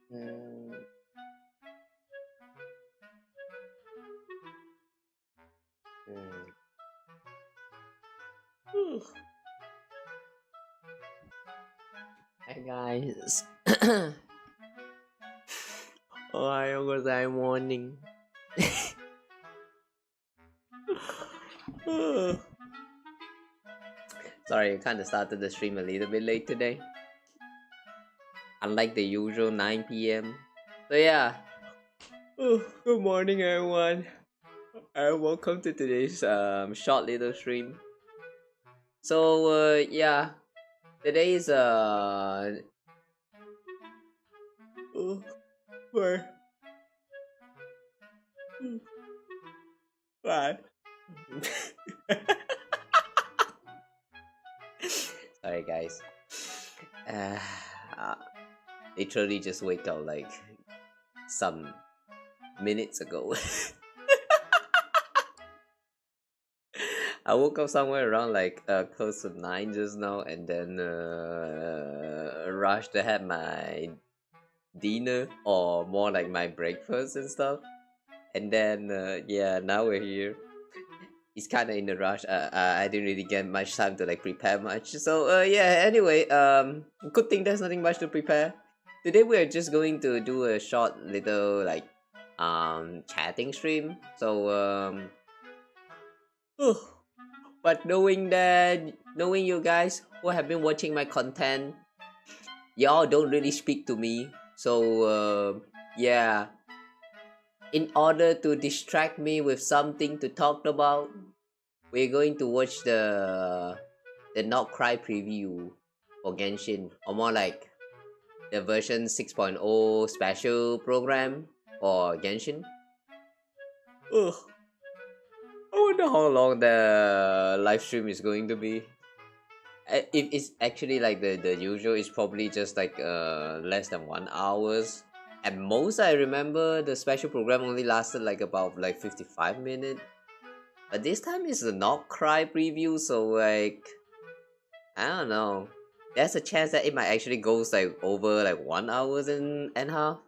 Mm, mm. Hi guys. Ohayou morning. Sorry, I kinda started the stream a little bit late today. Unlike the usual 9 p.m. So yeah. Good morning everyone. And welcome to today's short little stream. So yeah. Today's where what? Sorry guys. Uh, literally just wake up like some minutes ago. I woke up somewhere around like close to 9 just now, and then rushed to have my dinner, or more like my breakfast and stuff. And then yeah, now we're here. It's kind of in a rush. I didn't really get much time to like prepare much. So yeah. Anyway, good thing there's nothing much to prepare. Today we're just going to do a short little like chatting stream. So but knowing you guys who have been watching my content, y'all don't really speak to me. So yeah. In order to distract me with something to talk about, we're going to watch the Nod Krai preview for Genshin, or more like the version 6.0 special program for Genshin. Ugh. I wonder how long the live stream is going to be. If it's actually like the usual, it's probably just like less than 1 hours. At most, I remember the special program only lasted like about like 55 minutes. But this time it's a Nod Krai preview, so like I don't know. There's a chance that it might actually goes like over like 1 hour and a half.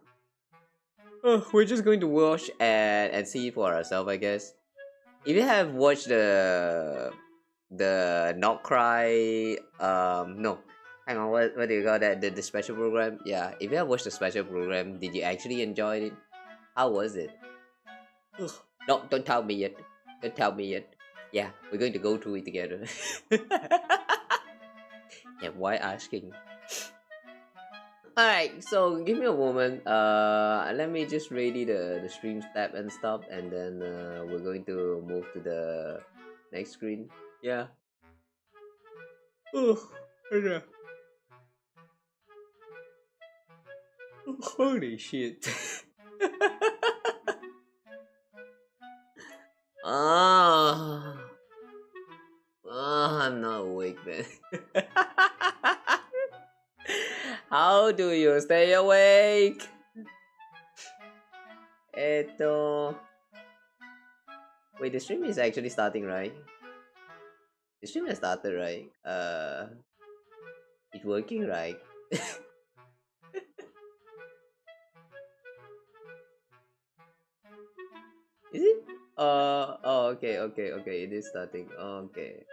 We're just going to watch and see for ourselves, I guess. if you have watched the Nod Krai, no, hang on, what do you call that? The special program? Yeah, if you have watched the special program, did you actually enjoy it? How was it? Ugh. No, don't tell me yet. Don't tell me yet. Yeah, we're going to go through it together. Yeah, why asking? Alright, so give me a moment. Let me just ready the stream tab and stuff, and then we're going to move to the next screen. Yeah. Oh, yeah. Holy shit. I'm not awake then. How do you stay awake? Wait, the stream is actually starting, right? The stream has started, right? It's working, right? Is it? Oh, okay, it is starting. Okay.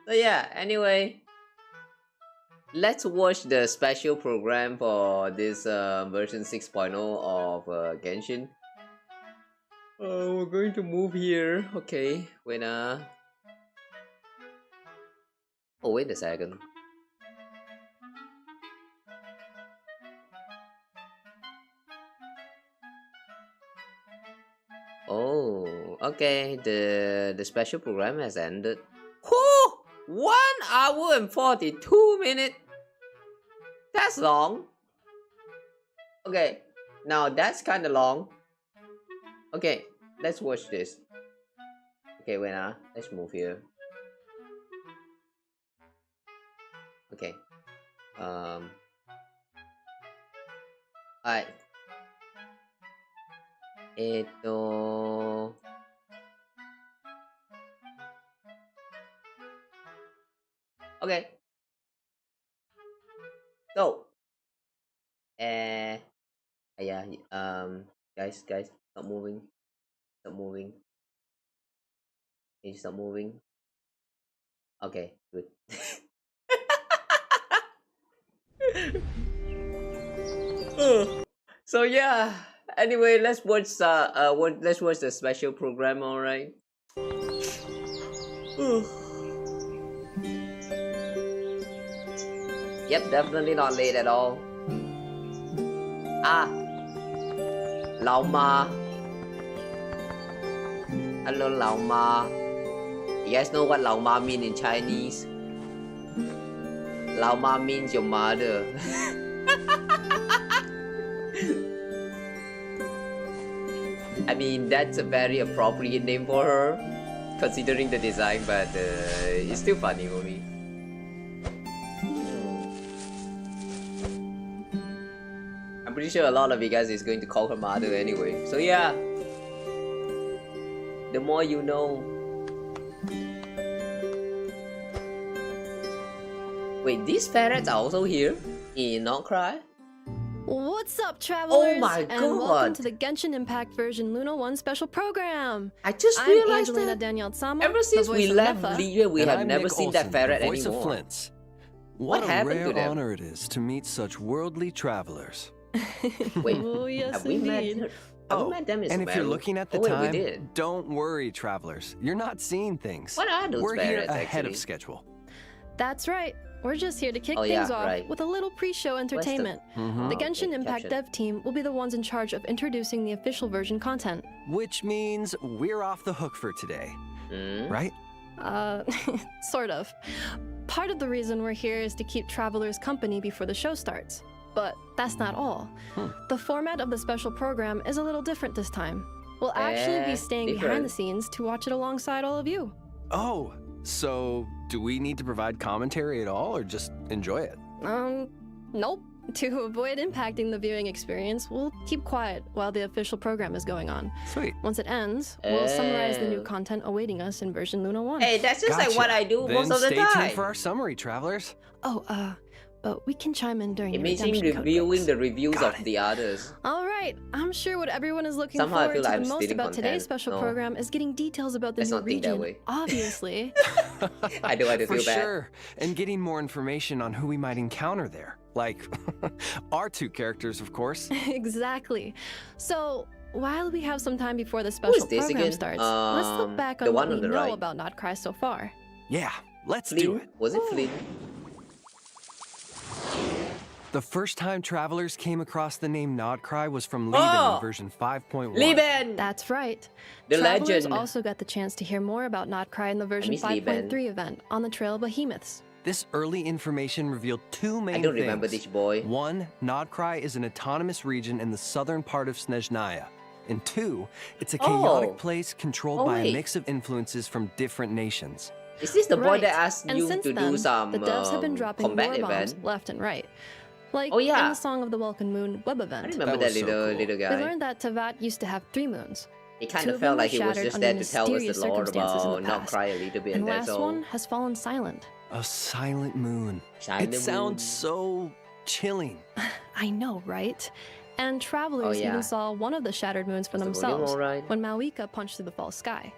So yeah, anyway, let's watch the special program for this version 6.0 of Genshin. We're going to move here. Okay, wait oh, wait a second. Oh, okay. The special program has ended. Whew! 1 hour and 42 minutes. That's long. Okay, now that's kind of long. Okay, let's watch this. Okay, wait let's move here. Okay. Alright. Okay. So, yeah, guys, stop moving. Stop moving. Can you stop moving? Okay, good. So yeah. Anyway, let's watch the special program, alright? Yep, definitely not late at all. Lao Ma. Hello, Lao Ma. You guys know what Lao Ma means in Chinese? Lao Ma means your mother. I mean, that's a very appropriate name for her, considering the design, but it's still funny for me. I'm pretty sure a lot of you guys is going to call her mother anyway. So yeah, the more you know. Wait, these ferrets are also here in Nod Krai? What's up, travelers? Oh my god! And welcome to the Genshin Impact version Luna 1 special program. I just realized I'm Angelina that Danielle Sama, ever since we left Nefa. Liga, we have I'm never Nick seen Olsen, that ferret the voice anymore. Of Flint's. What What a happened to rare them? honor it is to meet such worldly travelers. Wait, Oh, yes, have we met indeed. her? Have we met them in and if you're Sumeru? looking at the Oh, wait, time, we did. don't worry, travelers. You're not seeing things. What are those We're here ferrets, ahead actually? of schedule. That's right. We're just here to kick Oh, yeah, things off right. with a little pre-show entertainment. Mhm. The okay, Genshin Impact caption. dev team will be the ones in charge of introducing the official version content. Which means we're off the hook for today, Hmm? right? Sort of. Part of the reason we're here is to keep travelers company before the show starts. But that's not all. The format of the special program is a little different this time. We'll actually be staying behind different. the scenes to watch it alongside all of you. Oh, so do we need to provide commentary at all or just enjoy it? Nope. To avoid impacting the viewing experience, we'll keep quiet while the official program is going on. Sweet. Once it ends, we'll summarize the new Oh. content awaiting us in version Luna 1. Hey, that's just like Gotcha. what I do Then most of the stay time. tuned for our summary, travelers. Oh, but we can chime in during the Imagine redemption code reviewing breaks. the reviews Got of it. the others. All right. right. I'm sure what everyone is looking Somehow I forward feel to like the I'm most stealing about today's content. special No. program is getting details about the Let's new not think that region. way. Obviously. I don't want to For feel bad. sure. And getting more information on who we might encounter there. Like, our two characters, of course. Exactly. So, while we have some time before the special this program again? starts, let's look back the on one what on we the know right. about Nod Krai so far. Yeah, let's do Flynn? it. Was it Flynn? The first time travelers came across the name Nod Krai was from Lieben Oh! in version 5.1. Lieben! That's right. The Travelers legend. also got the chance to hear more about Nod Krai in the version miss Lieben. 5.3 event on the Trail of Behemoths. This early information revealed two main I don't remember things. this boy. One, Nod Krai is an autonomous region in the southern part of Snezhnaya. And two, it's a chaotic Oh. place controlled Oh, by a wait. mix of influences from different nations. Is this the boy Right. that asked And you since to then, do some the devs have been dropping combat war bombs event? left and right. Like Oh, yeah. in the Song of the Welkin Moon web I event. remember That that was so little cool. little We guy. learned that Tavat used to have 3 moons. He kind Two of of felt them like he were was shattered just under there to tell us mysterious the lore circumstances in about the not past. cry a little bit, And and that's last all. one has fallen silent. A silent moon. Silent It sounds Moon. so chilling. I know, right? And travelers yeah. even saw one of the shattered moons for Is the volume themselves alright? when Malika punched through the false sky.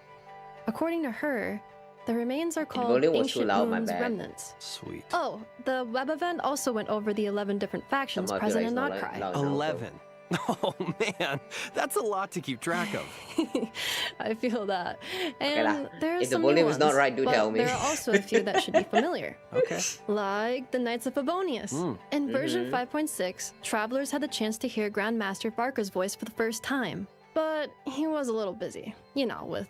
According to her, the remains are called volume was too Ancient loud, my Moon's bad. Remnants. Sweet. Oh, the web event also went over the 11 different factions Somehow I feel present like in it's not Nod like Krai. loud enough, 11. Oh man, that's a lot to keep track of. I feel that. And lah. there are If the some new volume is not ones, right, do but tell me. there are also a few that should be familiar. Okay. Like the Knights of Favonius. Mm. In version Mhm. 5.6, travelers had the chance to hear Grandmaster Varka's voice for the first time. But he was a little busy, you know, with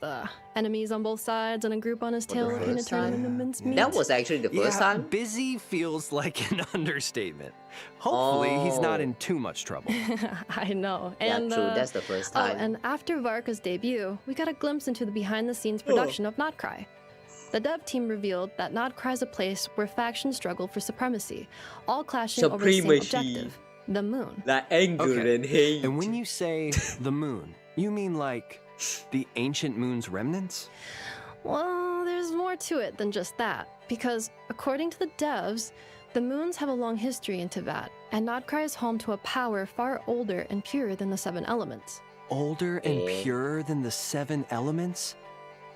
enemies on both sides and a group on his tail the looking to first turn him time? into mincemeat. That was actually the first Yeah, time. busy feels like an understatement. Hopefully, he's not Oh. in too much trouble. I know. Yeah, And, true. That's the first Oh, time. and after Varka's debut, we got a glimpse into the behind-the-scenes Oh. production of Nod Krai. The dev team revealed that Nod Krai is a place where factions struggle for supremacy, all clashing over the same Supremacy. objective, the moon. Like anger Okay. and hate. And when you say the moon, you mean like the ancient moon's remnants? Well, there's more to it than just that, because according to the devs, the moons have a long history in Tavat, and Nod Krai is home to a power far older and purer than the 7 elements. Older and Eh. purer than the 7 elements?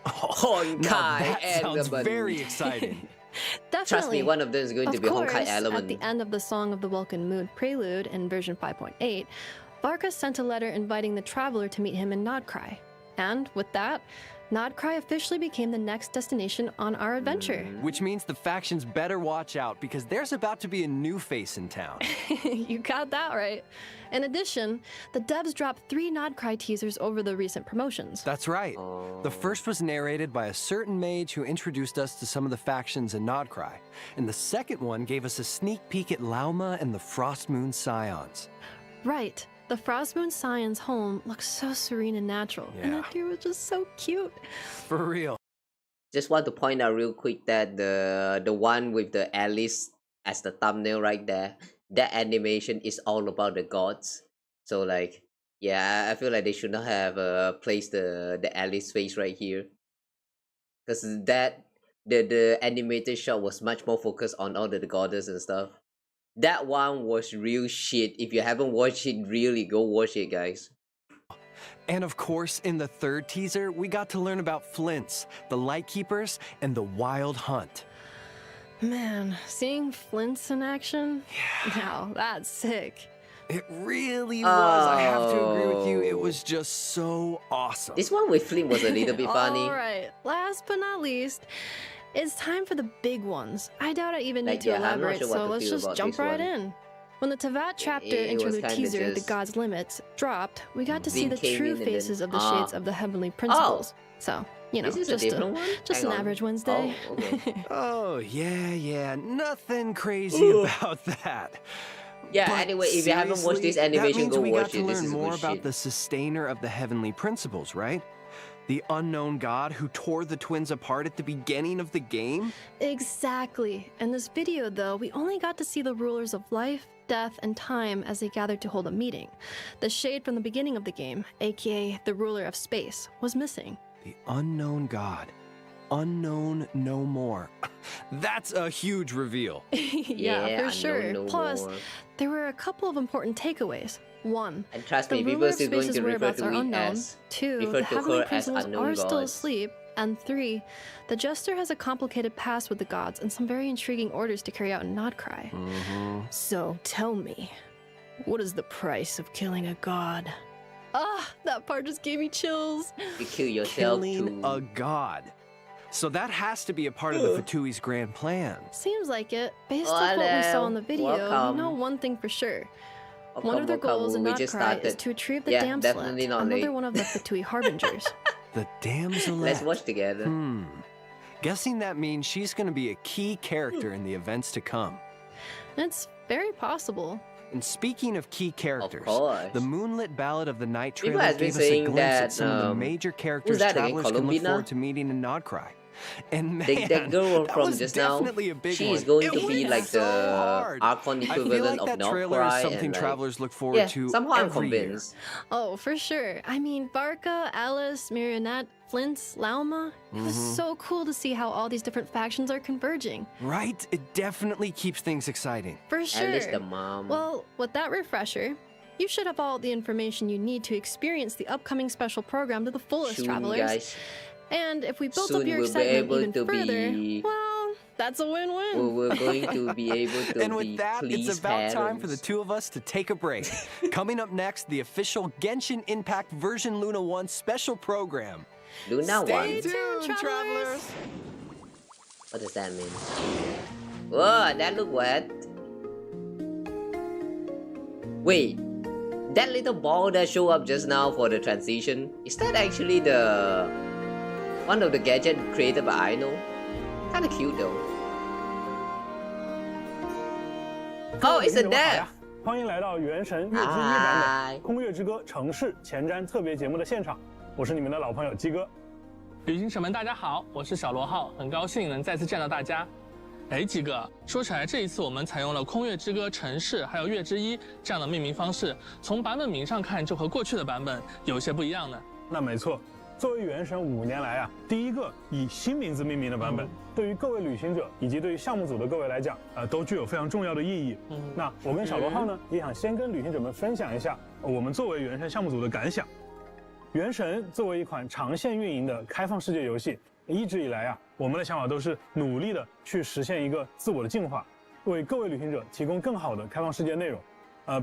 Honkai now that sounds element. very exciting. Definitely. Trust me, one of them is going to Of be course, Honkai at element. the end of the Song of the Welkin Moon prelude in version 5.8, Varka sent a letter inviting the traveler to meet him in Nod Krai. And with that, Nod Krai officially became the next destination on our adventure. Which means the factions better watch out because there's about to be a new face in town. You got that right. In addition, the devs dropped 3 Nod Krai teasers over the recent promotions. That's right. Oh. The first was narrated by a certain mage who introduced us to some of the factions in Nod Krai. And the second one gave us a sneak peek at Lauma and the Frost Moon Scions. Right. The Frost Moon Scion's home looks so serene and natural, and Yeah. that dude was just so cute. For real. Just want to point out real quick that the one with the Alice as the thumbnail right there, that animation is all about the gods. So like, yeah, I feel like they should not have placed the Alice face right here, because that the animated shot was much more focused on all the goddess and stuff. That one was real shit. If you haven't watched it, really go watch it, guys. And of course, in the third teaser, we got to learn about Flints, the Lightkeepers, and the Wild Hunt. Man, seeing Flints in action? Now, that's sick. It really was. I have to agree with you. It Oh. was just so awesome. This one with Flynn was a little bit funny. Alright, last but not least, it's time for the big ones. I doubt I even need Like, to yeah, I'm not elaborate, sure what so to let's feel just about jump this right one. in. When the Tavat chapter It was interlude kinda teaser, The just- God's Limits, dropped, we got to see Vin the came true in and then- faces of the Ah. shades of the heavenly principles. So, you know, This is a just, different one? just Hang an on. average Wednesday. Oh, okay. Oh, yeah. Nothing crazy Ooh. about that. Yeah, But anyway, if you haven't watched this seriously, that animation, means go we watch got to it. This learn is more good about shit. the sustainer of the heavenly principles, right? The unknown god who tore the twins apart at the beginning of the game? Exactly. In this video, though, we only got to see the rulers of life, death, and time as they gathered to hold a meeting. The shade from the beginning of the game, aka the ruler of space, was missing. The unknown god. unknown no more. That's a huge reveal. Yeah, for sure. No Plus, more. there were a couple of important takeaways. 1. And trust The me, people ruler are of still going space's to refer whereabouts to are me unknown. as 2. refer The to heavenly her as principles unknown are still gods. asleep. And 3. The jester has a complicated past with the gods and some very intriguing orders to carry out in Nod Krai. So tell me, what is the price of killing a god? Ah, that part just gave me chills. You kill yourself Killing too. a god. So that has to be a part of the Fatui's grand plan. Seems like it. Based on what we saw in the video, Welcome. you know one thing for sure. Oh, One of their goals in we Nod just Krai is started. to retrieve the Yeah, Damselet, definitely not another late. one of the Fatui harbingers. The damselet. Let's watch together. Guessing that means she's going to be a key character in the events to come. It's very possible. And speaking of key characters, course. the Moonlit Ballad of the Night People trailer has been gave us a saying glimpse at that, some of the major characters that again? travelers can look Columbina? forward to meeting in Nod Krai. And man, The girl that from was just now, definitely a big she one. is going It to be was like so the hard. Archon I feel equivalent like of that Nod trailer is Krai something and, like, travelers look forward yeah, to somehow I'm every year. convinced. Oh, for sure. I mean, Barca, Alice, Marionette, Flint's, Lauma. It was so cool to see how all these different factions are converging. Right? It definitely keeps things exciting. For sure. Alice the mom. Well, with that refresher, you should have all the information you need to experience the upcoming special program to the fullest, Soon, travelers. guys. And if we build Soon up your we'll be excitement able even to further, be- well, that's a win-win. We're going to be able to And be with that, it's pleased about time for the parents. two of us to take a break. Coming up next, the official Genshin Impact version Luna 1 special program. Luna Stay 1. tuned, travelers! What does that mean? Whoa, that look wet. Wait, that little ball that showed up just now for the transition, is that actually the one of the gadget created by Aino? Kinda cute though. Oh, it's a 各位听众好 death! 呀，欢迎来到《原神月之一》版嗨本《空月之歌城市前瞻》特别节目的现场，我是你们的老朋友鸡哥。旅行者们，大家好，我是小罗浩，很高兴能再次见到大家。哎，几个，说起来，这一次我们采用了《空月之歌城市》还有《月之一》这样的命名方式，从版本名上看，就和过去的版本有些不一样呢。那没错，作为《原神》5年来啊第一个以新名字命名的版本，对于各位旅行者以及对于项目组的各位来讲，都具有非常重要的意义。那我跟小罗浩呢，也想先跟旅行者们分享一下我们作为《原神》项目组的感想。《原神》作为一款长线运营的开放世界游戏，一直以来啊，我们的想法都是努力的去实现一个自我的进化，为各位旅行者提供更好的开放世界内容。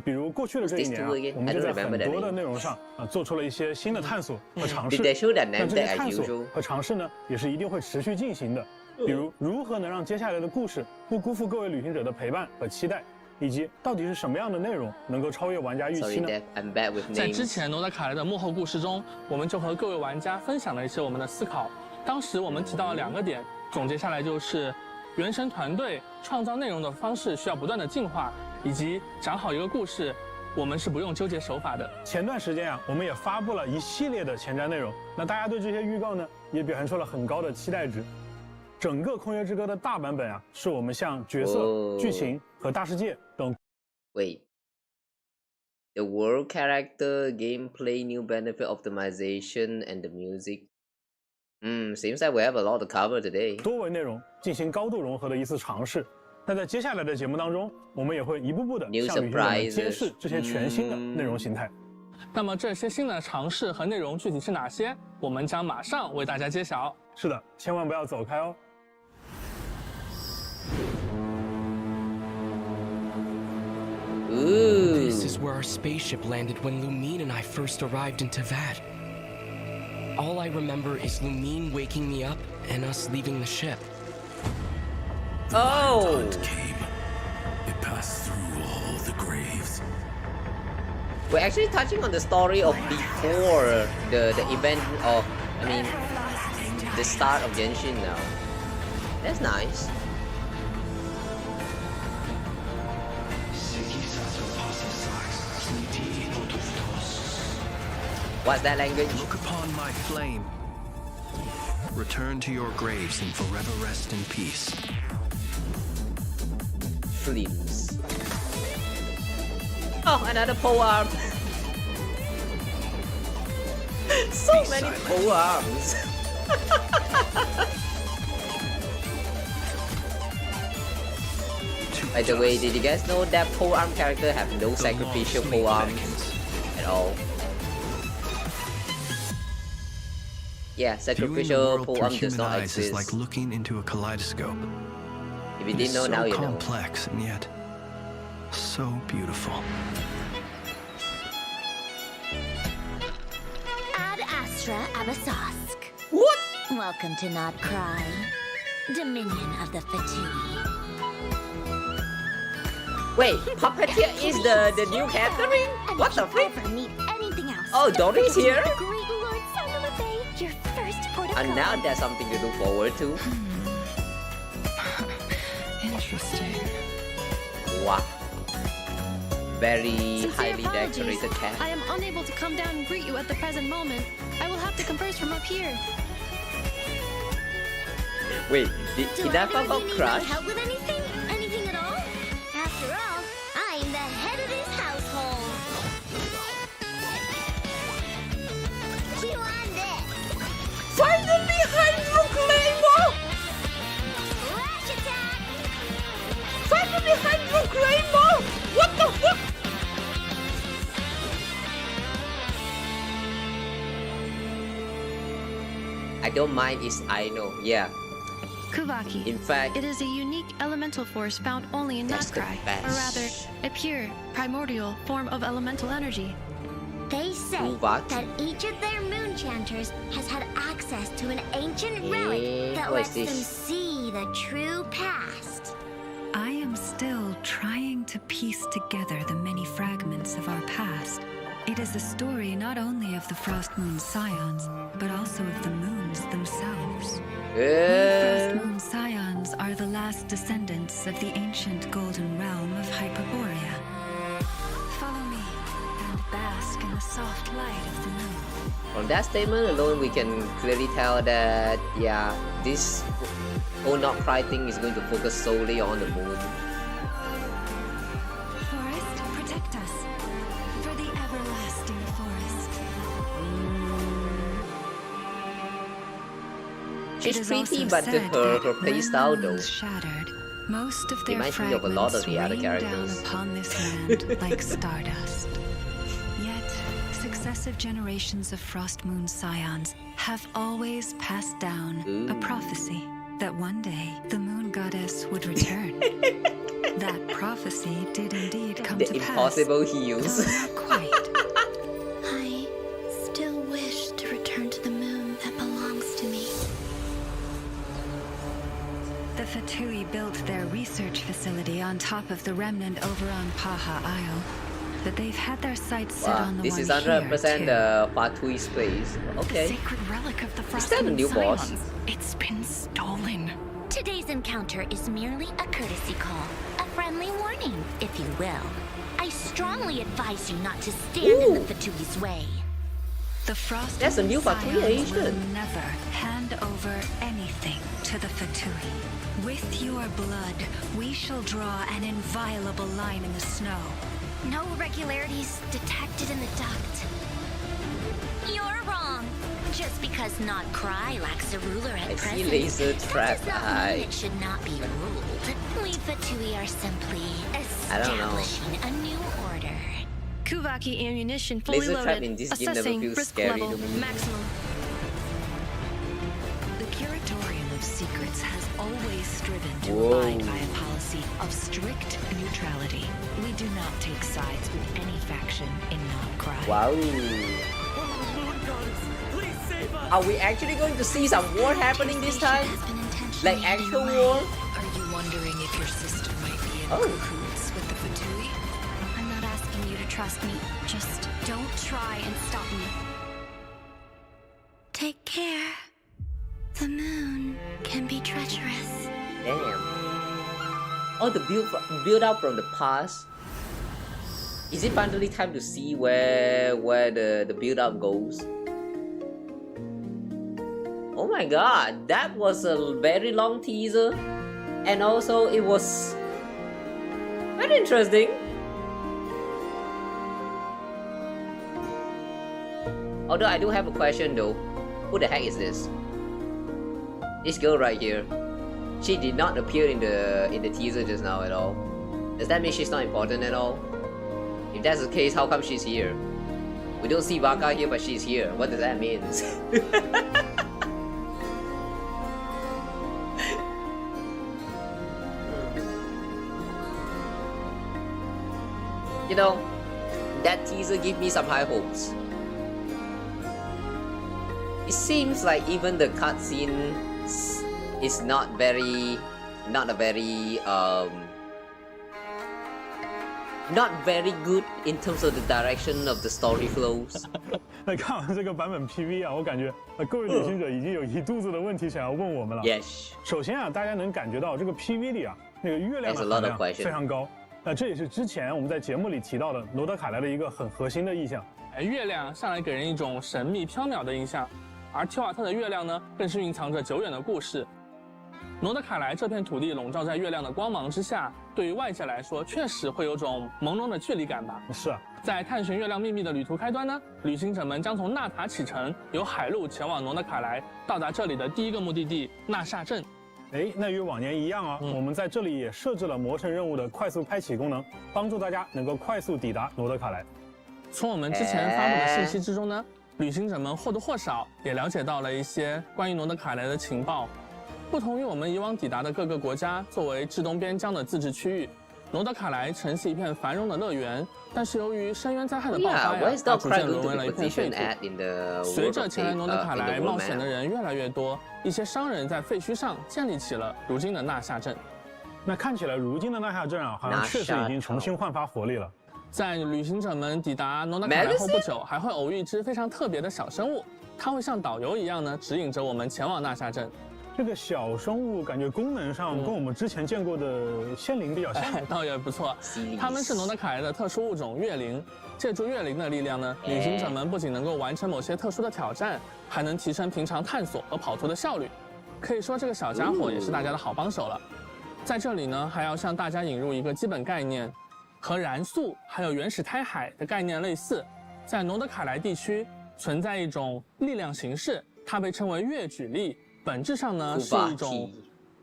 比如过去的这一年啊，我们就在很多的内容上做出了一些新的探索和尝试。 Did they show that 但 name 这些 tag 探 as 索 usual? 和尝试呢，也是一定会持续进行的。比如如何能让接下来的故事不辜负各位旅行者的陪伴和期待，以及到底是什么样的内容能够超越玩家预期 Sorry, 呢？ Dad, I'm bad with 在之 names. 前罗德卡莱的幕后故事中，我们就和各位玩家分享了一些我们的思考。当时我们提到了2个点，总结下来就是原神团队创造内容的方式需要不断的进化，以及讲好一个故事，我们是不用纠结手法的。前段时间啊，我们也发布了一系列的前瞻内容，那大家对这些预告呢，也表现出了很高的期待值。整个《空月之歌》的大版本啊，是我们向角色、哦剧情和大世界等 Wait. The world character, gameplay, new benefit optimization, and the music. Seems like we have a lot to cover today. 多维内容进行高度融合的一次尝试。那在接下来的节目当中，我们也会一步步的 New 向旅行者们 surprises 揭示这些全新的内容形态。那么这些新的尝试和内容具体是哪些？我们将马上为大家揭晓。是的，千万不要走开哦。 Ooh. This is where our spaceship landed when Lumine and I first arrived in Tavad. All I remember is Lumine waking me up and us leaving the ship. Oh. Came. It passed through all the graves. We're actually touching on the story of before the event of, I mean, the start of Genshin now. That's nice. What's that language? Look upon my flame. Return to your graves and forever rest in peace. Flames. Oh, another pole arm. So many pole arms. By the way, did you guys know that polearm character have no sacrificial polearms at all? Yeah, sacrificial polearm does not exist. Is like looking into a kaleidoscope. If you didn't know, now you know. So complex and yet so beautiful. Ad Astra Abasask. What? Welcome to Nod Krai, Dominion of the Fatui. Wait, Puppeteer is the new Catherine? What the frick? Need anything else? Oh, Dory's here? The great Lord Son of a Bay, your first port of And call. now there's something to look forward to. Interesting. Wow. Very Sincere highly apologies. decorated cat. I am unable to come down and greet you at the present moment. I will have to converse from up here. Wait, did Do that either of about you need Crush? my help with anything? Anything at all? After all, I'm the head of this household. Chew on this. Finally, Hydro Claymore! Flash attack! Finally, Hydro Claymore! What the fuck? I don't mind is I know, yeah. Kuvaki. In fact, It is a unique elemental force found only in Nod That's the Krai, or best. rather, a pure, primordial form of elemental energy. They say Kuvaki. that each of their moon chanters has had access to an ancient relic that what is lets them this? see the true past. I am still trying to piece together the many fragments of our past. It is a story not only of the Frost Moon Scions, but also of the moons themselves. We Frost Moon Scions are the last descendants of the ancient golden realm of Hyperborea. Follow me and bask in the soft light of the moon. From that statement alone, we can clearly tell that, yeah, this whole Nod Krai thing is going to focus solely on the moon. Forest, protect us. For the everlasting forest. She's It is pretty, also but said her that playstyle when the though. moons shattered, most of their Reminds me of a lot of fragments the other rained down characters. upon this land like stardust. Yet, successive generations of Frost Moon Scions have always passed down a Ooh. prophecy that one day the moon goddess would return. That prophecy did indeed come The to pass. impossible Though heals. not quite. I still wish to return to the moon that belongs to me. The Fatui built their research facility on top of the remnant over on Paha Isle, but they've had their sights set Wow, on the this one is here 100% too. the Fatui's place. The Okay. sacred relic of the Frost that a Moon new boss? Scions. It's been stolen. Today's encounter is merely a courtesy call, a friendly warning, if you will. I strongly advise you not to stand in the Fatui's way. The Frost That's a Moon new Fatui Scions will agent. never hand over anything to the Fatui. With your blood, we shall draw an inviolable line in the snow. No irregularities detected in the duct. You're wrong. Just because Nod Krai lacks a ruler at I see present, laser that trap does not eye. mean it should not be ruled. We Fatui are simply I don't know. establishing a new order. Kuvaki ammunition fully Laser trap loaded. in this game never Assessing feels risk scary level to me. maximum. The Curatorium of Secrets has always striven to Whoa. abide by a policy of strict neutrality. We do not take sides with any faction in Nod Krai. Wow. Are we actually going to see some war happening this time? Has been intentionally Like actual hidden away. war? Are you wondering if your sister might be in Oh. cahoots with the Fatui? I'm not asking you to trust me. Just don't try and stop me. Take care. The moon can be treacherous. Damn. Oh, the build up from the past. Is it finally time to see where the build up goes? Oh my god, that was a very long teaser, and also it was very interesting. Although I do have a question though. Who the heck is this? This girl right here. She did not appear in the teaser just now at all. Does that mean she's not important at all? If that's the case, how come she's here? We don't see Vaka here, but she's here. What does that mean? You know, that teaser gave me some high hopes. It seems like even the cutscene is not a very good in terms of the direction of the story flows. 那看完这个版本 PV 啊，我感觉各位旅行者已经有一肚子的问题想要问我们了。Yes. 首先啊，大家能感觉到这个 PV 里啊，那个月亮的含量非常高。那这也是之前我们在节目里提到的罗德凯莱的一个很核心的意象。月亮向来给人一种神秘缥缈的印象，而提瓦特的月亮呢，更是蕴藏着久远的故事。罗德凯莱这片土地笼罩在月亮的光芒之下，对于外界来说，确实会有种朦胧的距离感吧。是啊，在探寻月亮秘密的旅途开端呢，旅行者们将从纳塔启程，由海路前往罗德凯莱，到达这里的第一个目的地纳夏镇。那与往年一样啊，我们在这里也设置了魔神任务的快速开启功能，帮助大家能够快速抵达罗德凯莱。从我们之前发布的信息之中呢，旅行者们或多或少也了解到了一些关于罗德凯莱的情报。不同于我们以往抵达的各个国家，作为至东边疆的自治区域，罗德凯莱曾是一片繁荣的乐园。但是由于深渊灾害的爆发呀，它逐渐沦为了一片废土。随着前来罗德凯莱冒险的人越来越多，一些商人在废墟上建立起了如今的纳夏镇。那看起来如今的纳夏镇啊，好像确实已经重新焕发活力了。在旅行者们抵达罗德凯莱后不久，还会偶遇一只非常特别的小生物，它会像导游一样呢，指引着我们前往纳夏镇。这个小生物感觉功能上跟我们之前见过的仙灵比较像，倒也不错。它们是罗德凯莱的特殊物种月灵，借助月灵的力量呢，旅行者们不仅能够完成某些特殊的挑战，还能提升平常探索和跑图的效率。可以说这个小家伙也是大家的好帮手了。在这里呢，还要向大家引入一个基本概念，和燃素还有原始胎海的概念类似，在罗德凯莱地区存在一种力量形式，它被称为月举力。本质上呢是一种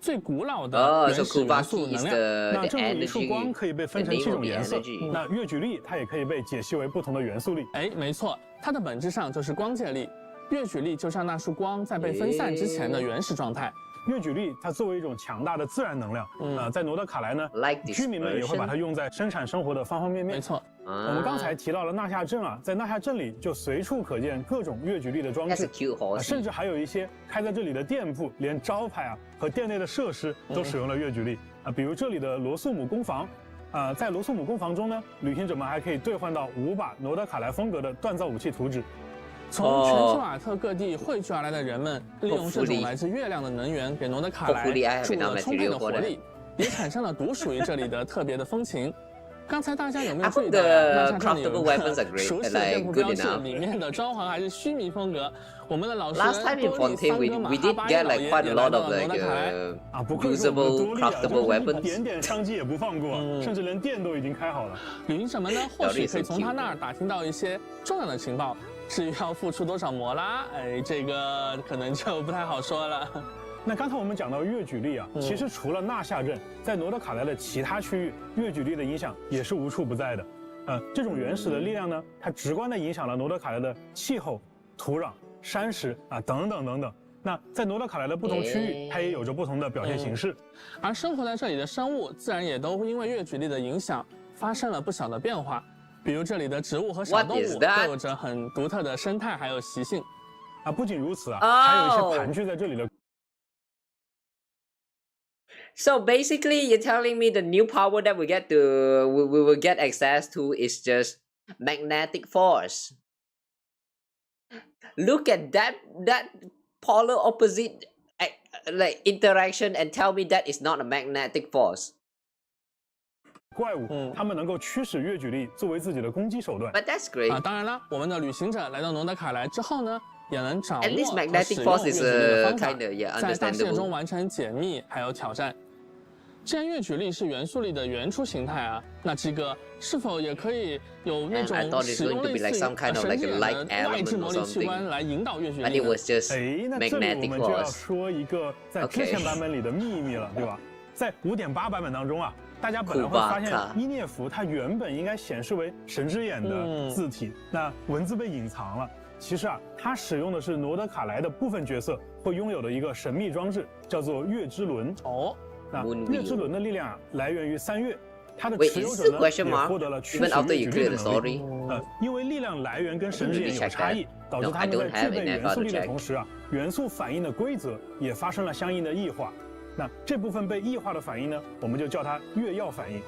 最古老的原始元素能量。那正如一束光可以被分成7种颜色，那月举力它也可以被解析为不同的元素力。没错，它的本质上就是光界力。月举力就像那束光在被分散之前的原始状态。月举力它作为一种强大的自然能量，在罗德凯莱呢，居民们也会把它用在生产生活的方方面面。没错，我们刚才提到了纳夏镇啊，在纳夏镇里就随处可见各种月举力的装置，甚至还有一些开在这里的店铺，连招牌啊和店内的设施都使用了月举力啊，比如这里的罗素姆工坊。在罗素姆工坊中呢，旅行者们还可以兑换到5把罗德凯莱风格的锻造武器图纸。从全提瓦特各地汇聚而来的人们，利用这种来自月亮的能源，给罗德凯莱注入了充沛的活力，也产生了独属于这里的特别的风情。刚才大家有没有注意到，纳夏镇里有一个熟悉的店铺标志，里面的装潢还是须弥风格。我们的老师多利桑格马哈巴耶老爷也来到了罗德凯莱。不愧是我们的多利啊，就是一点点商机也不放过，甚至连店都已经开好了。旅行者们呢，或许可以从他那儿打听到一些重要的情报。至于要付出多少摩拉，这个可能就不太好说了。那刚才我们讲到月举力啊，其实除了纳夏镇，在罗德凯莱的其他区域，月举力的影响也是无处不在的。这种原始的力量呢，它直观地影响了罗德凯莱的气候、土壤、山石啊等等等等。那在罗德凯莱的不同区域，它也有着不同的表现形式。而生活在这里的生物，自然也都因为月举力的影响，发生了不小的变化。比如这里的植物和小动物都有着很独特的生态还有习性。不仅如此啊，还有一些盘踞在这里的。So basically, you're telling me the new power that we will get access to is just magnetic force. Look at that polar opposite like interaction and tell me that is not a magnetic force. 怪物，他们能够驱使月举力作为自己的攻击手段。But that's great. 当然了，我们的旅行者来到罗德凯莱之后呢，也能掌握和使 magnetic 用 force 月 is 举力的方法， yeah, 在大世界中完成解密还有挑战。既然月举力是元素力的原初形态啊，那这个是否也可以有那种使用类似于神经的外置魔力器官来引导月举力呢？那这里我们就要说一个在之前版本里的秘密了，对吧？在5.8版本当中啊，大家本来会发现伊涅弗它原本应该显示为神之眼的字体，那文字被隐藏了。其实啊，它使用的是罗德卡莱的部分角色会拥有的一个神秘装置，叫做月之轮。哦，那月之轮的力量啊，来源于3月。它的持有者呢也获得了驱使月之力的能力。因为力量来源跟神之眼有差异，导致它们在具备元素力的同时啊，元素反应的规则也发生了相应的异化。那这部分被异化的反应呢，我们就叫它月曜反应。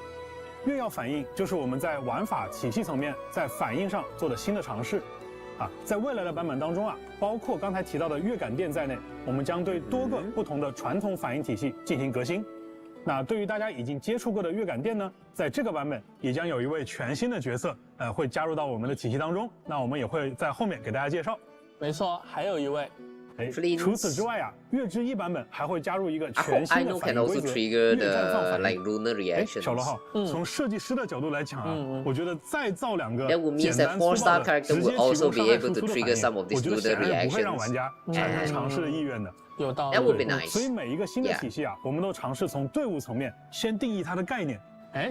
月曜反应就是我们在玩法体系层面在反应上做的新的尝试。在未来的版本当中啊，包括刚才提到的月感电在内，我们将对多个不同的传统反应体系进行革新。那对于大家已经接触过的月感电呢，在这个版本也将有一位全新的角色，会加入到我们的体系当中。那我们也会在后面给大家介绍。没错，还有一位。除此之外啊，月之1版本还会加入一个全新的反应规则——月绽放反应。小罗浩，从设计师的角度来讲啊，我觉得再造2个简单粗暴的直接启动伤害输出的反应，我觉得显然不会让玩家产生尝试的意愿的。有道理。所以每一个新的体系啊，我们都尝试从队伍层面先定义它的概念。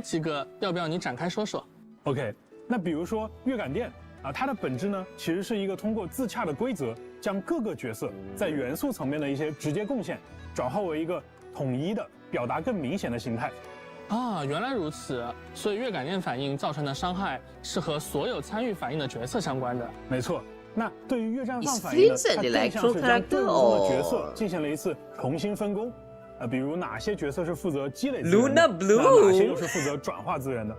七哥，要不要你展开说说 ？OK， 那比如说月感电。它的本质呢，其实是一个通过自洽的规则，将各个角色在元素层面的一些直接贡献，转化为一个统一的、表达更明显的形态。原来如此，所以月感电反应造成的伤害是和所有参与反应的角色相关的。没错。那对于月绽放反应呢，它更像是将队伍中的角色进行了一次重新分工。比如哪些角色是负责积累资源的，哪些又是负责转化资源的。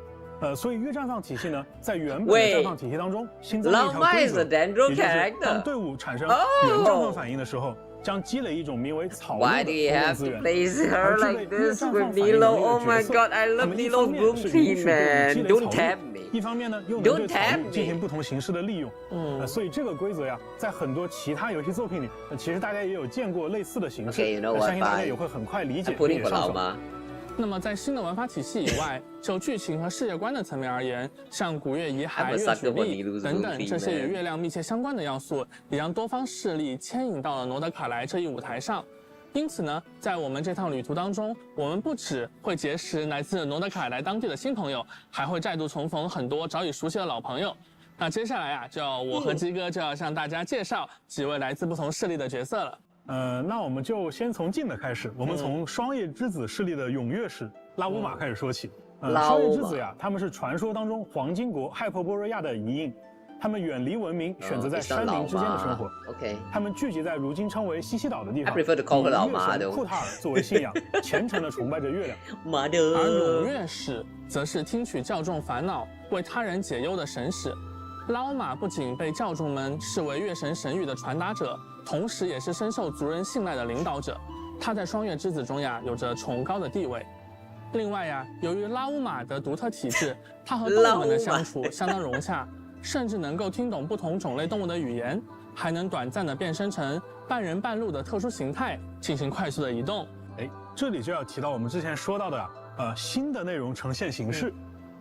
所以月绽放体系呢，在原本的绽放体系当中新增了一条规则，也就是当队伍产生原绽放反应的时候，将积累一种名为草木的活动资源。而具备月绽放反应能力的角色，他们一方面是允许队伍积累草木，一方面呢又能对草木进行不同形式的利用。所以这个规则呀，在很多其他游戏作品里，其实大家也有见过类似的形式，相信大家也会很快理解并且上手。那么在新的玩法体系以外，就剧情和世界观的层面而言，像古月遗骸、月曲力等等这些与月亮密切相关的要素，也将多方势力牵引到了罗德卡莱这一舞台上。因此呢，在我们这趟旅途当中，我们不只会结识来自罗德卡莱当地的新朋友，还会再度重逢很多早已熟悉的老朋友。那接下来啊，我和鸡哥就要向大家介绍几位来自不同势力的角色了。那我们就先从近的开始，我们从双叶之子势力的踊跃氏拉乌玛开始说起。双叶之子呀，他们是传说当中黄金国亥珀波瑞亚的遗印，他们远离文明，选择在山林之间的生活。他们聚集在如今称为西西岛的地方，以月神库塔尔作为信仰，虔诚地崇拜着月亮。而踊跃氏则是听取教众烦恼，为他人解忧的神使。拉乌玛不仅被教众们视为月神神谕的传达者，同时也是深受族人信赖的领导者。他在双月之子中呀，有着崇高的地位。另外呀，由于拉乌玛的独特体质，他和动物们的相处相当融洽，甚至能够听懂不同种类动物的语言，还能短暂的变身成半人半鹿的特殊形态，进行快速的移动。这里就要提到我们之前说到的新的内容呈现形式。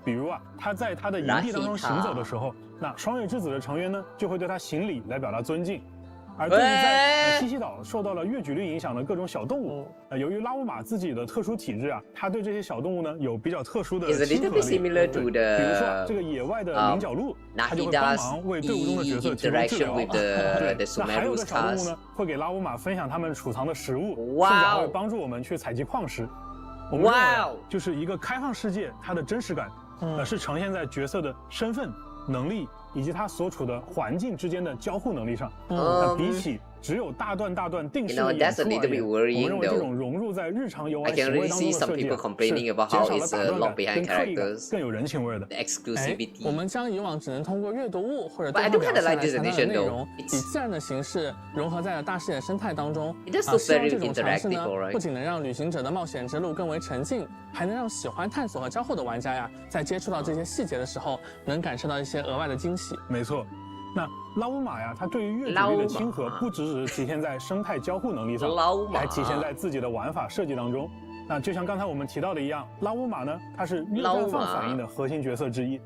比如啊，他在他的营地当中行走的时候，那双月之子的成员呢就会对他行礼来表达尊敬。而对于在西西岛受到了月举力影响的各种小动物，由于拉乌玛自己的特殊体质啊，他对这些小动物呢有比较特殊的亲和力。比如说这个野外的菱角鹿，它就会帮忙为队伍中的角色提供治疗。那还有的小动物呢，会给拉乌玛分享他们储藏的食物，甚至还会帮助我们去采集矿石。我们认为就是一个开放世界，它的真实感是呈现在角色的身份、能力以及他所处的环境之间的交互能力上。那比起只有大段定式的演出而言，我们认为这种融入在日常游玩行为当中的设计是减少了打断感跟刻意感，更有人情味的。我们将以往只能通过阅读物或者动画表现来传达的内容，以自然的形式融合在了大视野生态当中。希望这种尝试呢，不仅能让旅行者的冒险之路更为沉浸，还能让喜欢探索和交互的玩家呀，在接触到这些细节的时候，能感受到一些额外的惊喜。没错。那拉乌玛呀，它对于月举力的亲和，不只是体现在生态交互能力上，还体现在自己的玩法设计当中。那就像刚才我们提到的一样，拉乌玛呢，它是月绽放反应的核心角色之一。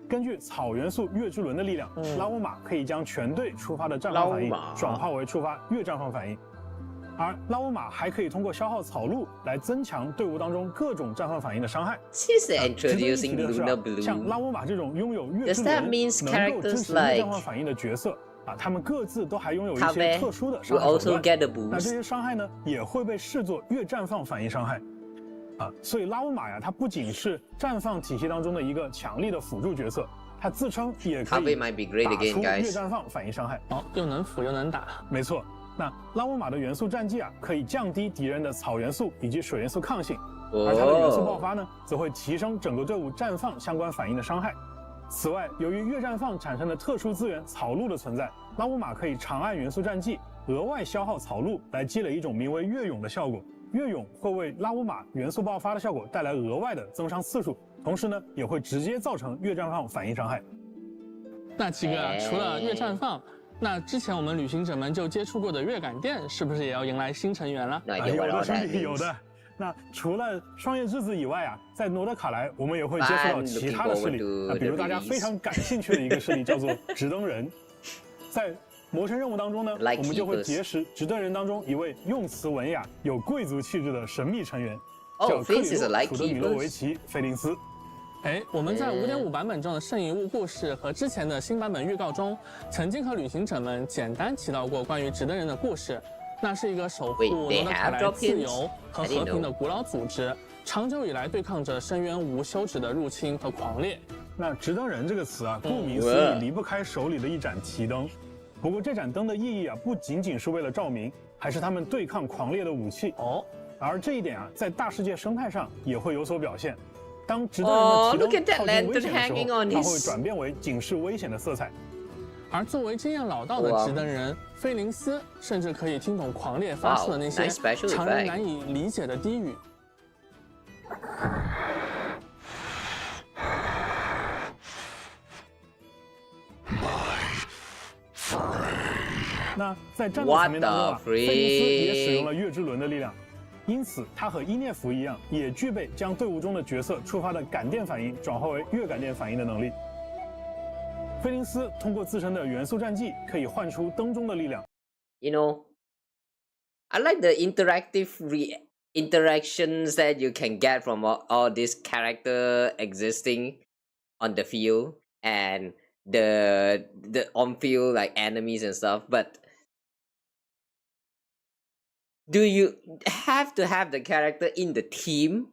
根据草元素月之轮的力量，拉乌玛可以将全队触发的绽放反应转化为触发月绽放反应。而拉乌马还可以通过消耗草鹿来增强队伍当中各种绽放反应的伤害。She's 值得一 introducing 提的是 Luna 啊，像 Blue. 拉乌马这种拥有月 Does 之 that 轮 means 能够支 characters 持月绽 like 放反应的角色啊，他们各自都还拥有一些 Kawa 特殊的 will 伤害手 also 段。 get a 那这 boost? 些伤害呢，也会被视作月绽放反应伤害。所以拉乌马呀，它不仅是绽放体系当中的一个强力的辅助角色，它自称也可 Kawa 以 might be great 打 again, 出月 guys. 绽放反应伤害。哦，又能辅又能打。没错，那拉乌马的元素战绩啊，可以降低敌人的草元素以及水元素抗性，而它的元素爆发呢，则会提升整个队伍绽放相关反应的伤害。此外，由于月绽放产生的特殊资源草鹿的存在，拉乌马可以长按元素战绩，额外消耗草鹿来积累一种名为月涌的效果。月涌会为拉乌马元素爆发的效果带来额外的增伤次数，同时呢，也会直接造成月绽放反应伤害。那几个除了月绽放，那之前我们旅行者们就接触过的月感电，是不是也要迎来新成员了？ No 有 idea what 的 all 兄 that 弟，有 means. 的。那除了霜叶之子以外啊，在罗德卡莱，我们也会接触到 I'm 其他的 looking 势力。 forward to 比如 the 大家 release. 非常感兴趣的一个势力叫做直登人。在魔神任务当中呢， Like 我们就会 keepers. 结识直登人当中一位用词文雅、有贵族气质的神秘成员， Oh, 叫克里 this is 洛 like ·楚德米洛维 keepers. 奇·菲林斯。哎，我们在5.5版本中的圣遗物故事和之前的新版本预告中，曾经和旅行者们简单提到过关于直登人的故事。那是一个守护 Wait, 罗 they 德卡 have 莱 dropped 自 hints? 由和 I didn't 和平 know. 的古老组织，长久以来对抗着深渊无休止的入侵和狂烈。那直登人这个词啊，顾名思哇义，离不开手里的一盏提灯。不过这盏灯的意义啊，不仅仅是为了照明，还是他们对抗狂烈的武器。哦，而这一点啊，在大世界生态上也会有所表现。当直登人 Oh, 的 look 提 at 灯 that 靠近危 lantern 险的时 hanging 候， on 它 his- 会转变为警示危险的色彩。而作为经验老道的哇直登人菲林斯，甚至可以听懂狂烈发出的那些 Wow, nice special 常人 effect. 难以理解的低语。那在战斗 What 层面当中啊， the 菲林斯也 freak？使用了月之轮的力量，因此他和伊涅弗一样，也具备将队伍中的角色触发的感电反应转化为月感电反应的能力。菲林斯通过自身的元素战绩，可以唤出灯中的力量。 You know, I like the interactive interactions that you can get from all this character existing on the field and the on field like enemies and stuff, but do you have to have the character in the team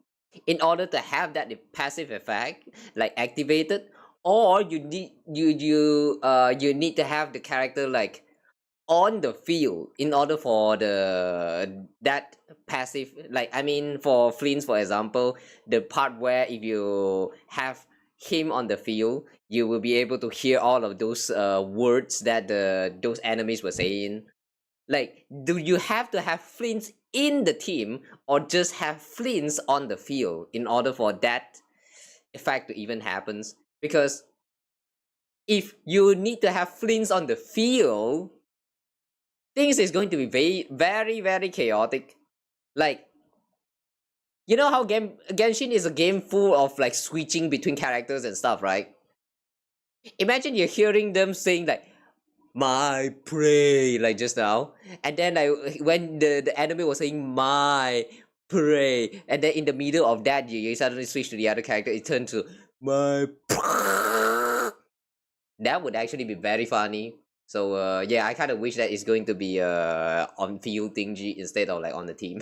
in order to have that passive effect like activated, or you need you need to have the character like on the field in order for that passive, like I mean for Flint for example, the part where if you have him on the field, you will be able to hear all of those words that those enemies were saying. Like, do you have to have Flints in the team or just have Flints on the field in order for that effect to even happens? Because if you need to have Flints on the field, things is going to be very chaotic. Like, you know how Genshin is a game full of like switching between characters and stuff, right? Imagine you're hearing them saying like my prey like just now, and then like when the enemy was saying my prey, and then in the middle of that you suddenly switch to the other character, it turned to my that would actually be very funny. So yeah, I kind of wish that it's going to be on field thingy instead of like on the team.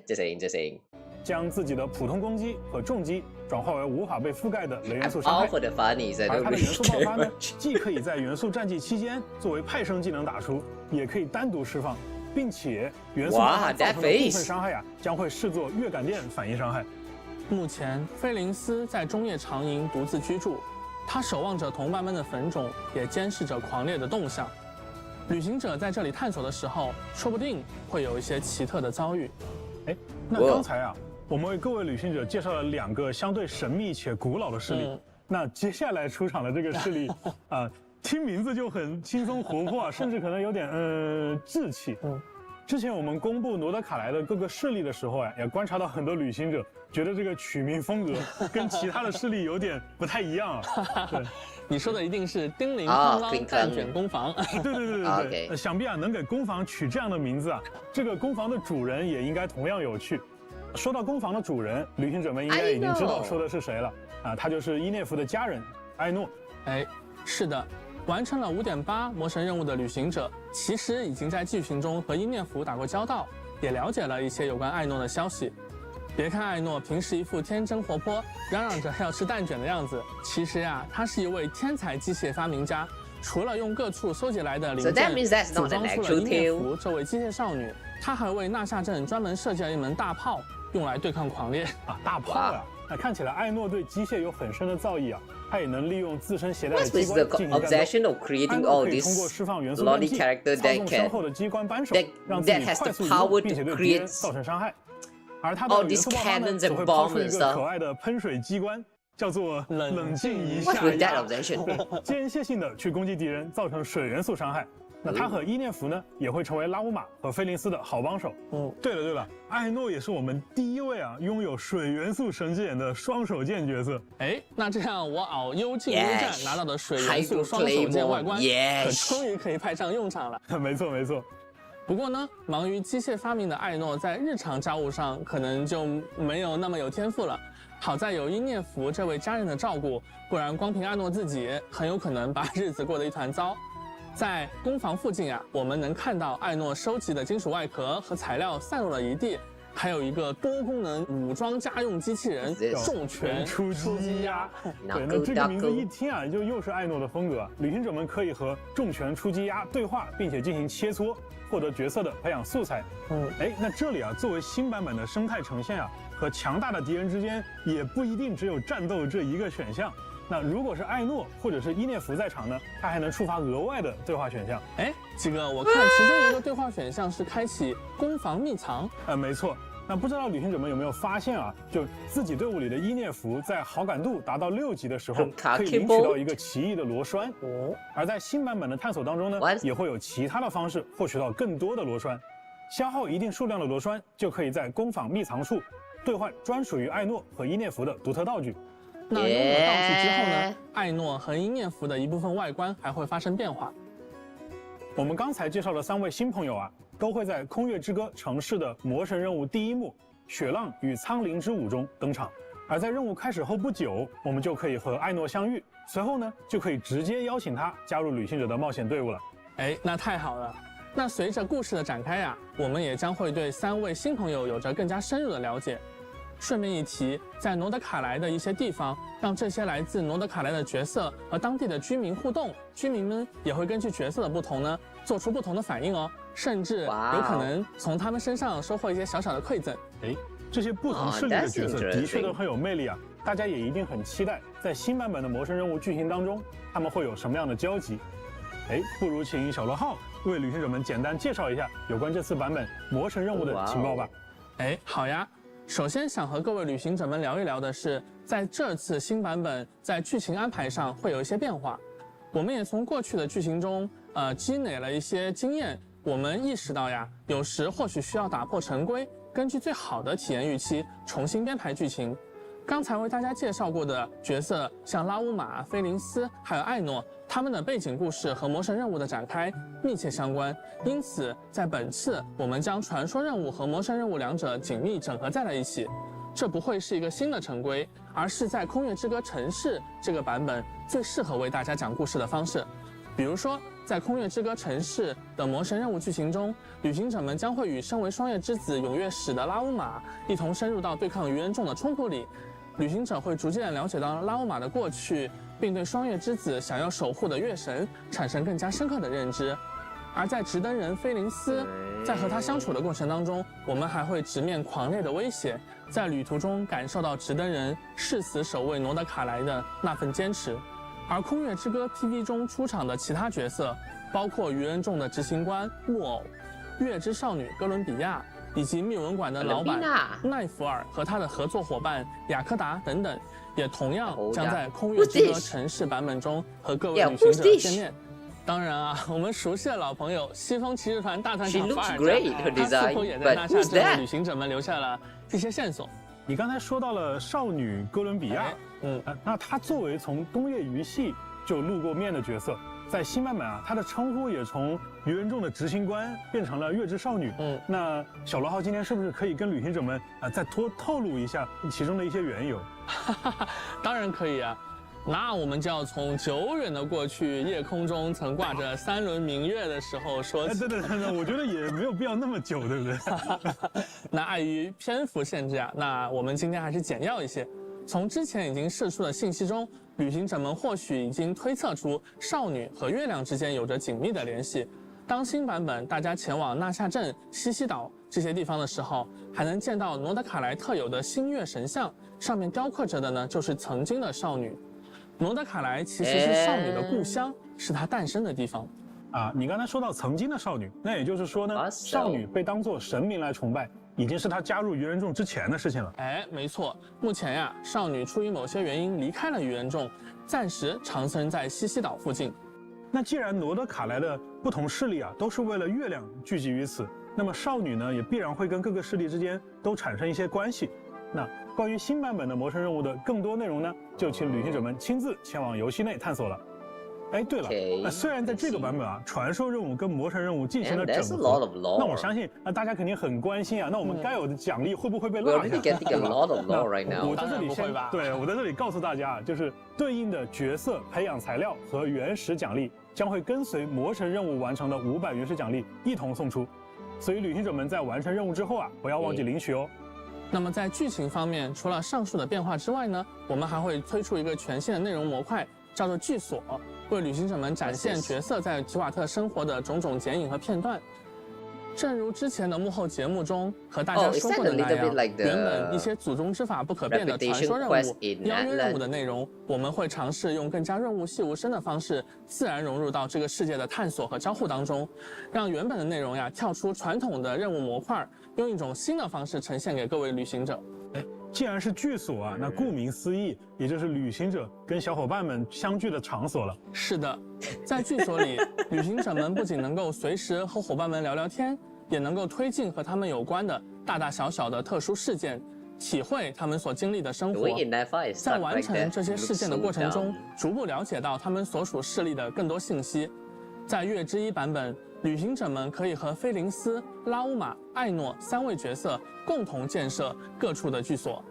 just saying. 将自己的普通攻击和重击转化为无法被覆盖的雷元 I'm 素伤 all 害。 for the funnies. I 而 don't 它的 really 元素爆 care 发呢， much. 既可以在元素战绩期间作为派生技能打出，也可以单独释放，并且元素爆发造成的部分伤害啊，将会视作月感电反应伤害。目前，菲林斯在中夜长营独自居住，他守望着同伴们的坟冢，也监视着狂烈的动向。旅行者在这里探索的时候，说不定会有一些奇特的遭遇。哎，那刚才啊，我们为各位旅行者介绍了2个相对神秘且古老的势力。那接下来出场的这个势力啊，听名字就很轻松活泼啊，甚至可能有点稚气。之前我们公布罗德卡莱的各个势力的时候啊，也观察到很多旅行者觉得这个取名风格跟其他的势力有点不太一样啊。对，你说的一定是叮铃哐啷蛋卷工坊。对，想必啊能给工坊取这样的名字啊，这个工坊的主人也应该同样有趣。说到工坊的主人，旅行者们应该已经知道说的是谁了啊，他就是伊涅弗的家人艾诺。哎，是的，完成了5.8魔神任务的旅行者，其实已经在剧情中和伊涅弗打过交道，也了解了一些有关艾诺的消息。别看艾诺平时一副天真活泼，嚷嚷着要吃蛋卷的样子，其实呀，他是一位天才机械发明家。除了用各处搜集来的零件组装出了伊涅弗这位机械少女，他还为纳夏镇专门设计了一门大炮，用来对抗狂猎啊！大炮呀！那看起来艾诺对机械有很深的造诣啊，他也能利用自身携带的机关进行战斗。艾诺可以通过释放元素弹剂，操纵身后的机关扳手，让自己快速移动，并且对敌人造成伤害。而他的元素爆发呢，只会抛出一个可爱的喷水机关，叫做冷静一下呀，间歇性的去攻击敌人，造成水元素伤害。那他和伊涅弗呢，也会成为拉乌玛和菲林斯的好帮手。对了，艾诺也是我们第一位啊拥有水元素神之眼的双手剑角色。哎，那这样我熬幽静幽战拿到的水元素双手剑外观，可终于可以派上用场了。没错。不过呢，忙于机械发明的艾诺在日常家务上可能就没有那么有天赋了。好在有伊涅弗这位家人的照顾，不然光凭艾诺自己，很有可能把日子过得一团糟。在工坊附近啊，我们能看到艾诺收集的金属外壳和材料散落了一地，还有一个多功能武装家用机器人重拳出击鸭。对，那这个名字一听啊，就又是艾诺的风格。旅行者们可以和重拳出击鸭对话，并且进行切磋，获得角色的培养素材。那这里啊，作为新版本的生态呈现啊，和强大的敌人之间也不一定只有战斗这一个选项。那如果是艾诺或者是伊涅弗在场呢，他还能触发额外的对话选项。哎，几个，我看其中一个对话选项是开启攻防秘藏。没错。那不知道旅行者们有没有发现啊？就自己队伍里的伊涅弗在好感度达到6级的时候，可以领取到一个奇异的螺栓。而在新版本的探索当中呢，也会有其他的方式获取到更多的螺栓。消耗一定数量的螺栓，就可以在工坊秘藏处兑换专属于艾诺和伊涅弗的独特道具。那拥有道具之后呢，艾诺和伊涅弗的一部分外观还会发生变化。我们刚才介绍的3位新朋友啊，都会在《空月之歌》城市的魔神任务第1幕《雪浪与苍灵之舞》中登场。而在任务开始后不久，我们就可以和艾诺相遇，随后呢，就可以直接邀请他加入旅行者的冒险队伍了。哎，那太好了。那随着故事的展开呀，我们也将会对3位新朋友有着更加深入的了解。顺便一提，在诺德卡莱的一些地方，让这些来自诺德卡莱的角色和当地的居民互动，居民们也会根据角色的不同呢，做出不同的反应哦，甚至有可能从他们身上收获一些小小的馈赠。这些不同势力的角色的确都很有魅力啊，大家也一定很期待在新版本的魔神任务剧情当中，他们会有什么样的交集。不如请小罗浩为旅行者们简单介绍一下有关这次版本魔神任务的情报吧。好呀。首先想和各位旅行者们聊一聊的是，在这次新版本在剧情安排上会有一些变化。我们也从过去的剧情中积累了一些经验，我们意识到呀，有时或许需要打破陈规，根据最好的体验预期重新编排剧情。刚才为大家介绍过的角色，像拉乌玛、菲林斯还有艾诺，他们的背景故事和魔神任务的展开密切相关，因此在本次我们将传说任务和魔神任务两者紧密整合在了一起。这不会是一个新的陈规，而是在空月之歌城市这个版本最适合为大家讲故事的方式。比如说，在空月之歌城市的魔神任务剧情中，旅行者们将会与身为双月之子永月使的拉乌玛一同深入到对抗愚人众的冲突里。旅行者会逐渐了解到拉乌玛的过去，并对双月之子想要守护的月神产生更加深刻的认知。而在直登人菲林斯，在和他相处的过程当中，我们还会直面狂猎的威胁，在旅途中感受到直登人誓死守卫诺德卡莱的那份坚持。而空月之歌 PV 中出场的其他角色，包括愚人众的执行官木偶、月之少女哥伦比亚，以及密文馆的老板奈福尔和他的合作伙伴雅科达等等，也同样将在空月之歌城市版本中和各位旅行者见面。当然啊，我们熟悉的老朋友西风骑士团大团长法尔加，他似乎也在纳夏镇的旅行者们留下了一些线索。你刚才说到了少女哥伦比亚，那她作为从东野鱼系就露过面的角色。在新版本啊，她的称呼也从愚人众的执行官变成了月之少女。那小罗号今天是不是可以跟旅行者们再透露一下其中的一些缘由？当然可以啊。那我们就要从久远的过去，夜空中曾挂着3轮明月的时候说起。对，我觉得也没有必要那么久，对不对？那碍于篇幅限制啊，那我们今天还是简要一些。从之前已经释出的信息中，旅行者们或许已经推测出少女和月亮之间有着紧密的联系。当新版本大家前往纳夏镇、西西岛这些地方的时候，还能见到罗德卡莱特有的星月神像，上面雕刻着的呢就是曾经的少女。罗德卡莱其实是少女的故乡，是她诞生的地方。你刚才说到曾经的少女，那也就是说呢，少女被当作神明来崇拜，已经是她加入愚人众之前的事情了。没错。目前呀，少女出于某些原因离开了愚人众，暂时长生在西西岛附近。那既然罗德卡莱的不同势力都是为了月亮聚集于此，那么少女呢也必然会跟各个势力之间都产生一些关系。那关于新版本的魔神任务的更多内容呢，就请旅行者们亲自前往游戏内探索了。对了，虽然在这个版本传说任务跟魔神任务进行了整合，那我相信大家肯定很关心那我们该有的奖励会不会被落下？我在这里我在这里告诉大家就是对应的角色培养材料和原始奖励将会跟随魔神任务完成的500原始奖励一同送出，所以旅行者们在完成任务之后不要忘记领取哦。那么在剧情方面，除了上述的变化之外呢，我们还会推出一个全新的内容模块，叫做剧所，为旅行者们展现角色在吉瓦特生活的种种剪影和片段。正如之前的幕后节目中和大家说过的那样，原本一些祖宗之法不可变的传说任务、邀约任务的内容，我们会尝试用更加润物细无声的方式，自然融入到这个世界的探索和交互当中，让原本的内容跳出传统的任务模块，用一种新的方式呈现给各位旅行者。既然是剧所那顾名思义，也就是旅行者跟小伙伴们相聚的场所了。是的，在剧所里，旅行者们不仅能够随时和伙伴们聊聊天，也能够推进和他们有关的大大小小的特殊事件，体会他们所经历的生活。在完成这些事件的过程中，逐步了解到他们所属势力的更多信息。在月之1版本，旅行者们可以和菲林斯、拉乌玛、艾诺3位角色共同建设各处的居所，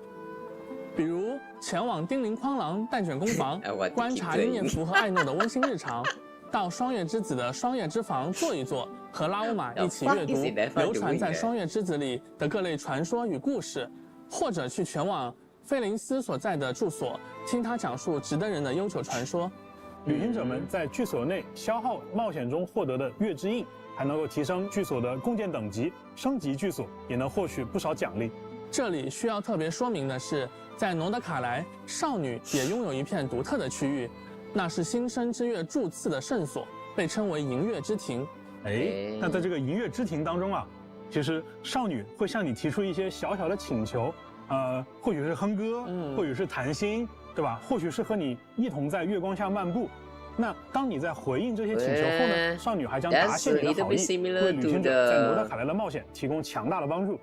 比如前往叮铃哐啷蛋卷工房观察伊涅弗和艾诺的温馨日常，到双月之子的双月之房坐一坐，和拉乌玛一起阅读流传在双月之子里的各类传说与故事，或者去前往菲林斯所在的住所，听他讲述值得人的悠久传说。旅行者们在剧所内消耗冒险中获得的月之印，还能够提升剧所的共建等级，升级剧所也能获取不少奖励。这里需要特别说明的是，在诺德卡莱，少女也拥有一片独特的区域，那是新生之月驻次的圣所，被称为银月之庭。那在这个银月之庭当中其实少女会向你提出一些小小的请求，或许是哼歌，或许是谈心，对吧？或许是和你一同在月光下漫步。那当你在回应这些请求后呢，少女还将答谢你的好意，为旅行者在罗德卡莱的冒险提供强大的帮助。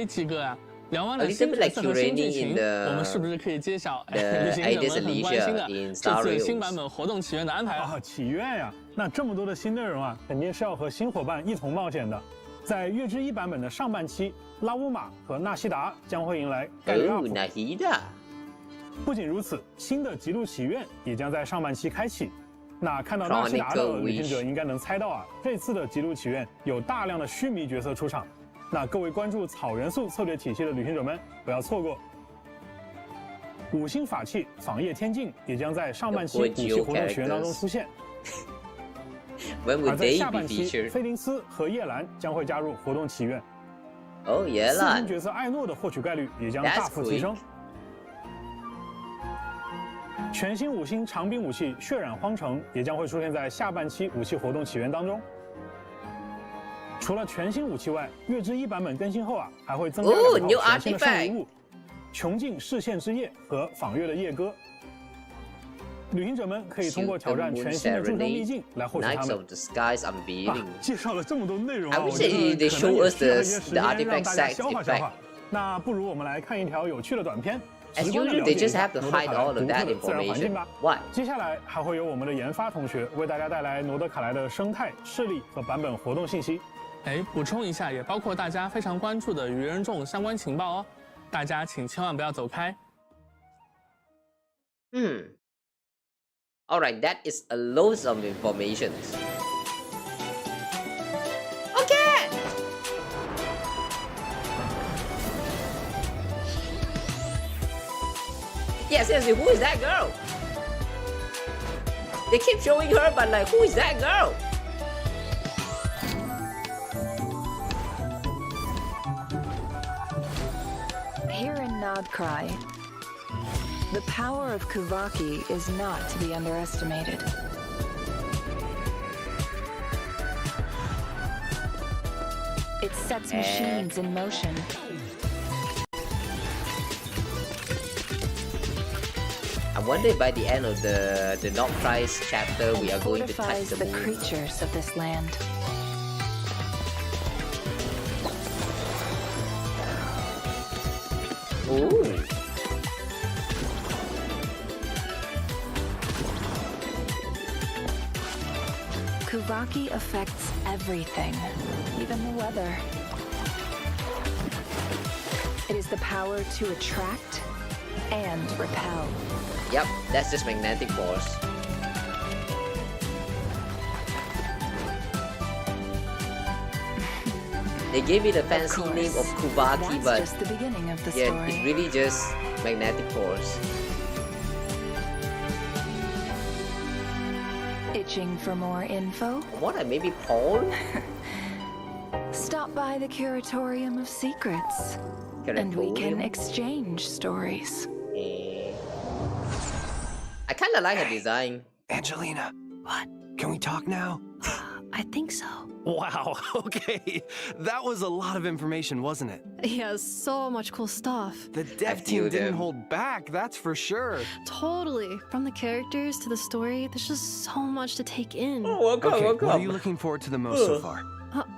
鸡哥聊完了新角色和新剧情，我们是不是可以揭晓旅行者们很关心的这次新版本活动起源的安排起源那这么多的新内容肯定是要和新伙伴一同冒险的。在月之1版本的上半期，拉乌玛和纳西达将会迎来盖里奥夫。不仅如此，新的极路祈愿也将在上半期开启。那看到纳西达的旅行者应该能猜到这次的极路祈愿有大量的须弥角色出场。那各位关注草元素策略体系的旅行者们不要错过。5星法器仿叶天境也将在上半期武器活动起源当中出现。而在下半期，菲林斯和叶兰将会加入活动祈愿。4星角色艾诺的获取概率也将大幅提升。全新5星长柄武器血染荒城也将会出现在下半期武器活动起源当中。除了全新武器外，月之1版本更新后还会增加2套全新的圣遗物：穷尽视线之夜和访月的夜歌。旅行者们可以通过挑战全新的助生秘境来获取它们。介绍了这么多内容我觉得可能也需要一些时间让大家消化消化。那不如我们来看一条有趣的短片， As 直观的 usual, 了 they 解一 just 下 have to 罗德 hide 卡莱 all of 独特 that 的自然环境 information. 吧。 Why? 接下来还会有我们的研发同学为大家带来罗德卡莱的生态、势力和版本活动信息。哎，补充一下，也包括大家非常关注的愚人众相关情报哦，大家请千万不要走开。All right, that is a loads of information. Okay. Yeah, seriously, who is that girl? They keep showing her, but like, who is that girl? Here in Nod Krai, the power of Kuvaki is not to be underestimated. It sets machines in motion. I wonder if by the end of the Nod Krai chapter we are going to touch Fortifies the the moon. creatures of this land. Ooh. Kuvaki affects everything, even the weather. It is the power to attract and repel. Yep, that's just magnetic force. They gave it a fancy name of Kuvaki, That's but just the beginning of the yeah, story. it's really just magnetic force. Itching for more info? What? Maybe Paul? Stop by the Curatorium of Secrets, and we can Curatorium? exchange stories. Eh. I kind of like her design. Angelina, What? can we talk now? I think so. Wow, okay. That was a lot of information, wasn't it? Yeah, so much cool stuff. The dev feel team didn't them. hold back, that's for sure. Totally. From the characters to the story, there's just so much to take in. welcome, Okay, what are you looking forward to the most so far?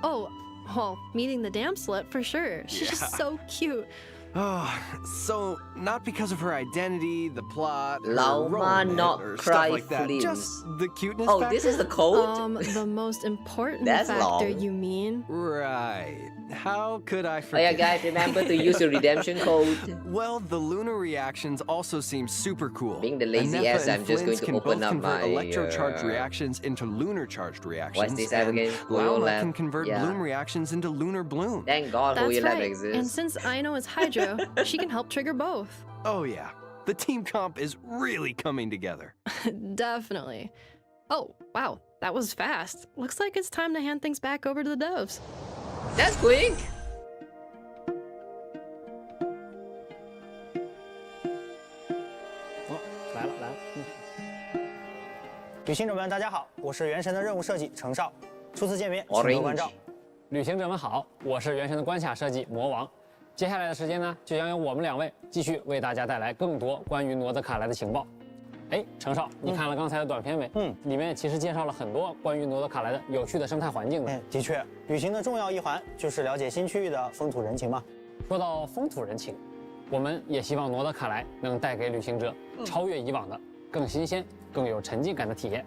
Well, meeting the damn slut for sure. She's just so cute. Oh, so not because of her identity, the plot, her Lauma romance, Nod or Krai stuff like that. flames. Just the cuteness Oh, factor? this is the code? The most important That's factor, long. you mean? Right. How could I Oh forget? yeah, guys, remember to use your redemption code. Well, the lunar reactions also seem super cool. Being the lazy Anefa ass, and I'm just going Flint to can open both up convert my, electrocharged reactions into lunar-charged reactions. What's this app and again? Lauma Lab? can convert Yeah. bloom reactions into lunar bloom. Thank God That's Hoya Lab right. exists. And since Aino is Hydro, she can help trigger both. Oh yeah, the team comp is really coming together. Definitely. Oh, wow, that was fast. Looks like it's time to hand things back over to the devs. That's quick. 来了。旅行者们，大家好，我是原神的任务设计程少，初次见面，请多关照。旅行者们好，我是原神的关卡设计魔王。接下来的时间呢，就将由我们两位继续为大家带来更多关于诺德卡莱的情报。哎，程少，你看了刚才的短片没？里面其实介绍了很多关于诺德卡莱的有趣的生态环境的。的确，旅行的重要一环就是了解新区域的风土人情嘛。说到风土人情，我们也希望诺德卡莱能带给旅行者超越以往的、更新鲜、更有沉浸感的体验。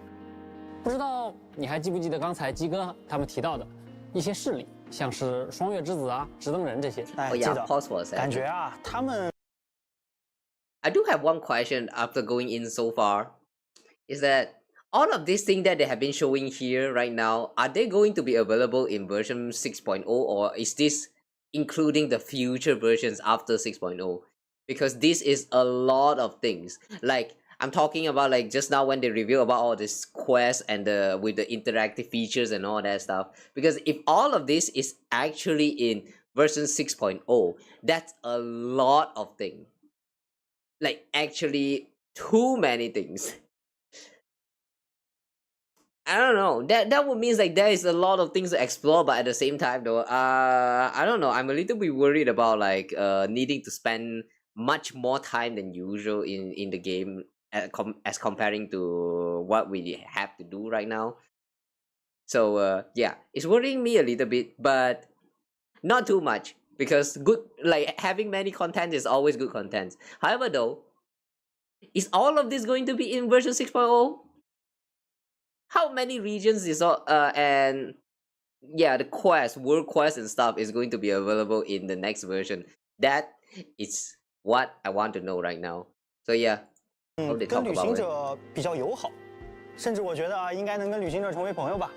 不知道你还记不记得刚才鸡哥他们提到的一些势力，像是双月之子啊、直登人这些。哎， Oh 记 yeah, 得。pause for a second. 感觉啊，他们 I do have one question after going in so far. Is that all of these things that they have been showing here right now, are they going to be available in version 6.0 or is this including the future versions after 6.0? Because this is a lot of things. Like I'm talking about like just now when they reveal about all this quest and with the interactive features and all that stuff. Because if all of this is actually in version 6.0, that's a lot of things. Like actually too many things. I don't know. That would mean like there is a lot of things to explore, but at the same time though, I don't know. I'm a little bit worried about like needing to spend much more time than usual in the game as comparing to what we have to do right now. So yeah, it's worrying me a little bit, but not too much because good like having many content is always good content. However, though, is all of this going to be in version 6.0? How many regions is all and yeah, the quest, world quest and stuff is going to be available in the next version? That is what I want to know right now. So yeah, how they 跟 talk 旅行 about it. 者比较友好，甚至我觉得啊，应该能跟旅行者成为朋友吧。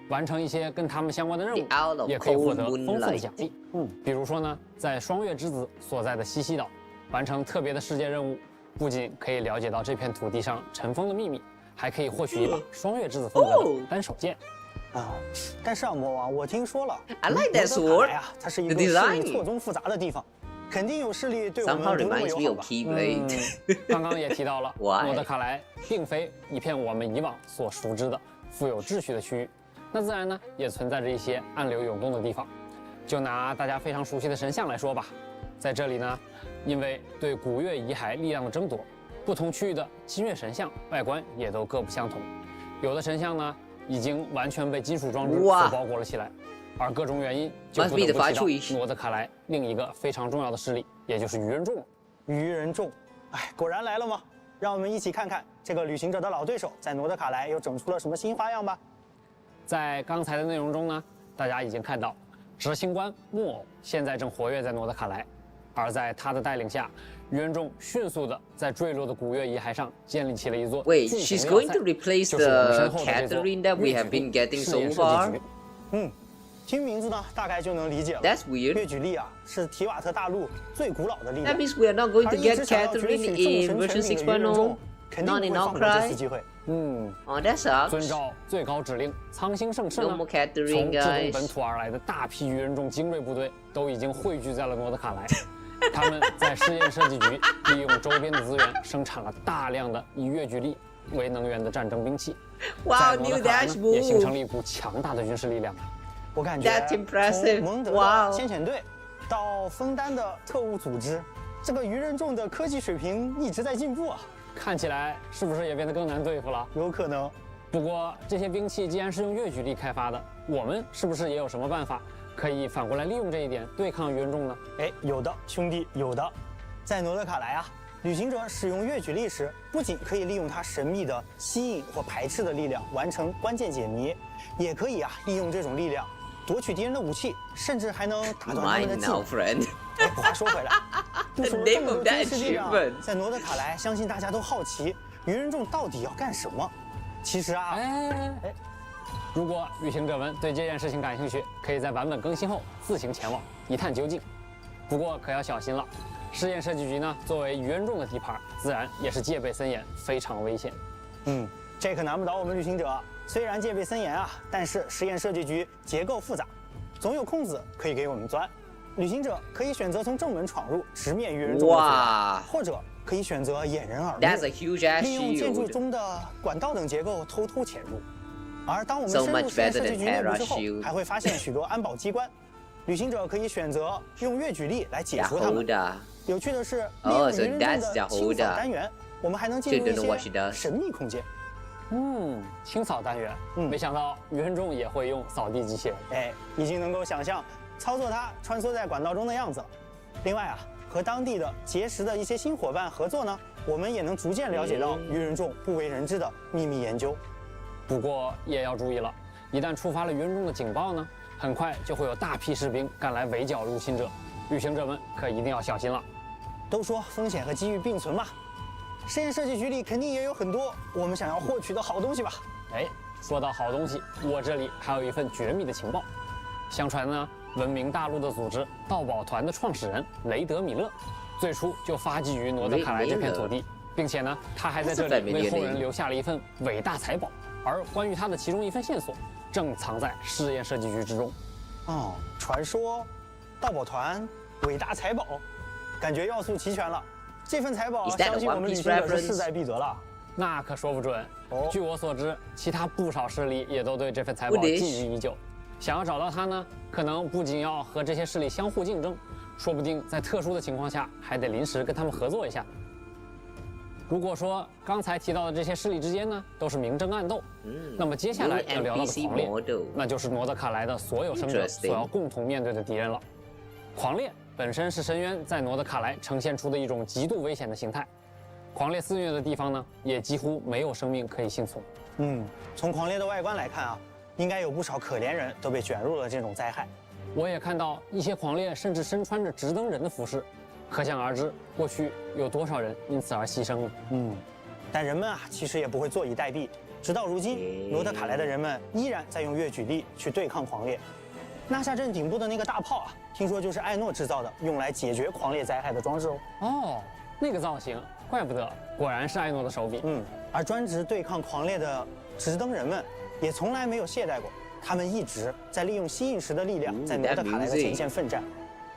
完成一些跟他们相关的任务 The Isle of 也可以获得 Cold 丰富的 Moonlight 奖励。比如说呢，在双月之子所在的西西岛完成特别的世界任务，不仅可以了解到这片土地上尘封的秘密，还可以获取一把双月之子风格的单手剑。但是啊，魔王，我听说了 I like that 罗德卡 sword. 莱啊，它是一 The 个势 design 力错综复杂的地方，肯定有势力对我们 Somehow 不那么 reminds 友 me 好 of 吧？Keyblade. 刚刚也提到了， Why？ 诺德卡莱并非一片我们以往所熟知的富有秩序的区域，那自然呢也存在着一些暗流涌动的地方。就拿大家非常熟悉的神像来说吧，在这里呢，因为对古月遗骸力量的争夺，不同区域的金月神像外观也都各不相同。有的神像呢已经完全被金属装置所包裹了起来，而各种原因就不得不提到诺德卡莱另一个非常重要的势力，也就是鱼人众。鱼人众，哎，果然来了吗？让我们一起看看这个旅行者的老对手在诺德卡莱又整出了什么新花样吧。在刚才的内容中呢，大家已经看到，执行官木偶现在正活跃在诺德卡莱，而在他的带领下，鱼人众迅速的在坠落的古月遗骸上建立起了一座 Wait, she's going to replace the Catherine that we have been getting so far? 听名字呢，大概就能理解了。 That's weird. 月举力啊，是提瓦特大陆最古老的力量。 That means we are not going to get Catherine in version 6.0. 肯定 Not 不 in 会 Nod 放过这 Krai. 次机会。Oh, that sucks. 遵照最高指令，苍星盛世呢， No more Catherine, 从制 guys. 东本土而来的大批鱼人众精锐部队都已经汇聚在了诺德卡莱。他们在试验设计局利用周边的资源，生产了大量的以月举力为能源的战争兵器。 Wow, 在 new 诺德卡莱 dash 呢，也形成 move. 了一股强大的军事力量。我感觉 That's impressive. 从蒙德 Wow. 的先遣队到枫丹的特务组织，这个鱼人众的科技水平一直在进步啊。看起来是不是也变得更难对付了？有可能。不过这些兵器既然是用月举力开发的，我们是不是也有什么办法可以反过来利用这一点对抗鱼人众呢？哎，有的，兄弟，有的。在诺德卡莱啊，旅行者使用月举力时，不仅可以利用它神秘的吸引或排斥的力量完成关键解谜，也可以啊利用这种力量夺取敌人的武器，甚至还能打断他们的 Mine 计 now, 谋。friend. 哎，话说回来，部署了这么多军事力量，在诺德卡莱，相信大家都好奇，鱼人众到底要干什么？其实啊，如果旅行者们对这件事情感兴趣，可以在版本更新后自行前往一探究竟。不过可要小心了，试验设计局呢，作为鱼人众的地盘，自然也是戒备森严，非常危险。这可难不倒我们旅行者。虽然戒备森严啊，但是实验设计局结构复杂，总有空子可以给我们钻。旅行者可以选择从正门闯入，直面鱼人众的阻拦，或者可以选择掩人耳目， That's a huge ass 利用建筑 shield. 中的管道等结构偷偷潜入。而当我们 So 深入 much 实验 better 设计 than 局内部 Terra 之后， shield. 还会发现许多安保机关。旅行者可以选择用月举力来解除它们。 Yahoda. 有趣的是，利 Oh, 用 so 鱼人众 that's 的 the 清扫 Yahoda. 单元，我们还能进入 Still don't know 一 what she 些 does. 神秘空间。清扫单元，没想到鱼人众也会用扫地机器人。哎，已经能够想象操作它穿梭在管道中的样子了。另外啊，和当地的结识的一些新伙伴合作呢，我们也能逐渐了解到鱼人众不为人知的秘密研究。不过也要注意了，一旦触发了鱼人众的警报呢，很快就会有大批士兵赶来围剿入侵者，旅行者们可一定要小心了。都说风险和机遇并存嘛，实验设计局里肯定也有很多我们想要获取的好东西吧？哎，说到好东西，我这里还有一份绝密的情报。相传呢，文明大陆的组织盗宝团的创始人雷德米勒，最初就发迹于诺德卡莱这片土地，并且呢，他还在这里为后人留下了一份伟大财宝。而关于他的其中一份线索，正藏在试验设计局之中。哦，传说盗宝团伟大财宝，感觉要素齐全了。这份财宝，相信我们旅行者是势在必得了。那可说不准。据我所知，其他不少势力也都对这份财宝觊觎已久。想要找到它呢，可能不仅要和这些势力相互竞争，说不定在特殊的情况下，还得临时跟他们合作一下。如果说刚才提到的这些势力之间呢，都是明争暗斗，那么接下来要聊到的狂烈，那就是诺德卡莱的所有生者所要共同面对的敌人了。狂猎本身是深渊在诺德卡莱呈现出的一种极度危险的形态，狂猎肆虐的地方呢，也几乎没有生命可以幸存。从狂猎的外观来看啊，应该有不少可怜人都被卷入了这种灾害。我也看到一些狂猎甚至身穿着直登人的服饰，可想而知，过去有多少人因此而牺牲了。但人们啊，其实也不会坐以待毙。直到如今，诺德卡莱的人们依然在用月举力去对抗狂猎。纳夏镇顶部的那个大炮啊，听说就是艾诺制造的，用来解决狂猎灾害的装置哦。哦，那个造型，怪不得，果然是艾诺的手笔。而专职对抗狂猎的直登人们也从来没有懈怠过，他们一直在利用吸引石的力量在诺德卡莱的前线奋战。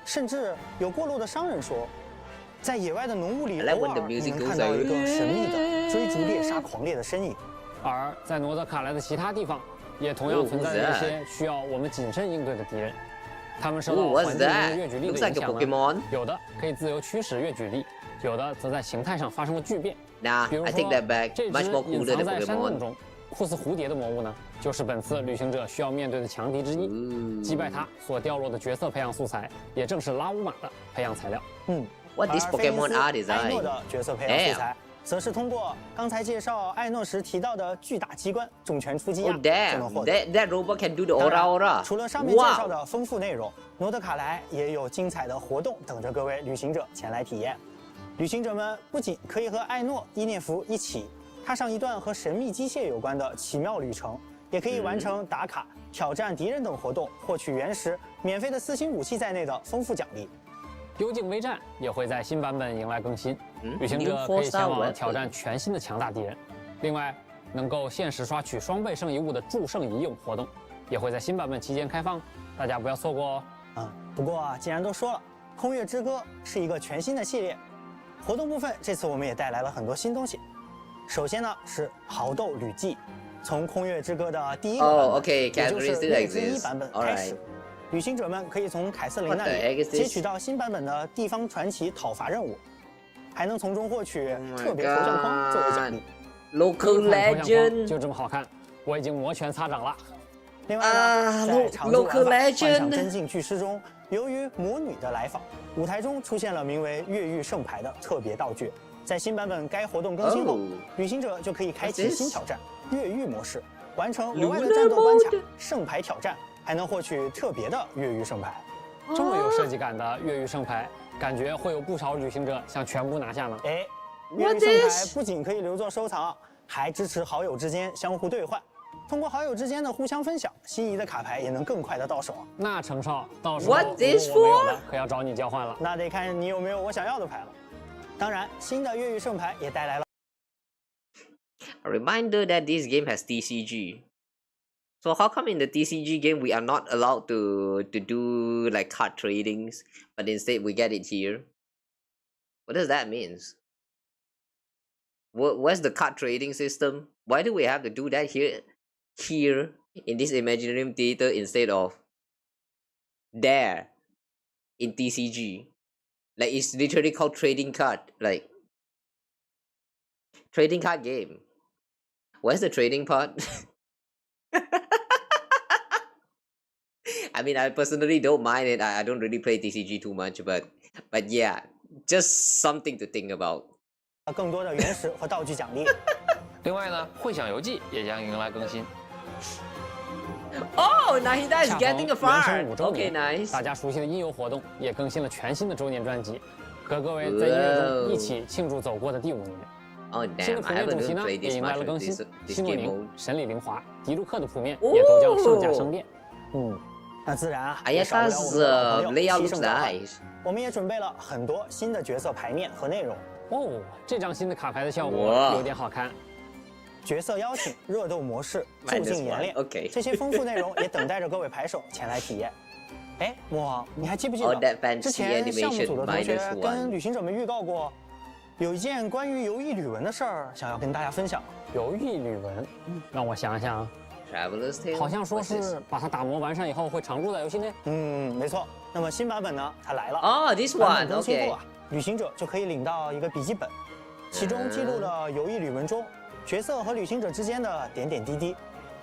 甚至有过路的商人说，在野外的浓雾里，偶尔你能看到一个神秘的追逐猎杀狂猎的身影。而在诺德卡莱的其他地方，也同样存在着一些需要我们谨慎应对的敌人。他们受到环境中的月举力的影响呢，有的可以自由驱使月举力，有的则在形态上发生了巨变。比如说，这只隐藏在山洞中、酷似蝴蝶的魔物呢，就是本次旅行者需要面对的强敌之一。击败它所掉落的角色培养素材，也正是拉乌马的培养材料。What this Pokemon art design？ 艾诺的角色培养素材，则是通过刚才介绍艾诺时提到的巨大机关重拳出击就能获得。That robot can do the aura. 除了上面介绍的丰富内容，诺德卡莱也有精彩的活动等着各位旅行者前来体验。旅行者们不仅可以和艾诺、伊涅弗一起踏上一段和神秘机械有关的奇妙旅程，也可以完成打卡、挑战敌人等活动，获取原石、免费的4星武器在内的丰富奖励。幽静微战也会在新版本迎来更新，旅行者可以前往挑战全新的强大敌人。另外，能够限时刷取双倍圣遗物的祝圣遗影活动，也会在新版本期间开放，大家不要错过哦。不过啊，既然都说了，空月之歌是一个全新的系列，活动部分这次我们也带来了很多新东西。首先呢是豪斗旅记，从空月之歌的第一个版本，也就是月之1版本开始。旅行者们可以从凯瑟琳那里截取到新版本的地方传奇讨伐任务，还能从中获取特别头像框作为奖励。Local Legend 就这么好看，我已经摩拳擦掌了。另外呢，在常驻玩法幻想真境巨狮中，由于魔女的来访，舞台中出现了名为越狱圣牌的特别道具。在新版本该活动更新后，旅行者就可以开启新挑战越狱模式，完成额外的战斗关卡圣牌挑战。还能获取特别的越狱圣牌，这么有设计感的越狱圣牌，感觉会有不少旅行者想全部拿下呢。越狱圣牌不仅可以留作收藏，还支持好友之间相互兑换。通过好友之间的互相分享，心仪的卡牌也能更快的到手。那程少，到时候如果我没有的，可要找你交换了。那得看你有没有我想要的牌了。当然，新的越狱圣牌也带来了。A reminder that this game has TCG. So how come in the TCG game we are not allowed to do like card tradings, but instead we get it here? What does that mean? Where's the card trading system? Why do we have to do that here in this Imaginarium Theater instead of there in TCG? Like it's literally called trading card, like trading card game. Where's the trading part? I mean, I personally don't mind it. I don't really play TCG too much, but yeah, just something to think about. 更多的原石和道具奖励。另外呢，会想游记也将迎来更新。Oh, Nahida is getting a farm. 5周年 Okay, nice. 大家熟悉的音游活动也更新了全新的周年专辑，和各位在音乐中一起庆祝走过的第5年。Oh 新的 damn! 谱 I 面 haven't 主题 even 呢 played 也 this 迎来 much 了更 of 新， this 西诺 game 宁、 mode. 神里灵华、迪卢克的谱面也都将上架商店。那自然啊， Ayata's layout looks nice. 我们也准备了很多新的角色牌面和内容。哦，这张新的卡牌的效果有点好看。角色邀请、热斗模式、促进演练，这些丰富内容也等待着各位牌手前来体验。哎，魔王，你还记不记得之前项目组的同学跟旅行者们预告过，有一件关于游艺旅文的事儿，想要跟大家分享。游艺旅文，让我想想。好像说是把它打磨完善以后会常驻在游戏内。没错。那么新版本呢，它来了。哦 ，this one， 更新后啊，旅行者就可以领到一个笔记本，其中记录了游艺旅文中角色和旅行者之间的点点滴滴，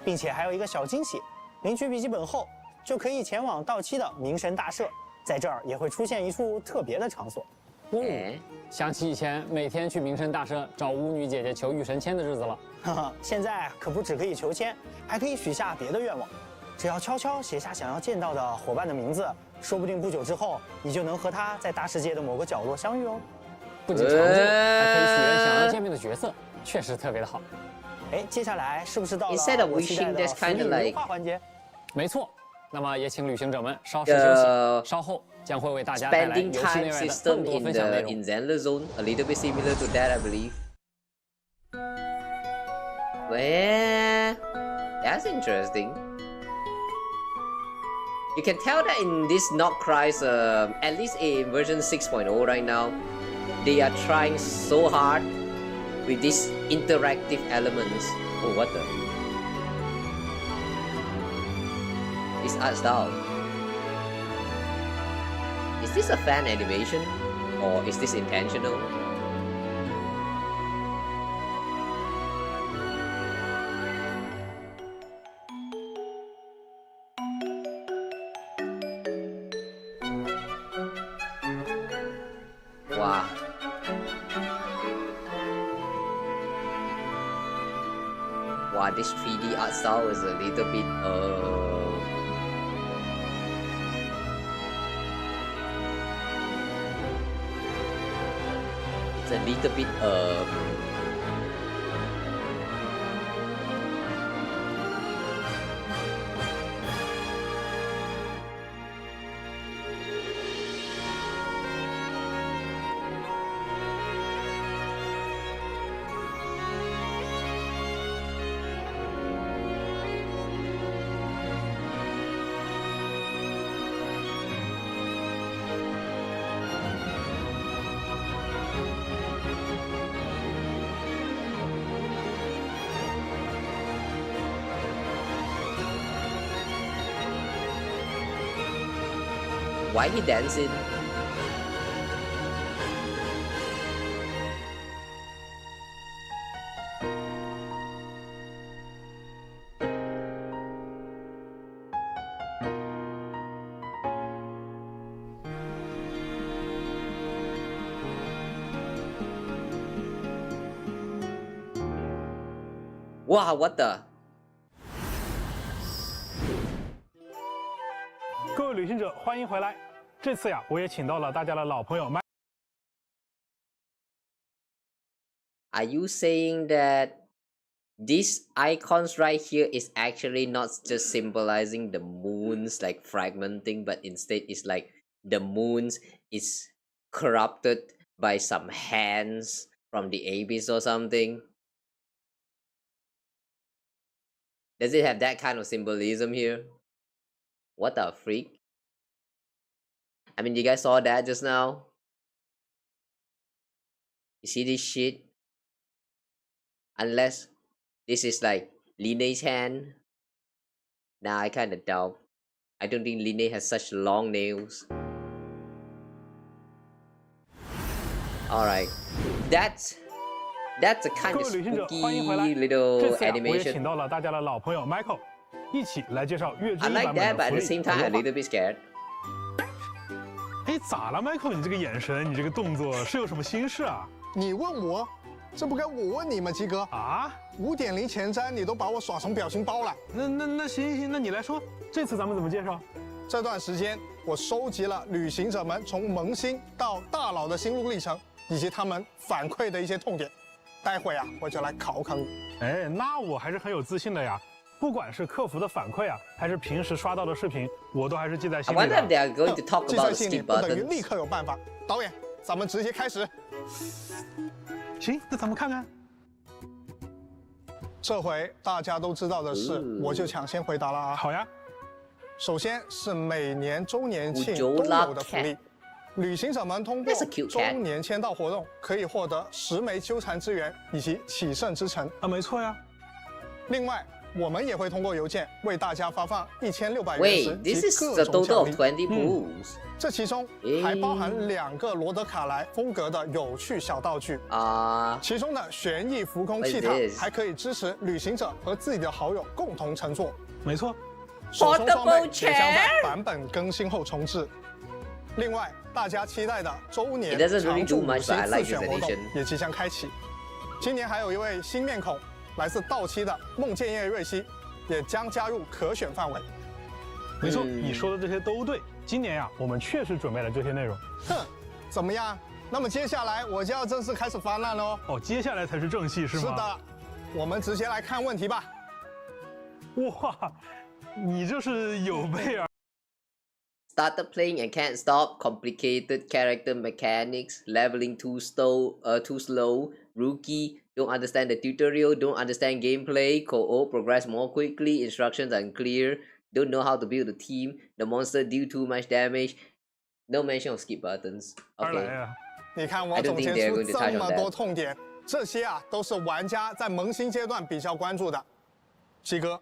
并且还有一个小惊喜，领取笔记本后就可以前往到期的冥神大社，在这儿也会出现一处特别的场所。想起以前每天去名胜大社找巫女姐姐求御神签的日子了。哈哈，现在可不只可以求签，还可以许下别的愿望。只要悄悄写下想要见到的伙伴的名字，说不定不久之后，你就能和他在大世界的某个角落相遇哦。不仅长久，还可以许愿想要见面的角色，确实特别的好。哎，接下来是不是到了 Instead of 我期待 wishing, 的 that's 福 kind 利 of 文 like 化环节？没错，那么也请旅行者们稍事休息，稍后将会为大家带来 spending 游戏内 time 外的 system 更多 in 分享内 the 容。 in Zenler Zone, a little bit similar to that, I believe. Well, that's interesting. You can tell that in this Nod Krai's, at least in version 6.0 right now, they are trying so hard with these interactive elements. Oh, what the? This art style. Is this a fan animation? Or is this intentional? Wow. Wow, this 3D art style is a little bit it's a little bit why he dancing? Wow, what the? 各位旅行者，欢迎回来。这次呀，我也请到了大家的老朋友 Are you saying that these icons right here is actually not just symbolizing the moons like fragmenting, but instead it's like the moons is corrupted by some hands from the abyss or something? Does it have that kind of symbolism here? What the freak? I mean, you guys saw that just now? You see this shit? Unless this is like Linne's hand. Nah, I kinda doubt. I don't think Linne has such long nails. Alright. That's a kind of spooky little 这次呀，我也 animation. 请到了大家的老朋友 Michael， 一起来介绍月之 I 一 like 版 that, 本 but 的 at 福 the 利 same time, I'm a 文化。 little bit scared. 哎，咋了 ，Michael？ 你这个眼神，你这个动作是有什么心事啊？你问我，这不该我问你吗，鸡哥？啊？5.0前瞻你都把我耍成表情包了。那行，那你来说，这次咱们怎么介绍？这段时间我收集了旅行者们从萌新到大佬的心路历程，以及他们反馈的一些痛点。待会啊，我就来考考你。哎，那我还是很有自信的呀。不管是客服的反馈啊，还是平时刷到的视频，我都还是记在 I 心里 wonder if 的。 they are going to talk 记 about 在 the 心里 skip 不等于 buttons. 立刻有办法。导演，咱们直接开始。行，那咱们看看。这回大家都知道的事，我就抢先回答了啊。好呀。首先是每年周年庆都有的福利，旅行者们通过周年签到活动可以获得10枚纠缠之源以及启圣之城啊，没错呀。另外，我们也会通过邮件为大家发放1600Wait, 元 this 及 is 各 the 种 total 奖 of 励。 20 pools. 这其中还包含2个罗德卡莱风格的有趣小道具啊，其中的旋翼浮空气塔还可以支持旅行者和自己的好友共同乘坐。没错。手冲装备也将在版本更新后重置。另外，大家期待的周年 It doesn't 常 really 驻 do 武 much, 器 but I 自 like 选 this 活动 edition. 也即将开启。今年还有一位新面孔，来自道期的梦见叶瑞希，也将加入可选范围。没错，你说的这些都对。今年呀，我们确实准备了这些内容。哼，怎么样？那么接下来我就要正式开始发难喽。哦，接下来才是正戏是吗？是的，我们直接来看问题吧。哇，你这是有备而。Started playing and can't stop. Complicated character mechanics. Leveling too slow. Rookie. Don't understand the tutorial. Don't understand gameplay. Co-op. Progress more quickly. Instructions unclear. Don't know how to build a team. The monster deal too much damage. No mention of skip buttons. Okay. 你看我总结出这么多痛点，这些啊都是玩家在萌新阶段比较关注的。鸡哥，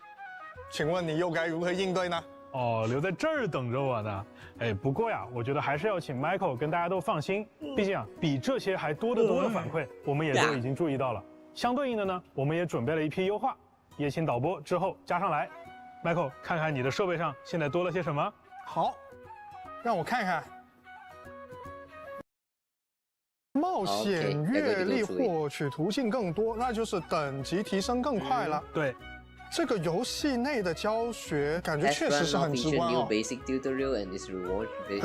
请问你又该如何应对呢？哦，留在这儿等着我呢。哎，不过呀，我觉得还是要请 Michael 跟大家都放心，毕竟啊，比这些还多得多的反馈，我们也都已经注意到了。相对应的呢，我们也准备了一批优化，也请导播之后加上来。Michael， 看看你的设备上现在多了些什么？好，让我看看。冒险阅历获取途径更多，那就是等级提升更快了。对。这个游戏内的教学感觉确实是很直观哦。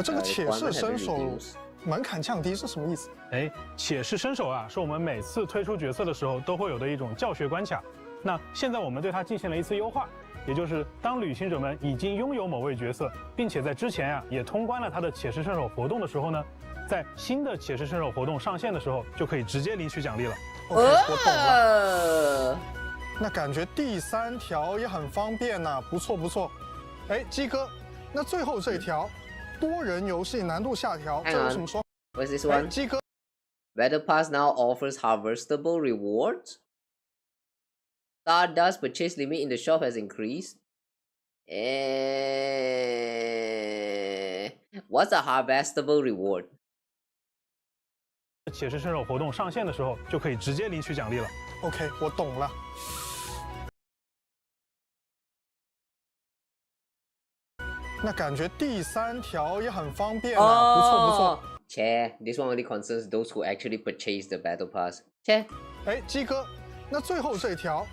这个且试身手门槛降低是什么意思？哎，且试身手啊，是我们每次推出角色的时候都会有的一种教学关卡。那现在我们对它进行了一次优化，也就是当旅行者们已经拥有某位角色，并且在之前啊也通关了他的且试身手活动的时候呢，在新的且试身手活动上线的时候，就可以直接领取奖励了。OK， 我懂了。那感觉第3条也很方便呐，不错不错。哎，鸡哥，那最后这一条，多人游戏难度下调，这有什么说？What's this one? 鸡哥 Battle Pass now offers harvestable rewards. Stardust purchase limit in the shop has increased. What's a harvestable reward? 且试身手活动上线的时候，就可以直接领取奖励了。OK， 我懂了。那感觉第3条也很方便啊，不错不错。切 ，this one only concerns those who actually purchase the battle pass. 切，哎，鸡哥，那最后这一条，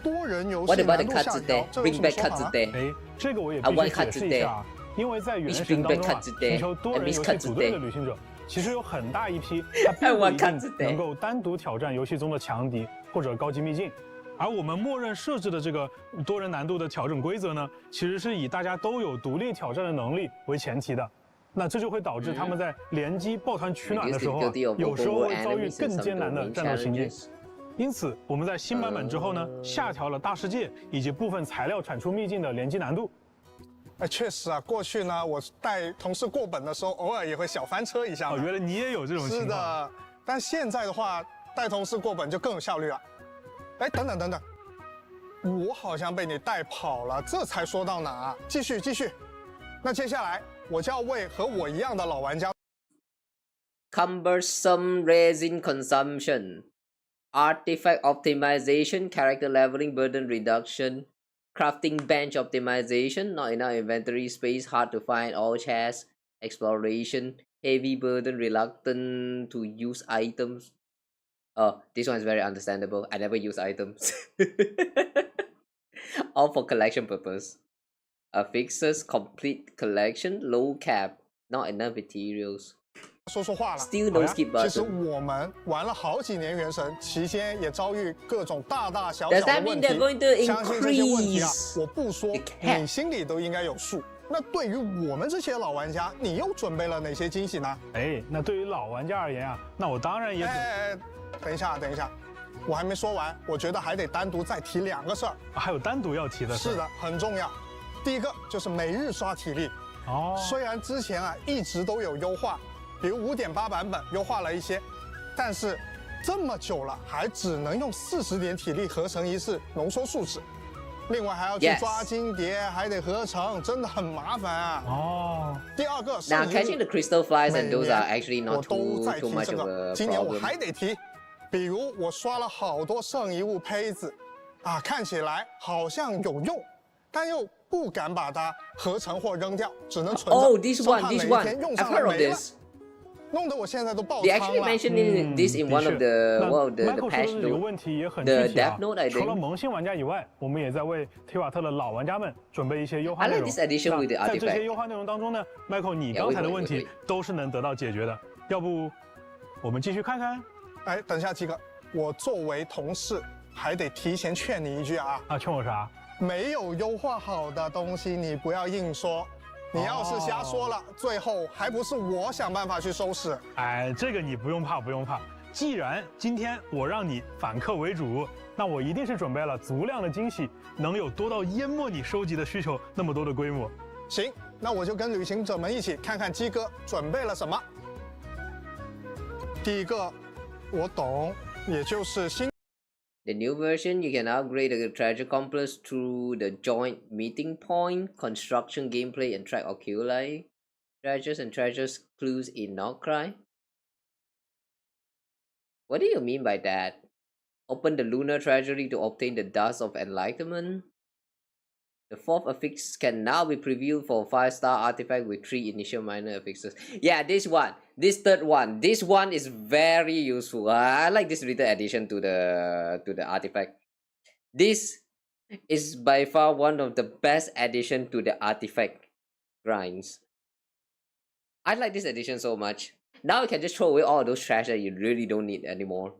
多人游戏难度下调，这有什么说法吗？哎，这个我也必须解释一下啊，因为在原神当中啊，寻求多人游戏组队的旅行者，其实有很大一批，他并不一定能够单独挑战游戏中的强敌或者高级秘境。而我们默认设置的这个多人难度的调整规则呢，其实是以大家都有独立挑战的能力为前提的。那这就会导致他们在联机抱团取暖的时候啊，有时候会遭遇更艰难的战斗情境。因此，我们在新版本之后呢，下调了大世界以及部分材料产出秘境的联机难度。哎，确实啊，过去呢，我带同事过本的时候，偶尔也会小翻车一下。哦，原来你也有这种情况。是的，但现在的话，带同事过本就更有效率了。哎，等等等等，我好像被你带跑了，这才说到哪啊？继续继续。那接下来我就要为和我一样的老玩家。Cumbersome resin consumption, artifact optimization, character leveling, burden reduction, crafting bench optimization, not enough inventory space, hard to find all chests, exploration, heavy burden, reluctant to use items. Oh, this one is very understandable. I never use items. All for collection purpose. Fixes complete collection, low cap, not enough materials. 说话了 ，Still no skip button. 其实我们玩了好几年原神，期间也遭遇各种大大小小的问题。相信这些问题啊，我不说，你心里都应该有数。那对于我们这些老玩家，你又准备了哪些惊喜呢？哎，那对于老玩家而言啊，那我当然也等一下，我还没说完，我觉得还得单独再提2个事儿。还有单独要提的事？是的，很重要。第一个就是每日刷体力。哦。虽然之前啊一直都有优化，比如5.8版本优化了一些，但是这么久了还只能用40点体力合成一次浓缩树脂。另外还要去抓金蝶，还得合成，真的很麻烦啊。哦。第二个， Now catching the crystal flies and those are actually not too much of a problem. 今年我还得提，比如我刷了好多圣遗物胚子，啊，看起来好像有用，但又不敢把它合成或扔掉，只能存着。 Oh, this 生 one, 怕哪 this 一 one. 天用 I've 上了 heard of 没了， this. 弄得我现在都爆 They 仓 actually 了。 mentioned this in one of the 那 well the Michael 说 patch 的这个 note. 问题也很 The 具体啊 death note, I 除了 think. 萌新玩家以外，我们也在为提瓦特的老玩家们准备一些优化 I 内 like 容。 this addition with the 那在这 artifact. 些优化内容当中呢 ，Michael， 你 Yeah, 刚才的 wait, 问 wait, 题 wait. 都是能得到解决的。要不我们继续看看？哎，等一下，鸡哥，我作为同事还得提前劝你一句啊。啊，劝我啥？没有优化好的东西，你不要硬说。你要是瞎说了，最后还不是我想办法去收拾。哎，这个你不用怕，不用怕。既然今天我让你反客为主，那我一定是准备了足量的惊喜，能有多到淹没你收集的需求那么多的规模。行，那我就跟旅行者们一起看看鸡哥准备了什么。第一个，我懂，也就是新。 The new version, you can upgrade the treasure complex through the joint meeting point, construction gameplay, and track oculi, treasures and treasures clues in Nod Krai. What do you mean by that? Open the lunar treasury to obtain the dust of enlightenment. The fourth affix can now be previewed for 5-star artifact with 3 initial minor affixes. Yeah, this one, this third one, this one is very useful. I like this little addition to the artifact. This is by far one of the best addition to the artifact grinds. I like this addition so much. Now you can just throw away all those trash that you really don't need anymore.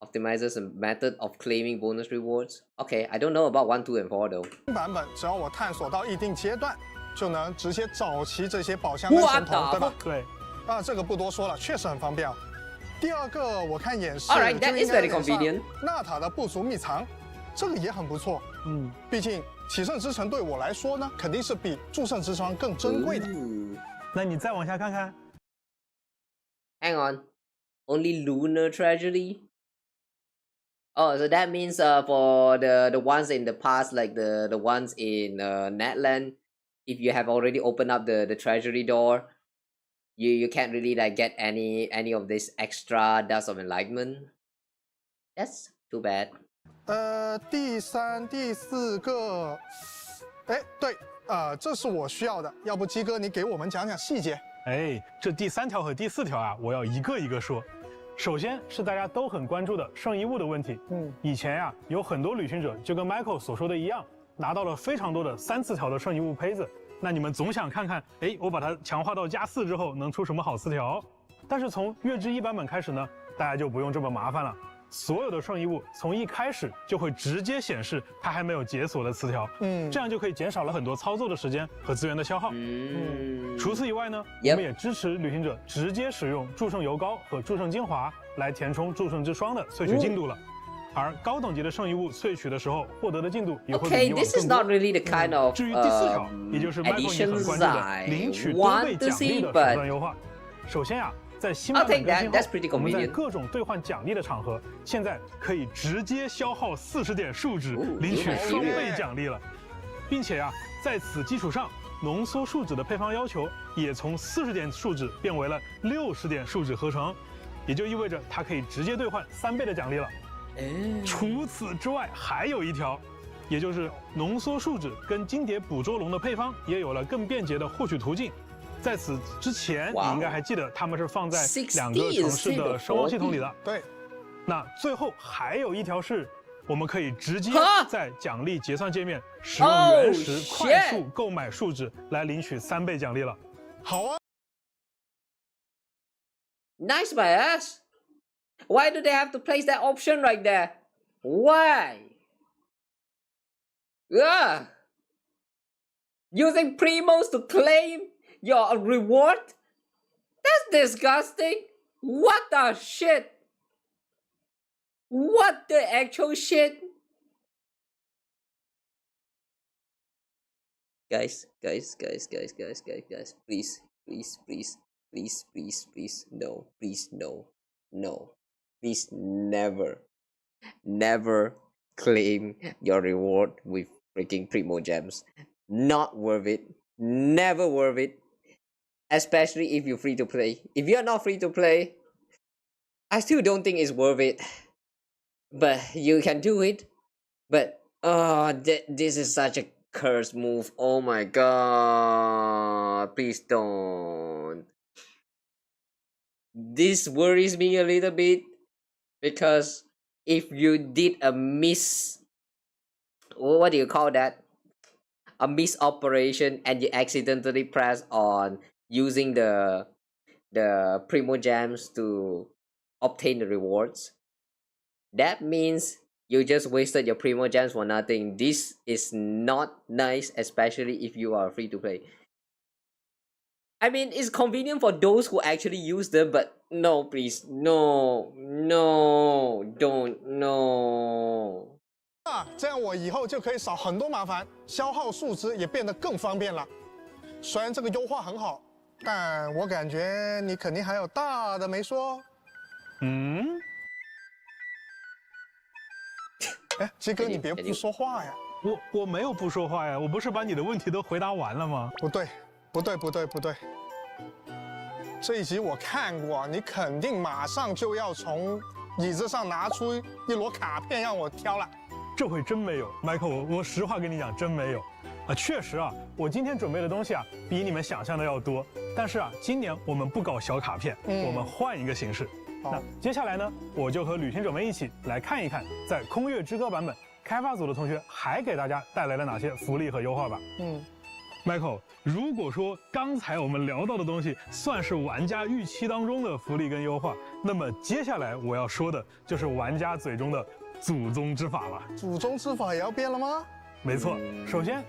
Optimizes a method of claiming bonus rewards. Okay, I don't know about 1, 2, and 4 though. 版本只要我探索到一定阶段，就能直接找齐这些宝箱跟神童，对吧？对。啊，这个不多说了，确实很方便啊。第二个，我看演示 Alright, that is very 就应该 convenient. 纳塔的部族秘藏，这个也很不错。毕竟启圣之城对我来说呢，肯定是比祝圣之城更珍贵的。那你再往下看看。Hang on, only lunar treasury. Oh, so that means for the ones in the past, like the ones in Netland, if you have already opened up the treasury door, you can't really like get any of this extra dust of enlightenment. That's too bad. 第三、第四个，哎，对，这是我需要的，要不鸡哥你给我们讲讲细节？哎，这第3条和第4条啊，我要一个一个说。首先是大家都很关注的圣遗物的问题。以前呀，有很多旅行者就跟 Michael 所说的一样，拿到了非常多的3次条的圣遗物胚子。那你们总想看看，哎，我把它强化到+4之后能出什么好词条？但是从月之1版本开始呢，大家就不用这么麻烦了。所有的圣遗物从一开始就会直接显示它还没有解锁的词条，这样就可以减少了很多操作的时间和资源的消耗。除此以外呢，我们也支持旅行者直接使用祝圣油膏和祝圣精华来填充祝圣之霜的萃取进度了。而高等级的圣遗物萃取的时候获得的进度也会比以往更多。Okay, this is not really the kind of 至于第4条，也就是 Michael 你很关注的领取多倍奖励的手段优化。首先啊。在新版本更新后，我们在各种兑换奖励的场合，现在可以直接消耗40点数值领取双倍奖励了，并且啊，在此基础上，浓缩树脂的配方要求也从40点树脂变为了60点树脂合成，也就意味着它可以直接兑换3倍的奖励了。除此之外，还有一条，也就是浓缩树脂跟金蝶捕捉龙的配方也有了更便捷的获取途径。在此之前，你应该还记得他们是放在2个城市的声望系统里的。对。那最后还有一条是，我们可以直接在奖励结算界面使用原石快速购买树脂来领取3倍奖励了。好啊。Nice by us. Why do they have to place that option right there? Why? Yeah. Using primos to claim your reward? That's disgusting. What the shit? What the actual shit? Guys, please, no, please, no, please never claim your reward with freaking primo gems. Not worth it. Never worth it. Especially if you're free to play. If you're not free to play, I still don't think it's worth it. But you can do it. But this is such a curse move. Oh my god. Please don't. This worries me a little bit because if you did a what do you call that? A miss operation and you accidentally press on using the primo gems to obtain the rewards, that means you just wasted your primo gems for nothing. This is not nice, especially if you are free to play. I mean, it's convenient for those who actually use them, but no, please, no, don't, no. 这样我以后就可以少很多麻烦，消耗树枝也变得更方便了。虽然这个优化很好，但我感觉你肯定还有大的没说。哎，鸡哥，你别不说话呀！我没有不说话呀，我不是把你的问题都回答完了吗？不对。这一集我看过，你肯定马上就要从椅子上拿出一摞卡片让我挑了。这回真没有 ，Michael， 我实话跟你讲，真没有。确实啊，我今天准备的东西啊，比你们想象的要多。但是啊，今年我们不搞小卡片，我们换一个形式。那接下来呢，我就和旅行者们一起来看一看，在《空月之歌》版本，开发组的同学还给大家带来了哪些福利和优化吧。Michael， 如果说刚才我们聊到的东西算是玩家预期当中的福利跟优化，那么接下来我要说的就是玩家嘴中的祖宗之法了。祖宗之法也要变了吗？没错，首先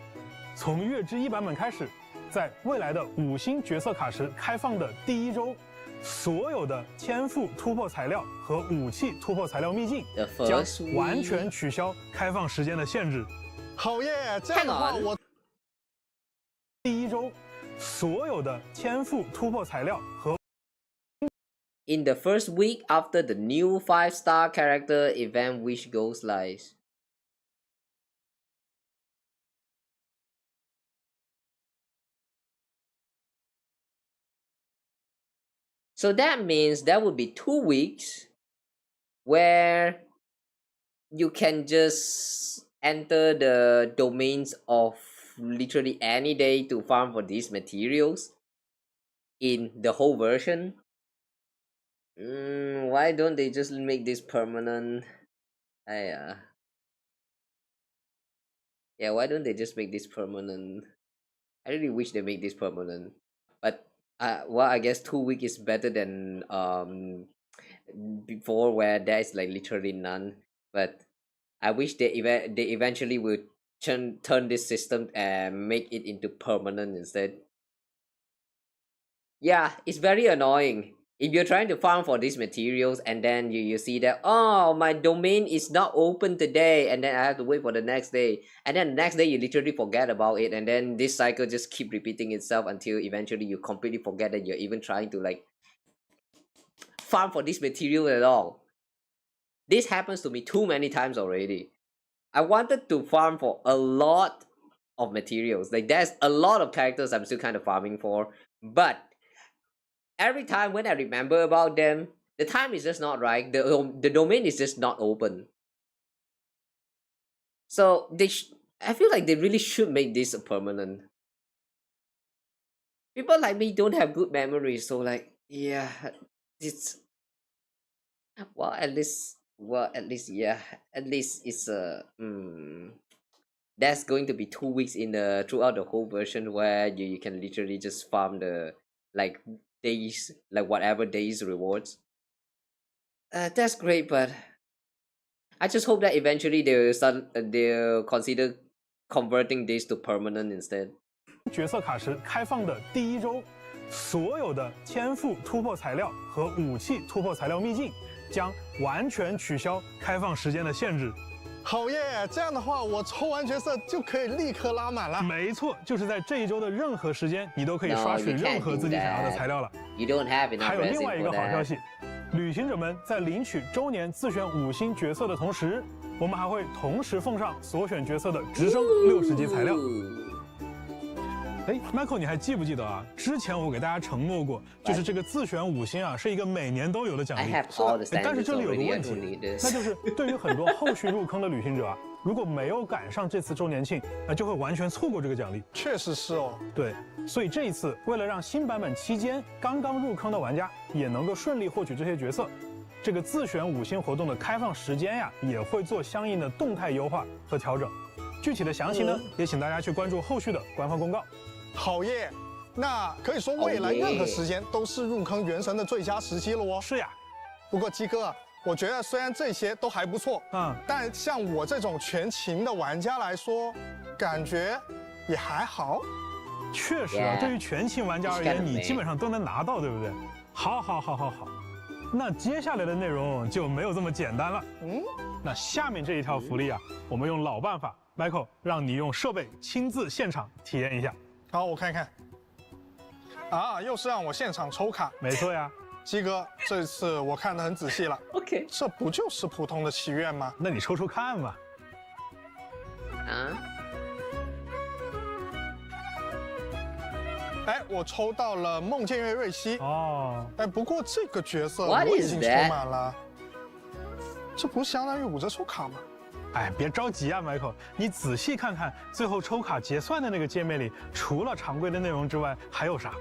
从月之1版本开始，在未来的5星角色卡池开放的第1周，所有的天赋突破材料和武器突破材料秘境将完全取消开放时间的限制。好耶！这样的话我。第1周，所有的天赋突破材料和 In the first week after the new 5-star character event which goes live. So that means there will be 2 weeks where you can just enter the domains of literally any day to farm for these materials in the whole version. Why don't they just make this permanent? Yeah, why don't they just make this permanent? I really wish they make this permanent. But well, I guess 2 weeks is better than before where there's like literally none. But I wish they eventually will turn this system and make it into permanent instead. Yeah, it's very annoying. If you're trying to farm for these materials and then you see that, oh, my domain is not open today, and then I have to wait for the next day, and then the next day you literally forget about it, and then this cycle just keep repeating itself until eventually you completely forget that you're even trying to like farm for this material at all. This happens to me too many times already. I wanted to farm for a lot of materials. Like there's a lot of characters I'm still kind of farming for, but every time when I remember about them, the time is just not right. The domain is just not open. So I feel like they really should make this a permanent. People like me don't have good memories, so like yeah, it's at least it's there's going to be 2 weeks throughout the whole version where you can literally just farm the like days, like whatever days rewards. That's great, but I just hope that eventually they'll consider converting this to permanent instead. 角色卡池开放的第1周，所有的天赋突破材料和武器突破材料秘境将完全取消开放时间的限制。好耶！这样的话，我抽完角色就可以立刻拉满了。没错，就是在这1周的任何时间，你都可以刷取任何自己想要的材料了。You don't have enough. 还有另外一个好消息，旅行者们在领取周年自选5星角色的同时，我们还会同时奉上所选角色的直升60级材料。哎 ，Michael， 你还记不记得啊？之前我给大家承诺过，就是这个自选5星啊，是一个每年都有的奖励。但是这里有个问题，那就是对于很多后续入坑的旅行者啊，如果没有赶上这次周年庆，那就会完全错过这个奖励。确实是哦。对，所以这一次为了让新版本期间刚刚入坑的玩家也能够顺利获取这些角色，这个自选5星活动的开放时间呀，也会做相应的动态优化和调整。具体的详情呢，也请大家去关注后续的官方公告。好耶！那可以说未来任何时间都是入坑原神的最佳时机了哦。是呀。不过鸡哥啊，我觉得虽然这些都还不错，但像我这种全勤的玩家来说，感觉也还好。确实啊，对于全勤玩家而言，你基本上都能拿到，对不对？好。那接下来的内容就没有这么简单了。那下面这一条福利啊，我们用老办法 ，Michael 让你用设备亲自现场体验一下。好，我看看。啊，又是让我现场抽卡。没错呀，鸡哥，这次我看得很仔细了。OK， 这不就是普通的祈愿吗？那你抽抽看嘛。哎，我抽到了梦见月瑞希。哎，不过这个角色 What 我已经 is 抽 that？ 满了，这不是相当于5折抽卡吗？哎，别着急啊 ，Michael， 你仔细看看最后抽卡结算的那个界面里，除了常规的内容之外，还有啥？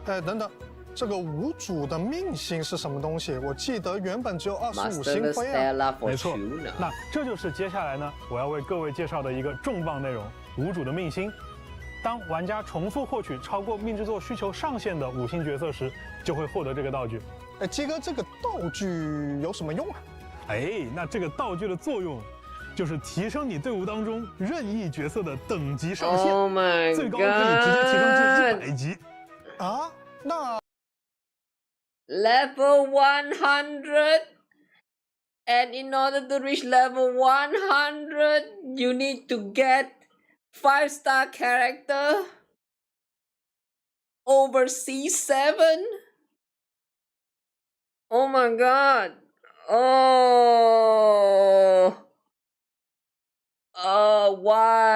哎，等等，这个无主的命星是什么东西？我记得原本只有25星辉啊。没错，那这就是接下来呢，我要为各位介绍的一个重磅内容——无主的命星。当玩家重复获取超过命制作需求上限的5星角色时，就会获得这个道具。哎，鸡哥，这个道具有什么用啊？哎，那这个道具的作用，就是提升你队伍当中任意角色的等级上限，最高可以直接提升至100级。啊，那 Level 100 and in order to reach level 100 you need to get 5-star character over C7. Oh my god. Why?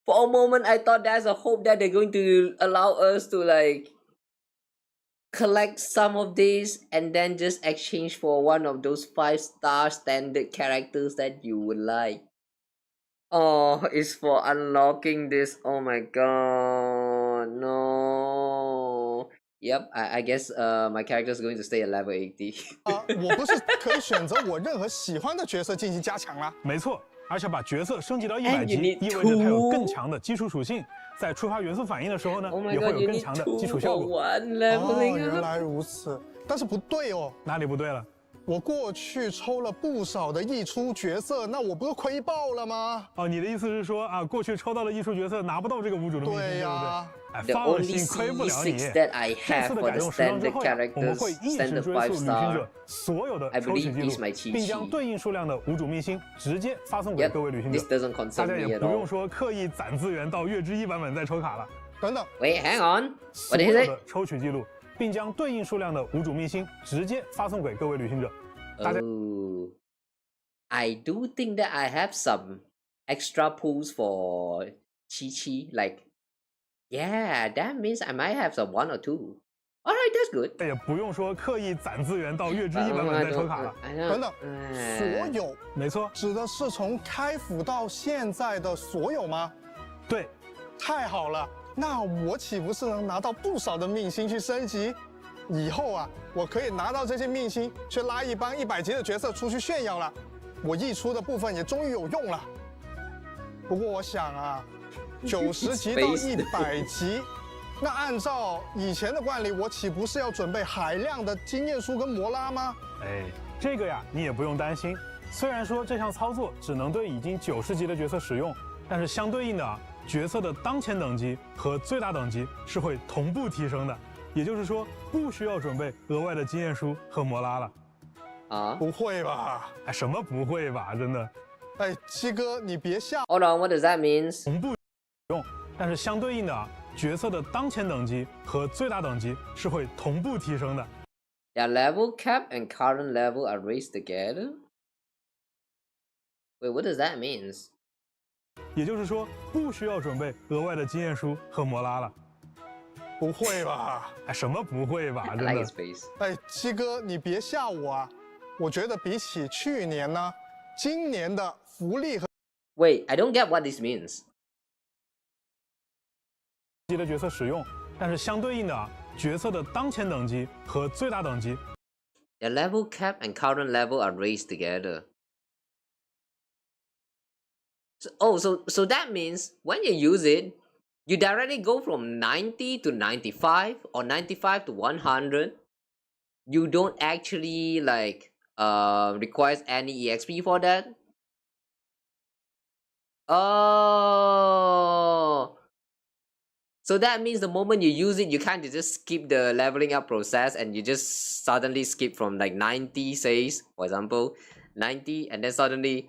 For a moment, I thought there's a hope that they're going to allow us to like collect some of these and then just exchange for one of those 5-star standard characters that you would like. Oh, it's for unlocking this. Oh my god, no. Yep, I guess my character is going to stay at level 80. 我不是可以选择我任何喜欢的角色进行加强啦？没错，而且把角色升级到100级，意味着它有更强的基础属性，在触发元素反应的时候呢，也会有更强的基础效果。原来如此，但是不对哦。哪里不对了？我过去抽了不少的溢出角色，那我不是亏爆了吗？哦，你的意思是说啊，过去抽到的溢出角色拿不到这个无主的命星，对呀。哎，放了心，亏不了你。这次的改动时装之后呀，我们会一直追溯旅行者所有的抽取记录，并将对应数量的无主命星直接发送给各位旅行者。大家也不用说刻意攒资源到月之1版本再抽卡了。等等 ，Wait, hang on， 所有的抽取记录，并将对应数量的无主命星直接发送给各位旅行者。Oh, I do think that I have some extra pools for Chi-Chi. Like, yeah, that means I might have some 1 or 2. Alright, that's good. 也不用说刻意攒资源到月之1版本再抽卡了。等等，所有，没错，指的是从开服到现在的所有吗？对，太好了，那我岂不是能拿到不少的命星去升级？以后啊，我可以拿到这些命星去拉一帮100级的角色出去炫耀了。我溢出的部分也终于有用了。不过我想啊，90级到100级，那按照以前的惯例，我岂不是要准备海量的经验书跟摩拉吗？哎，这个呀，你也不用担心。虽然说这项操作只能对已经90级的角色使用，但是相对应的啊，角色的当前等级和最大等级是会同步提升的。也就是说，不需要准备额外的经验书和摩拉了。啊？不会吧？哎，什么不会吧？真的？哎，七哥，你别笑。Hold on, what does that mean? 同步用，但是相对应的啊，角色的当前等级和最大等级是会同步提升的。Their level cap and current level are raised together. Wait, what does that mean? 也就是说，不需要准备额外的经验书和摩拉了。不会吧？哎，什么不会吧？真的？哎，七哥，你别吓我啊！我觉得比起去年呢，今年的福利和 Wait, I don't get what this means. 的角色使用，但是相对应的啊，角色的当前等级和最大等级 The level cap and current level are raised together. So that means when you use it, you directly go from 90 to 95 or 95 to 100. You don't actually like requires any EXP for that. Oh. So that means the moment you use it, you kind of just skip the leveling up process and you just suddenly skip from like 90, says, for example, 90, and then suddenly,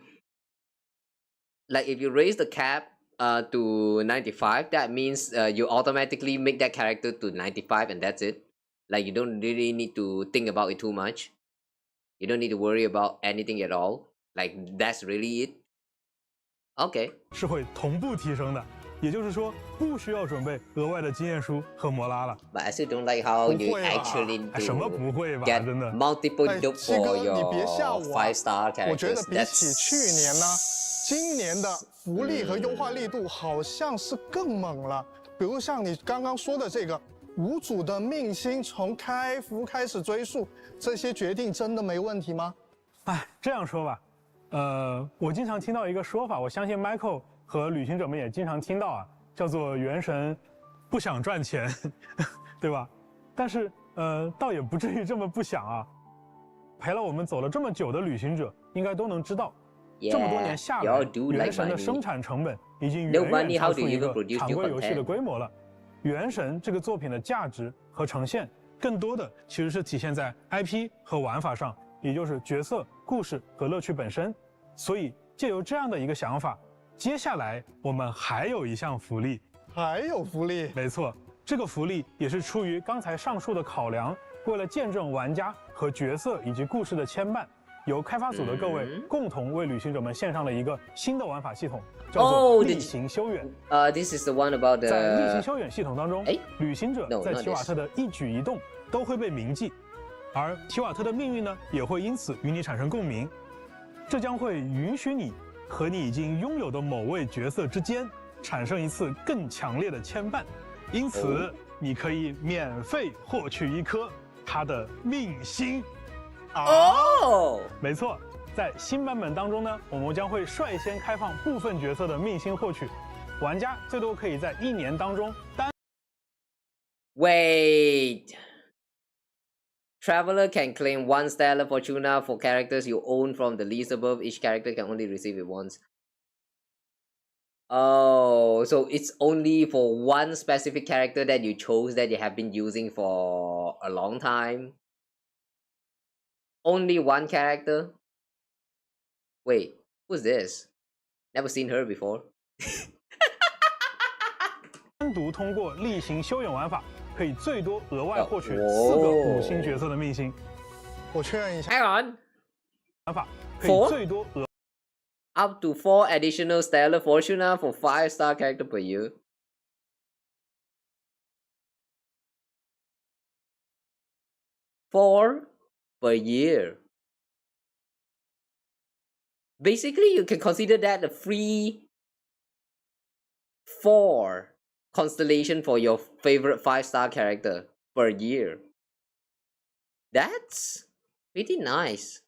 like if you raise the cap to 95, that means you automatically make that character to 95 and that's it. Like you don't really need to think about it too much. You don't need to worry about anything at all. Like that's really it. Okay. 是会同步提升的。也就是说，不需要准备额外的经验书和摩拉了。But I still don't like how you actually do 什么不会吧？ get 真的 multiple dope for your 5-star characters. 我觉得比起去年呢，今年的福利和优化力度好像是更猛了。比如像你刚刚说的这个无主的命星从开服开始追溯，这些决定真的没问题吗？哎，这样说吧，我经常听到一个说法，我相信 Michael 和旅行者们也经常听到啊，叫做元神不想赚钱，对吧？但是倒也不至于这么不想啊。陪了我们走了这么久的旅行者，应该都能知道，这么多年下来，元神的生产成本已经远远超出一个常规游戏的规模了。元神这个作品的价值和呈现，更多的其实是体现在 IP 和玩法上，也就是角色、故事和乐趣本身。所以借由这样的一个想法。接下来我们还有一项福利，还有福利，没错，这个福利也是出于刚才上述的考量，为了见证玩家和角色以及故事的牵绊，由开发组的各位共同为旅行者们献上了一个新的玩法系统，叫做例行修远。This is the one about the 在例行修远系统当中，旅行者在提瓦特的一举一动都会被铭记，而提瓦特的命运呢，也会因此与你产生共鸣，这将会允许你。和你已经拥有的某位角色之间产生一次更强烈的牵绊，因此你可以免费获取一颗他的命星。哦，没错，在新版本当中呢，我们将会率先开放部分角色的命星获取，玩家最多可以在1年当中单。Wait. Traveler can claim 1 Stellar Fortuna for characters you own from the list above. Each character can only receive it once. Oh, so it's only for one specific character that you chose that you have been using for a long time? Only one character? Wait, who's this? Never seen her before. 单独通过例行修远玩法。可以最多额外获取4个5星角色的命星。我确认一下。Hang on。玩法可以最多up to 4 additional Stellar Fortuna for 5-star character per year. $4 per year. Basically, you can consider that a free 4 constellation for your favorite 5-star character per year. That's pretty nice.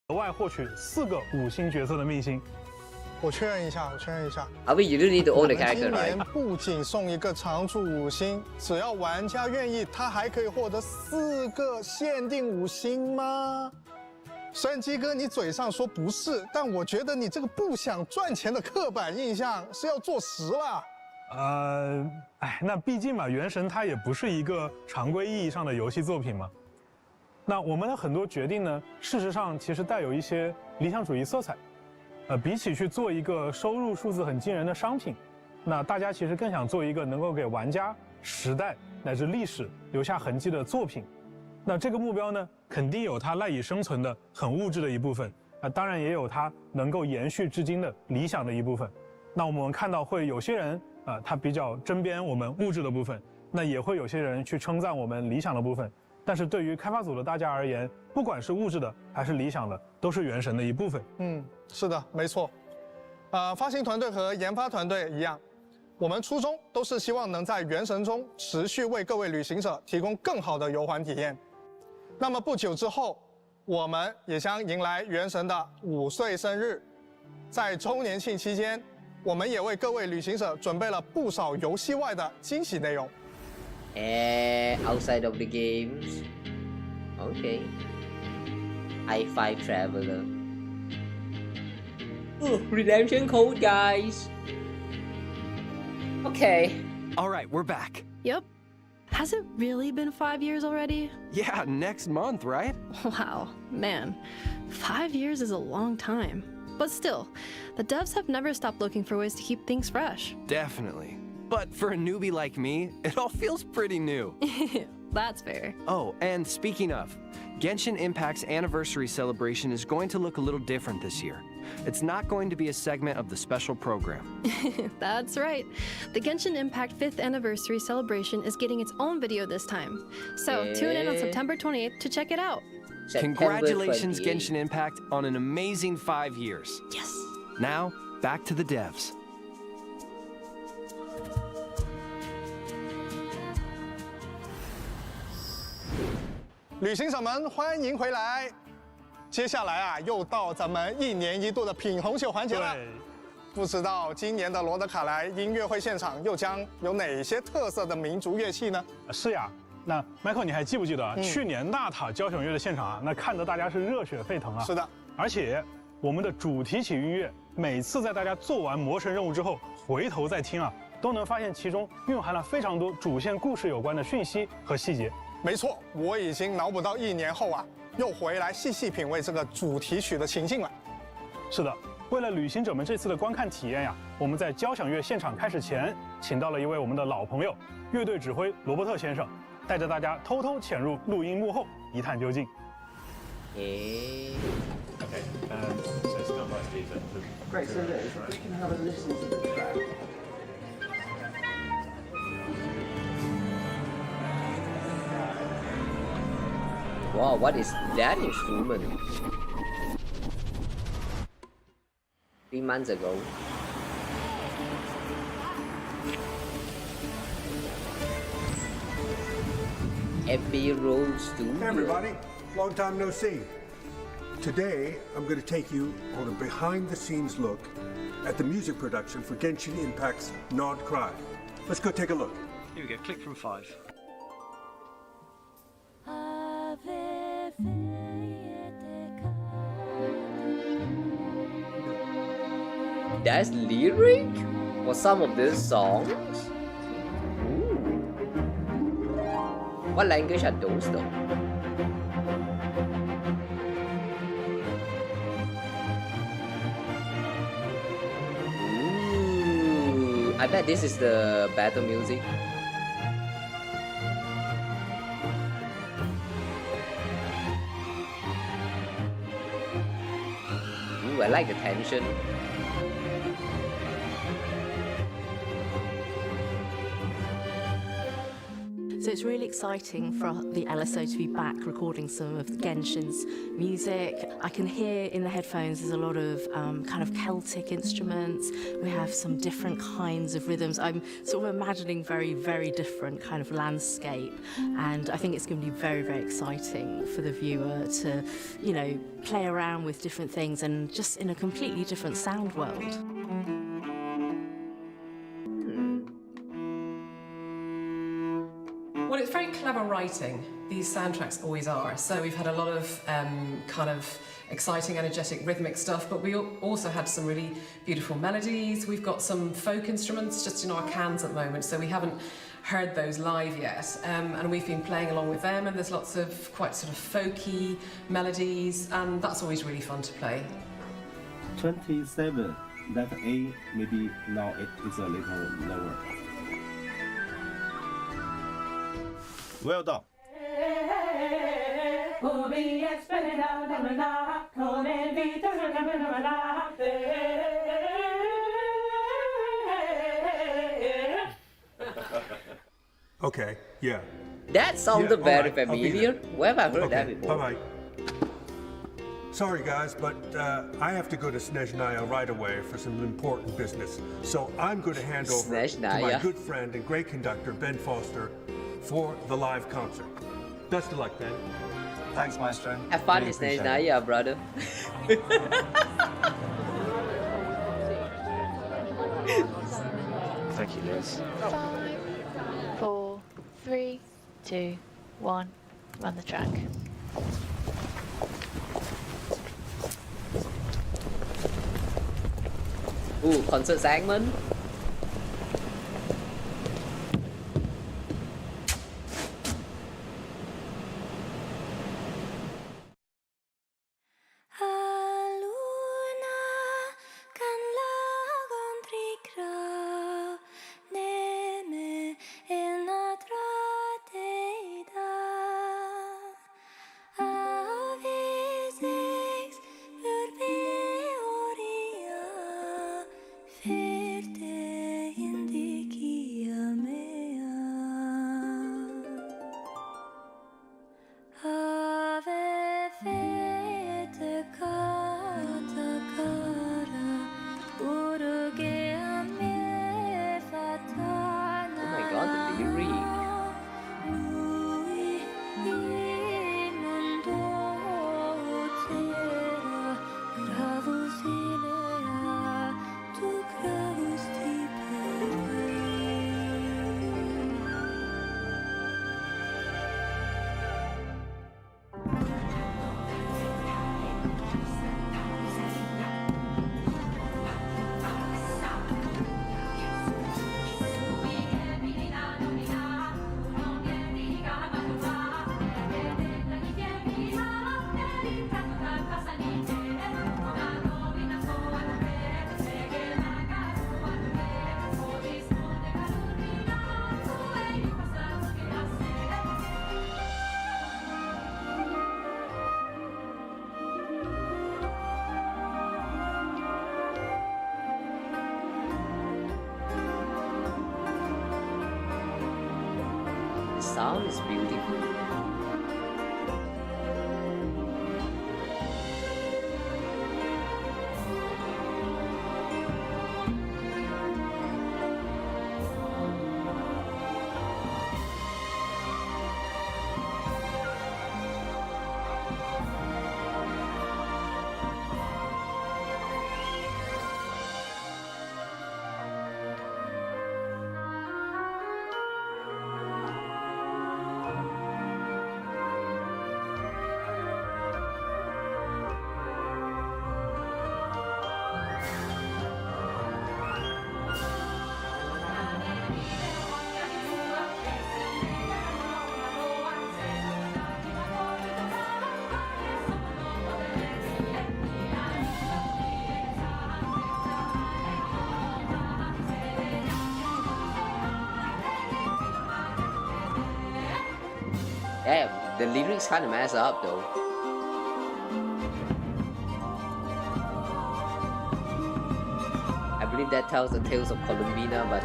额外获取4个5星角色的命星。我确认一下。You do need to own the character, right? 今年不仅送一个常驻5星，只要玩家愿意，他还可以获得4个限定5星吗？虽然鸡哥你嘴上说不是，但我觉得你这个不想赚钱的刻板印象是要坐实了。那毕竟嘛，《原神》它也不是一个常规意义上的游戏作品嘛。那我们的很多决定呢，事实上其实带有一些理想主义色彩。比起去做一个收入数字很惊人的商品，那大家其实更想做一个能够给玩家、时代乃至历史留下痕迹的作品。那这个目标呢，肯定有它赖以生存的很物质的一部分，当然也有它能够延续至今的理想的一部分。那我们看到会有些人他比较针砭我们物质的部分，那也会有些人去称赞我们理想的部分。但是对于开发组的大家而言，不管是物质的还是理想的，都是原神的一部分。是的，没错。发行团队和研发团队一样，我们初衷都是希望能在原神中持续为各位旅行者提供更好的游玩体验。那么不久之后，我们也将迎来原神的5岁生日，在周年庆期间，我们也为各位旅行者准备了不少游戏外的惊喜内容。Outside of the games. Okay. i5 Traveler. Oh, redemption code, guys. Okay. All right, we're back. Yep. Has it really been 5 years already? Yeah, next month, right? Wow, man. 5 years is a long time. But still, the devs have never stopped looking for ways to keep things fresh. Definitely. But for a newbie like me, it all feels pretty new. That's fair. Oh, and speaking of, Genshin Impact's anniversary celebration is going to look a little different this year. It's not going to be a segment of the special program. That's right. The Genshin Impact 5th anniversary celebration is getting its own video this time. So tune in on September 28th to check it out. Congratulations, Genshin Impact, on an amazing 5 years. Yes. Now, back to the devs. 旅行者们，欢迎回来！接下来啊，又到咱们1年1度的品红酒环节了。不知道今年的罗德卡莱音乐会现场又将有哪些特色的民族乐器呢？是呀，那 Michael， 你还记不记得去年纳塔交响乐的现场啊？那看得大家是热血沸腾啊！是的，而且我们的主题曲音乐，每次在大家做完魔神任务之后，回头再听啊，都能发现其中蕴含了非常多主线故事有关的讯息和细节。没错，我已经脑补到1年后啊，又回来细细品味这个主题曲的情境了。是的，为了旅行者们这次的观看体验呀，我们在交响乐现场开始前，请到了一位我们的老朋友，乐队指挥罗伯特先生，带着大家偷偷潜入录音幕后，一探究竟。Okay. So it's not like these. Great. So if we can have a listen to the track. Wow, what is that instrument? 3 months ago. Abbey Road Studio. Hey everybody, long time no see. Today, I'm going to take you on a behind-the-scenes look at the music production for Genshin Impact's Nod Krai. Let's go take a look. Here we go, click from 5. That's lyric for some of these songs? Ooh. What language are those though? Ooh, I bet this is the battle music. Ooh, I like the tension. So it's really exciting for the LSO to be back recording some of Genshin's music. I can hear in the headphones there's a lot of kind of Celtic instruments. We have some different kinds of rhythms. I'm sort of imagining very, very different kind of landscape. And I think it's going to be very, very exciting for the viewer to, you know, play around with different things and just in a completely different sound world. Well, it's very clever writing. These soundtracks always are. So we've had a lot of kind of exciting, energetic, rhythmic stuff, but we also had some really beautiful melodies. We've got some folk instruments just in our cans at the moment, so we haven't heard those live yet. And we've been playing along with them, and there's lots of quite sort of folky melodies, and that's always really fun to play. 27. That A, maybe now it is a little lower. Well done. Okay, yeah. That sounded very alright, I'll be familiar. there. Where have I heard that Okay, before? bye-bye. Sorry, guys, but I have to go to Snezhnaya right away for some important business. So I'm going to hand over to my Snezhnaya. good friend and great conductor, Ben Foster, for the live concert. Best of luck, Ben. Thanks, Maestro. Have fun Really in appreciate it. Snezhnaya, brother. Thank you, Liz. 5, 4, 3, 2, 1. Run the track. Concert sáng Minh. The sound is beautiful. Damn, the lyrics kind of mess up though. I believe that tells the tales of Columbina, but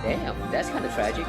damn, that's kind of tragic.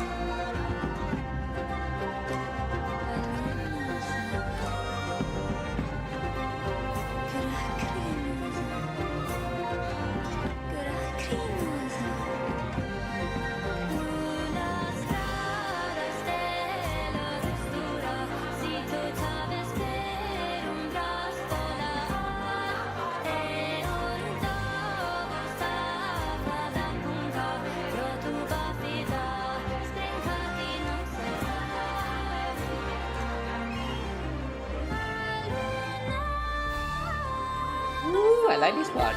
Ooh, I like this part.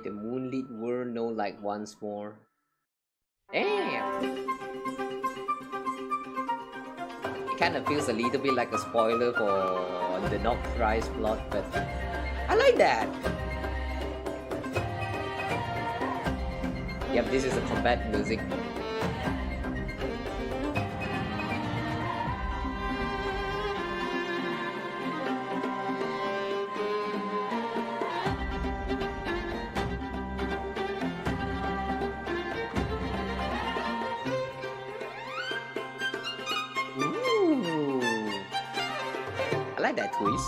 make the moonlit world know like once more. Damn! It kind of feels a little bit like a spoiler for the Nod Krai's plot, but I like that. Yep, this is the combat music. I like that twist.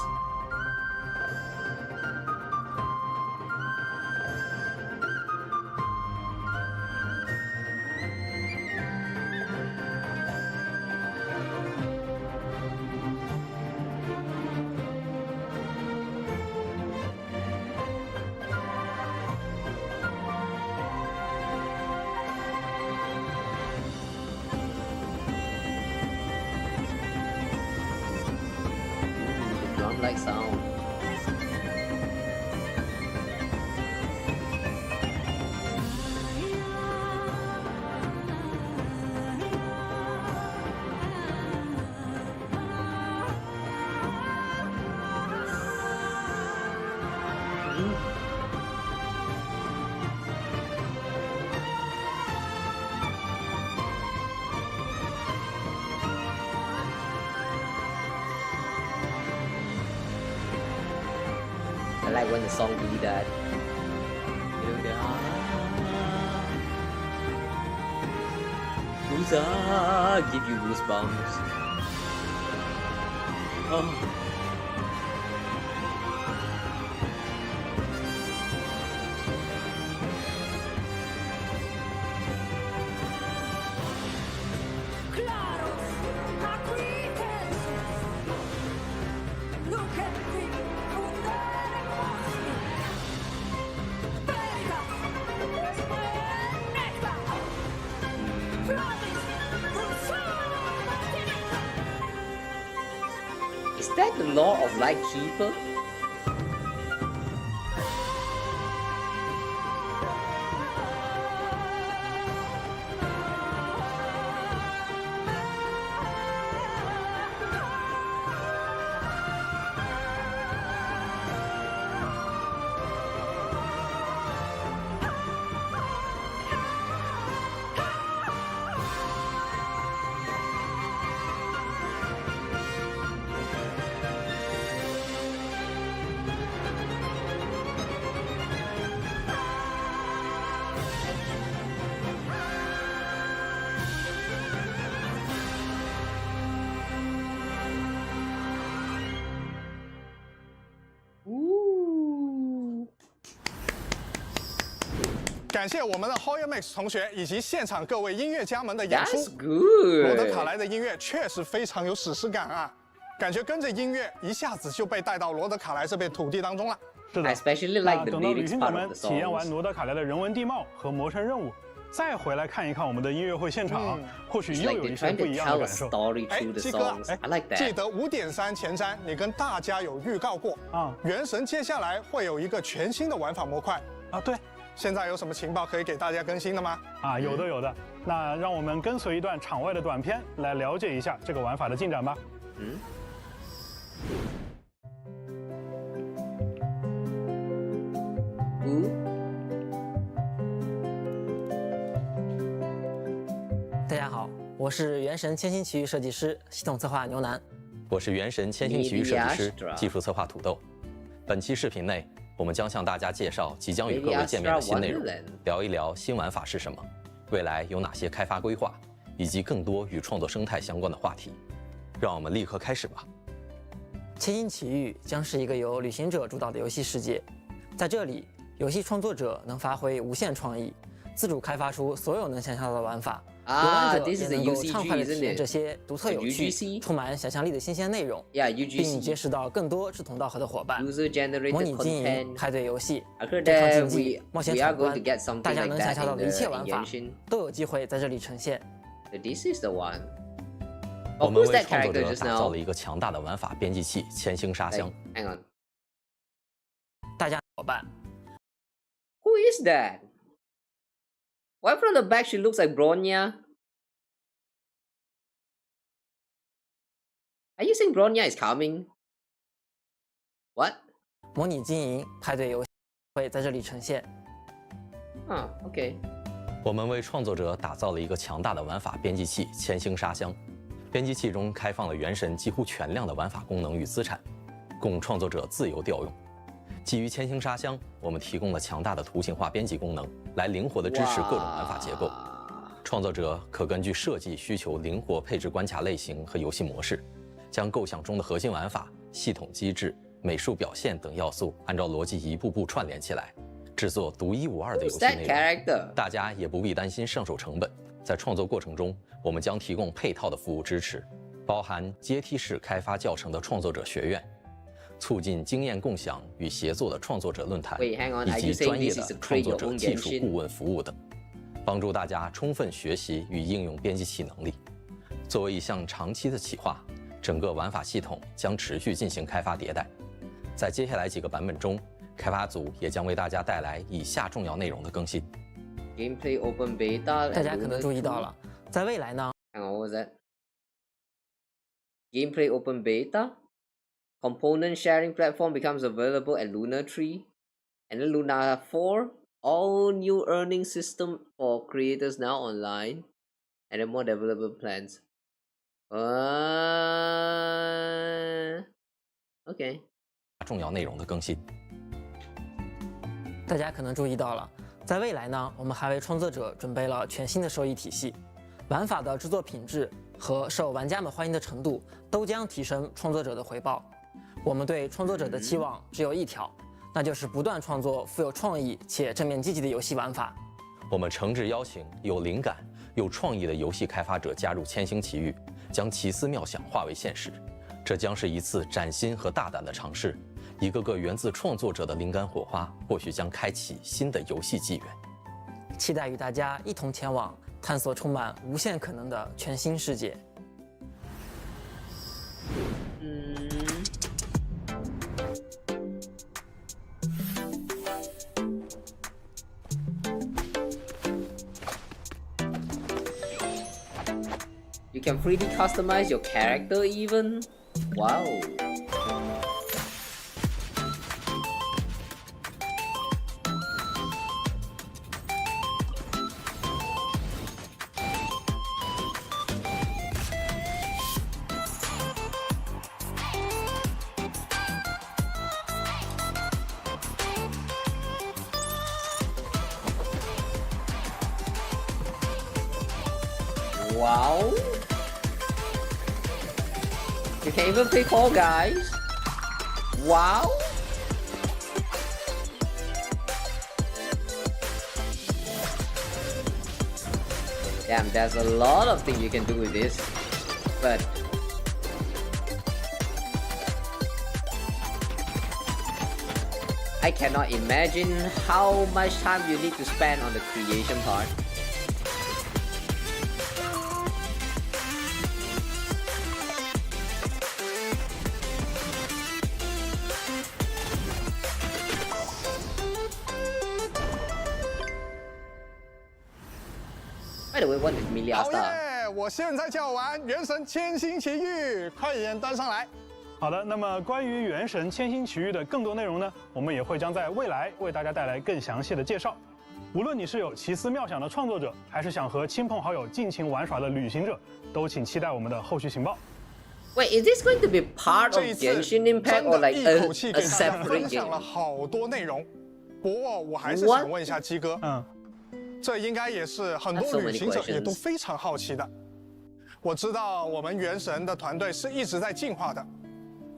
Like sound. I like when the song do that. Give you goosebumps. Oh. Is that the law of Lightkeeper?感谢我们的 Hoya Max 同学以及现场各位音乐家们的演出。 That's good. 罗德卡莱的音乐确实非常有史诗感啊，感觉跟着音乐一下子就被带到罗德卡莱这片土地当中了。是的 I especially like the 等到旅 lyrics 行者 part 们 of the 体验完 songs. 罗德卡莱的人文地貌和魔神任务，再回来看一看我们的音乐会现场，或许 It's 又 like 有 they're 一些 trying 不 to 一样的 tell a 感受。 story through the 鸡哥 songs. I like 记 that. 得5.3前瞻你跟大家有预告过啊，原神接下来会有一个全新的玩法模块啊，对。 现在有什么情报可以给大家更新的吗？啊，有的有的。那让我们跟随一段场外的短片来了解一下这个玩法的进展吧。大家好，我是《原神》千星奇遇设计师、系统策划牛腩。我是《原神》千星奇遇设计师、技术策划土豆。本期视频内，我们将向大家介绍即将与各位见面的新内容，聊一聊新玩法是什么，未来有哪些开发规划，以及更多与创作生态相关的话题。让我们立刻开始吧。千星奇遇将是一个由旅行者主导的游戏世界，在这里，游戏创作者能发挥无限创意，自主开发出所有能想象到的玩法。 游玩者也能够畅快地体验这些独特有趣、充满想象力的新鲜内容，并结识到更多志同道合的伙伴。模拟经营、派对游戏、对抗竞技、冒险闯关，大家能想象到的一切玩法都有机会在这里呈现。This is the one. 我们为创作者打造了一个强大的玩法编辑器——千星沙箱。Hang on. 大家伙伴。Who is that? Why from the back she looks like Bronya? Are you saying Bronya is coming? What? 模拟经营派对游戏会在这里呈现。OK。我们为创作者打造了一个强大的玩法编辑器——千星沙箱。编辑器中开放了原神几乎全量的玩法功能与资产，供创作者自由调用。基于千星沙箱，我们提供了强大的图形化编辑功能，来灵活地支持各种玩法结构。创作者可根据设计需求灵活配置关卡类型和游戏模式，将构想中的核心玩法、系统机制、美术表现等要素按照逻辑一步步串联起来，制作独一无二的游戏内容。大家也不必担心上手成本，在创作过程中，我们将提供配套的服务支持，包含阶梯式开发教程的创作者学院。促进经验共享与协作的创作者论坛，以及专业的创作者技术顾问服务等，帮助大家充分学习与应用编辑器能力。作为一项长期的企划，整个玩法系统将持续进行开发迭代。在接下来几个版本中，开发组也将为大家带来以下重要内容的更新。Gameplay Open Beta。大家可能注意到了，在未来呢 ？Hang on, what was that? Gameplay Open Beta。Component sharing platform becomes available at Lunar 3 and then Lunar 4. All new earning system for creators now online, and then more development plans. OK. 重要内容的更新。大家可能注意到了，在未来呢，我们还为创作者准备了全新的收益体系，玩法的制作品质和受玩家们欢迎的程度都将提升创作者的回报。我们对创作者的期望只有一条，那就是不断创作富有创意且正面积极的游戏玩法。我们诚挚邀请有灵感、有创意的游戏开发者加入千星奇遇，将奇思妙想化为现实。这将是一次崭新和大胆的尝试，一个个源自创作者的灵感火花，或许将开启新的游戏纪元。期待与大家一同前往探索充满无限可能的全新世界。You can freely customize your character even? Wow. Wow. You can even play Fall Guys. Wow. Damn, there's a lot of things you can do with this. But I cannot imagine how much time you need to spend on the creation part. By the way, what is Millia 好 Star? 耶！我现在就要玩《原神千星奇遇》，快点端上来。好的，那么关于《原神千星奇遇》的更多内容呢，我们也会将在未来为大家带来更详细的介绍。无论你是有奇思妙想的创作者，还是想和亲朋好友尽情玩耍的旅行者，都请期待我们的后续情报。Wait, is this going to be part of 这一次 Genshin 真 Impact or 的 like 一口 a 气给大家 separate 分享 game? 了好多内容。不过我还是想问一下鸡哥，这应该也是很多旅行者也都非常好奇的。我知道我们原神的团队是一直在进化的。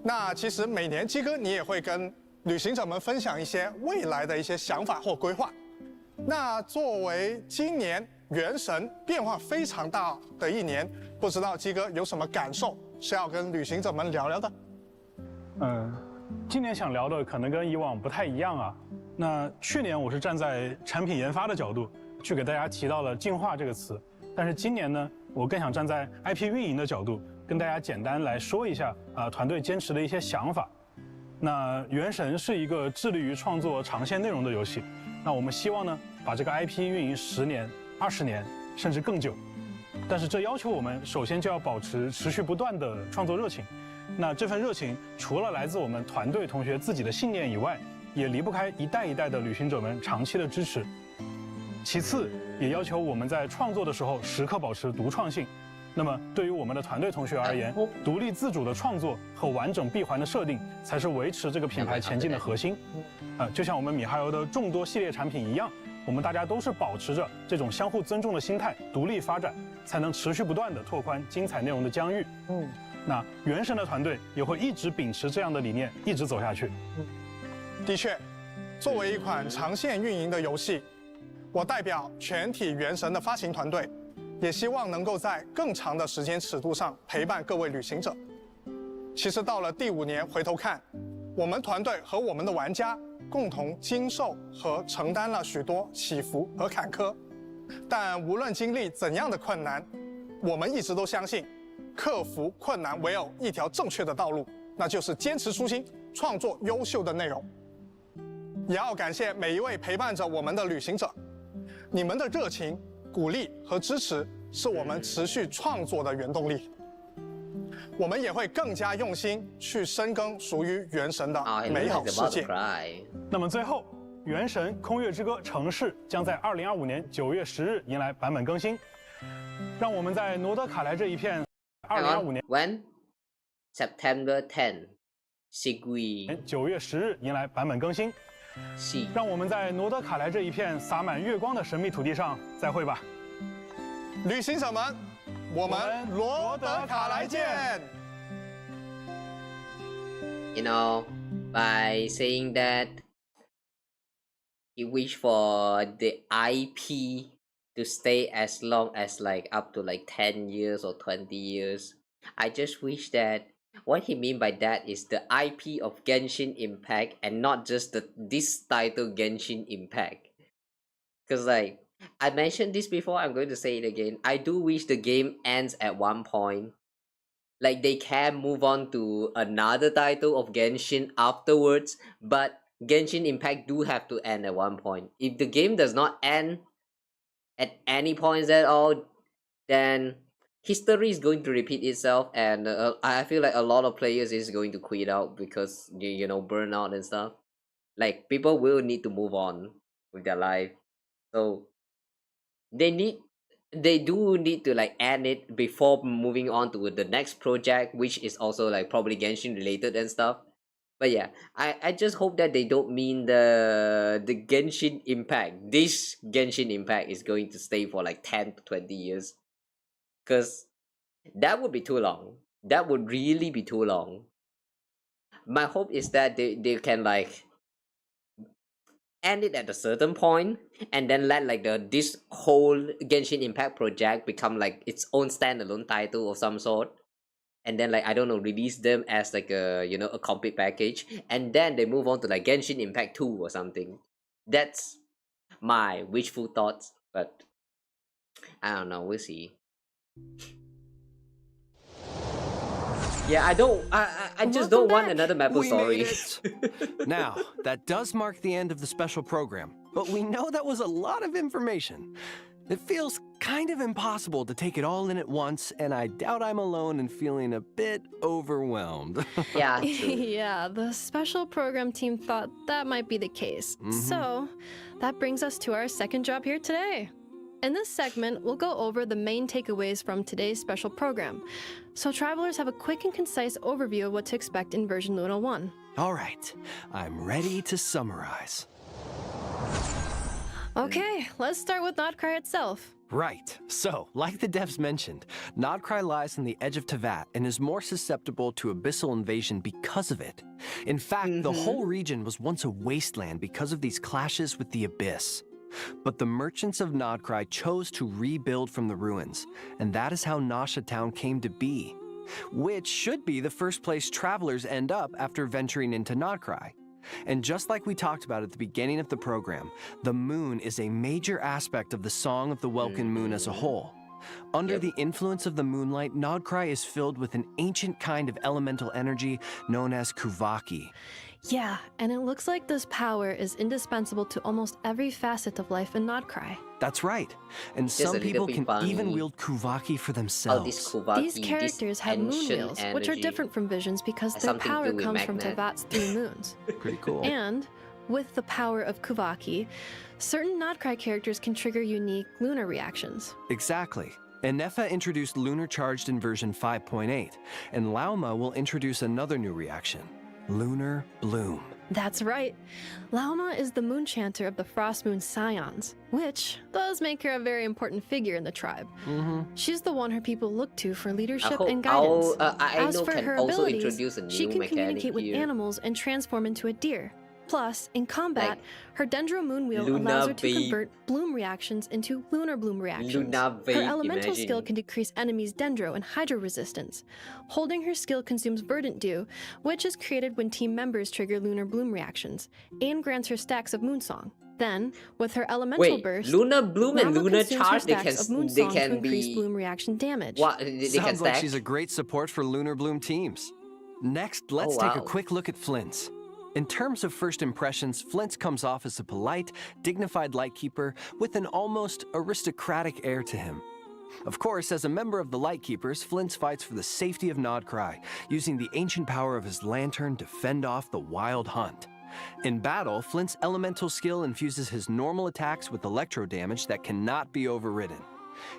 那其实每年鸡哥你也会跟旅行者们分享一些未来的一些想法或规划。那作为今年原神变化非常大的一年，不知道鸡哥有什么感受是要跟旅行者们聊聊的？今年想聊的可能跟以往不太一样啊。那去年我是站在产品研发的角度去给大家提到了进化这个词，但是今年呢，我更想站在 IP 运营的角度跟大家简单来说一下团队坚持的一些想法。那原神是一个致力于创作长线内容的游戏，那我们希望呢，把这个 IP 运营10年、20年，甚至更久。但是这要求我们首先就要保持持续不断的创作热情。那这份热情除了来自我们团队同学自己的信念以外，也离不开一代一代的旅行者们长期的支持。其次，也要求我们在创作的时候时刻保持独创性。那么，对于我们的团队同学而言，独立自主的创作和完整闭环的设定，才是维持这个品牌前进的核心。就像我们米哈游的众多系列产品一样，我们大家都是保持着这种相互尊重的心态，独立发展，才能持续不断的拓宽精彩内容的疆域。那原神的团队也会一直秉持这样的理念，一直走下去。的确，作为一款长线运营的游戏，我代表全体原神的发行团队，也希望能够在更长的时间尺度上陪伴各位旅行者。其实到了第5年回头看，我们团队和我们的玩家共同经受和承担了许多起伏和坎坷，但无论经历怎样的困难，我们一直都相信，克服困难唯有一条正确的道路，那就是坚持初心，创作优秀的内容。也要感谢每一位陪伴着我们的旅行者，你们的热情、鼓励和支持是我们持续创作的原动力。我们也会更加用心去深耕属于原神的美好世界。那么最后，《原神：空月之歌：城市》将在2025年9月10日迎来版本更新。让我们在诺德卡莱这一片2025年 When September 10, Sigui 9月10日迎来版本更新。让我们在诺德卡莱这一片洒满月光的神秘土地上再会吧，旅行者们，我们罗德卡莱见。You know, by saying that he wished for the IP to stay as long as like up to like 10 years or 20 years. I just wish that what he mean by that is the IP of Genshin Impact and not just this title Genshin Impact. Because like I mentioned this before, I'm going to say it again. I do wish the game ends at one point. Like they can move on to another title of Genshin afterwards, but Genshin Impact do have to end at one point. If the game does not end at any points at all, then history is going to repeat itself, and I feel like a lot of players is going to quit out because you know, burnout and stuff. Like people will need to move on with their life, so they do need to like end it before moving on to the next project, which is also like probably Genshin related and stuff. But yeah, I just hope that they don't mean the Genshin Impact. This Genshin Impact is going to stay for like 10 to 20 years. Because that would be too long. That would really be too long. My hope is that they can like end it at a certain point and then let like this whole Genshin Impact project become like its own standalone title of some sort. And then like, I don't know, release them as like a, you know, a complete package. And then they move on to like Genshin Impact 2 or something. That's my wishful thoughts. But I don't know, we'll see. Yeah, I just don't want another Maple Story. Now, that does mark the end of the special program, but we know that was a lot of information. It feels kind of impossible to take it all in at once, and I doubt I'm alone in feeling a bit overwhelmed. Yeah, true. Yeah, the special program team thought that might be the case. So, that brings us to our second job here today. In this segment, we'll go over the main takeaways from today's special program, so travelers have a quick and concise overview of what to expect in version Luna 1. All right, I'm ready to summarize. Okay, let's start with Nod Krai itself. Right. So, like the devs mentioned, Nod Krai lies on the edge of Teyvat and is more susceptible to abyssal invasion because of it. In fact, the whole region was once a wasteland because of these clashes with the abyss. But the merchants of Nod Krai chose to rebuild from the ruins, and that is how Nasha Town came to be, which should be the first place travelers end up after venturing into Nod Krai. And just like we talked about at the beginning of the program, the moon is a major aspect of the Song of the Welkin Moon as a whole. Under the influence of the moonlight, Nod Krai is filled with an ancient kind of elemental energy known as Kuvaki. Yeah, and it looks like this power is indispensable to almost every facet of life in Nod Krai. That's right. And some people can even wield Kuvaki for themselves. These characters have moon wheels, which are different from visions because their power comes from Tevat's 3 moons. Pretty cool. And with the power of Kuvaki, certain Nod Krai characters can trigger unique lunar reactions. Exactly. Ennefa introduced Lunar Charged in version 5.8, and Lauma will introduce another new reaction, Lunar Bloom. That's right. Lauma is the moon chanter of the Frost Moon Scions, which does make her a very important figure in the tribe. She's the one her people look to for leadership and guidance. As for her abilities, she can communicate with animals and transform into a deer. Plus, in combat, her Dendro moon wheel allows her to convert bloom reactions into lunar bloom reactions. Her elemental skill can decrease enemies' Dendro and Hydro resistance. Holding her skill consumes Verdant Dew, which is created when team members trigger lunar bloom reactions, and grants her stacks of Moonsong. Then, with her elemental burst, lunar bloom and lunar charge, they can increase bloom reaction damage. What? They Sounds like she's a great support for lunar bloom teams. Next, let's take a quick look at Flint's. In terms of first impressions, Flint's comes off as a polite, dignified Lightkeeper with an almost aristocratic air to him. Of course, as a member of the Lightkeepers, Flint's fights for the safety of Nod Krai, using the ancient power of his lantern to fend off the wild hunt. In battle, Flint's elemental skill infuses his normal attacks with electro damage that cannot be overridden.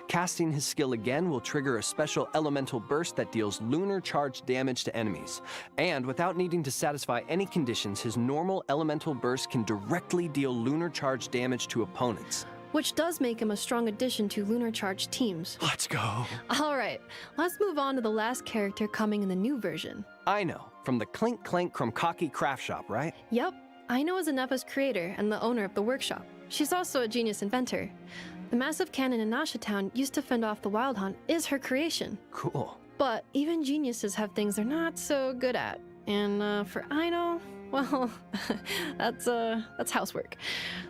Casting his skill again will trigger a special elemental burst that deals lunar charge damage to enemies. And without needing to satisfy any conditions, his normal elemental burst can directly deal lunar charge damage to opponents. Which does make him a strong addition to lunar charge teams. Let's go. Alright, let's move on to the last character coming in the new version. Aino, from the Clink Clank Krumkaki craft shop, right? Yep, Aino is Ennefa's creator and the owner of the workshop. She's also a genius inventor. The massive cannon in Nasha Town used to fend off the wild hunt is her creation. Cool. But even geniuses have things they're not so good at. And for Aino, well, that's housework.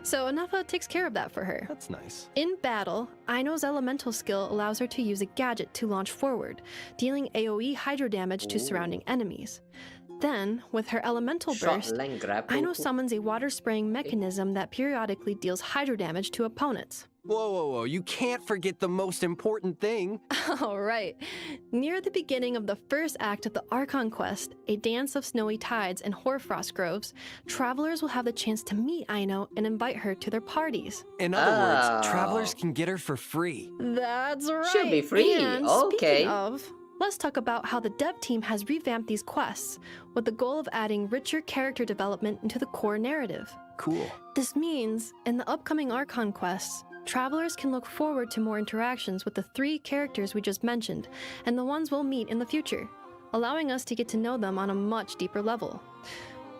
So Ennefa takes care of that for her. That's nice. In battle, Aino's elemental skill allows her to use a gadget to launch forward, dealing AoE hydro damage to surrounding enemies. Then, with her elemental burst, Aino summons a water-spraying mechanism that periodically deals hydro damage to opponents. Whoa, whoa, whoa, you can't forget the most important thing. All right. Near the beginning of the first act of the Archon quest, A Dance of Snowy Tides and Hoarfrost Groves, travelers will have the chance to meet Aino and invite her to their parties. In other words, travelers can get her for free. That's right. Should be free. And okay. Speaking of, let's talk about how the dev team has revamped these quests, with the goal of adding richer character development into the core narrative. Cool. This means, in the upcoming Archon quests, travelers can look forward to more interactions with the 3 characters we just mentioned, and the ones we'll meet in the future, allowing us to get to know them on a much deeper level.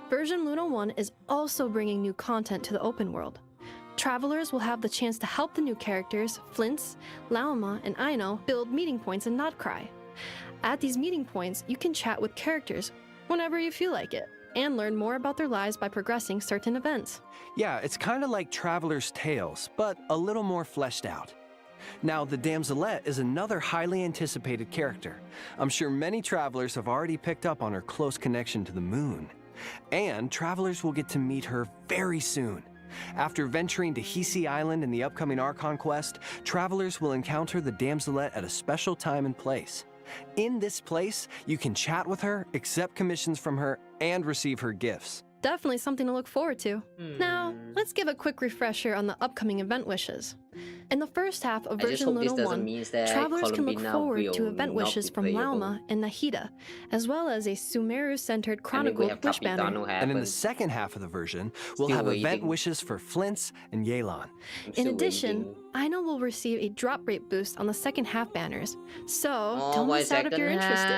Version Luna 1 is also bringing new content to the open world. Travelers will have the chance to help the new characters, Flint's, Lauma, and Aino, build meeting points in Nod Krai. At these meeting points, you can chat with characters whenever you feel like it, and learn more about their lives by progressing certain events. Yeah, it's kind of like Traveler's Tales, but a little more fleshed out. Now, the Damselette is another highly anticipated character. I'm sure many travelers have already picked up on her close connection to the moon. And travelers will get to meet her very soon. After venturing to Hisi Island in the upcoming Archon quest, travelers will encounter the Damselette at a special time and place. In this place, you can chat with her, accept commissions from her, and receive her gifts. Definitely something to look forward to. Now, let's give a quick refresher on the upcoming event wishes. In the first half of version Luna 1, travelers can look forward to event wishes from Lauma and Nahida, as well as a Sumeru-centered Chronicle wish banner. And in the second half of the version, we'll have event wishes for Flint's and Yelan. In addition, Aino will receive a drop rate boost on the second half banners, so don't miss out if you're interested.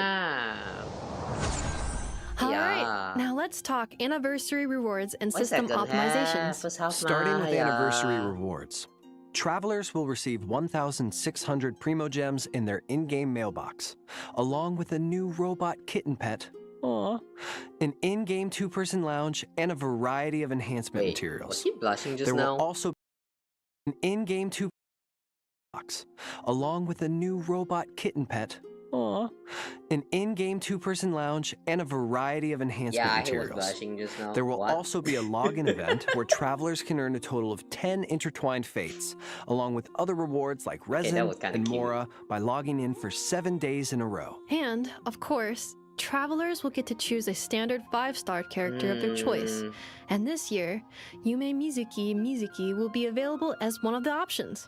Alright, now let's talk anniversary rewards and system optimizations. Starting with anniversary rewards. Travelers will receive 1,600 Primo Gems in their in-game mailbox, along with a new robot kitten pet, an in-game 2-person lounge, and a variety of enhancement materials. Was he blushing just there now? will also be an in-game 2 along with a new robot kitten pet, an in-game two-person lounge, and a variety of enhancement materials. I was blushing just now. There will also be a login event where travelers can earn a total of 10 intertwined fates, along with other rewards like resin and mora by logging in for 7 days in a row. And, of course, travelers will get to choose a standard 5-star character of their choice. And this year, Yume Mizuki will be available as one of the options.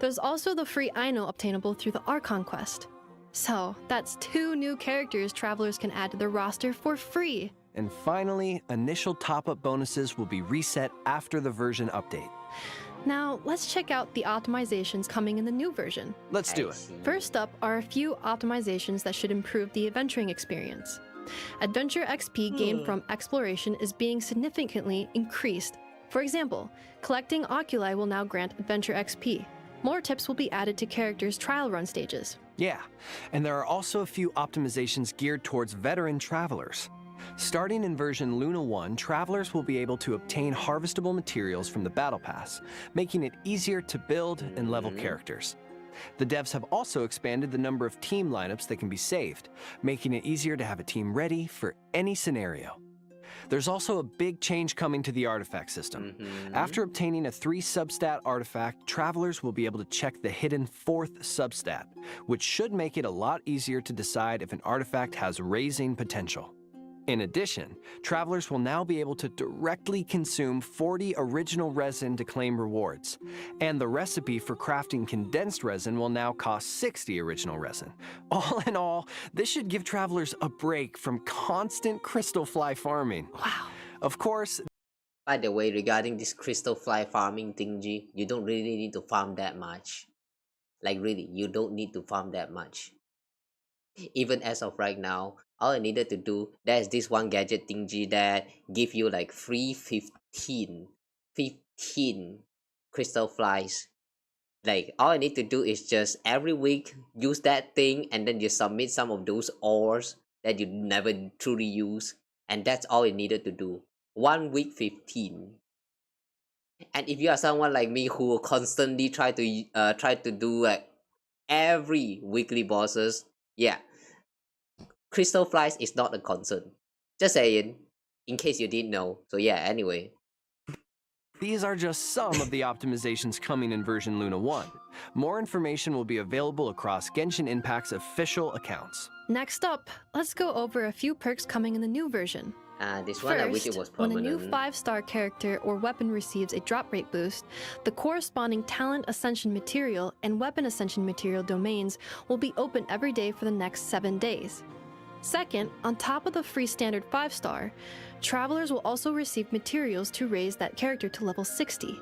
There's also the free Aino obtainable through the Archon quest. So, that's 2 new characters travelers can add to their roster for free. And finally, initial top-up bonuses will be reset after the version update. Now, let's check out the optimizations coming in the new version. Let's do it. First up are a few optimizations that should improve the adventuring experience. Adventure XP gained from exploration is being significantly increased. For example, collecting oculi will now grant adventure XP. More tips will be added to characters' trial run stages. Yeah, and there are also a few optimizations geared towards veteran travelers. Starting in version Luna 1, travelers will be able to obtain harvestable materials from the Battle Pass, making it easier to build and level characters. The devs have also expanded the number of team lineups that can be saved, making it easier to have a team ready for any scenario. There's also a big change coming to the artifact system. After obtaining a 3 substat artifact, travelers will be able to check the hidden 4th substat, which should make it a lot easier to decide if an artifact has raising potential. In addition, travelers will now be able to directly consume 40 original resin to claim rewards, and the recipe for crafting condensed resin will now cost 60 original resin. All in all, this should give travelers a break from constant crystal fly farming. Wow. Of course, by the way, regarding this crystal fly farming thingy, you don't really need to farm that much. Like really, you don't need to farm that much. Even as of right now, all I needed to do, there's this one gadget thingy that give you like free 15 crystal flies. Like all I need to do is just every week use that thing, and then you submit some of those ores that you never truly use, and that's all I needed to do. 1 week 15. And if you are someone like me who will constantly try to do like every weekly bosses, yeah, crystal flies is not a concern. Just saying, in case you didn't know. So yeah, anyway. these are just some of the optimizations coming in version Luna 1. More information will be available across Genshin Impact's official accounts. Next up, let's go over a few perks coming in the new version. This one I wish it was when permanent. a new 5-star character or weapon receives a drop rate boost, the corresponding talent ascension material and weapon ascension material domains will be open every day for the next 7 days. Second, on top of the free standard 5-star, travelers will also receive materials to raise that character to level 60.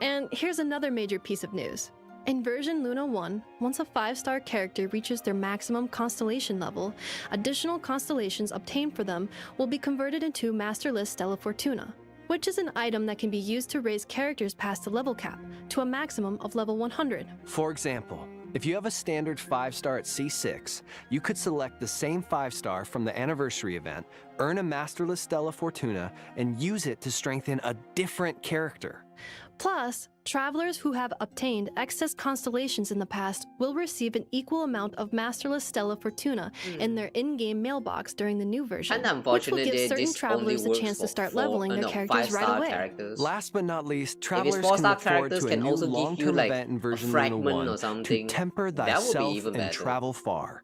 And here's another major piece of news. In version Luna 1, once a 5-star character reaches their maximum constellation level, additional constellations obtained for them will be converted into Master List Stella Fortuna, which is an item that can be used to raise characters past the level cap to a maximum of level 100. For example, if you have a standard 5-star at C6, you could select the same 5-star from the anniversary event, earn a Master List Stella Fortuna, and use it to strengthen a different character. Plus, travelers who have obtained excess constellations in the past will receive an equal amount of Masterless Stella Fortuna in their in-game mailbox during the new version, which will give certain travelers the chance to start leveling their characters right away. Characters. Last but not least, travelers can look forward to a new long-term event in version Luna 1 to temper thyself and travel far.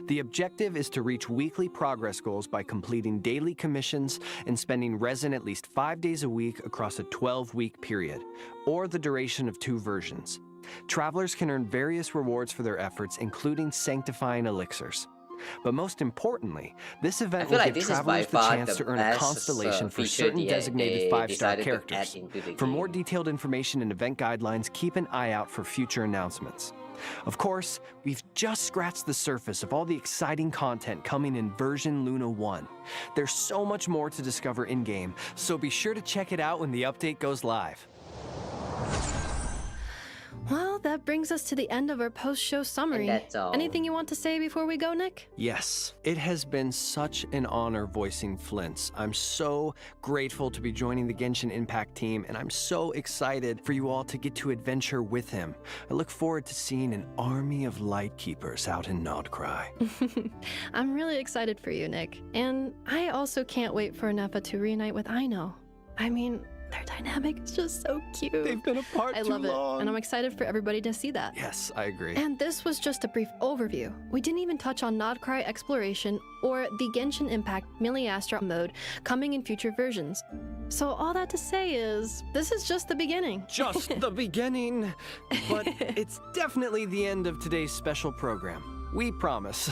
The objective is to reach weekly progress goals by completing daily commissions and spending resin at least 5 days a week across a 12-week period, or the duration of 2 versions. Travelers can earn various rewards for their efforts, including sanctifying elixirs. But most importantly, this event will give travelers the chance to earn a constellation for certain designated 5-star characters. For more detailed information and event guidelines, keep an eye out for future announcements. Of course, we've just scratched the surface of all the exciting content coming in version Luna 1. There's so much more to discover in-game, so be sure to check it out when the update goes live. Well, that brings us to the end of our post-show summary. And that's all. Anything you want to say before we go, Nick? Yes, it has been such an honor voicing Flint's. I'm so grateful to be joining the Genshin Impact team, and I'm so excited for you all to get to adventure with him. I look forward to seeing an army of Lightkeepers out in Nod Krai. I'm really excited for you, Nick. And I also can't wait for Nepa to reunite with Aino. I mean, their dynamic is just so cute. They've been apart I too love long. it, and I'm excited for everybody to see that. Yes, I agree. And this was just a brief overview. We didn't even touch on Nod Krai exploration or the Genshin Impact Miliastra mode coming in future versions. So all that to say is, this is just the beginning. Just the beginning. But it's definitely the end of today's special program. We promise.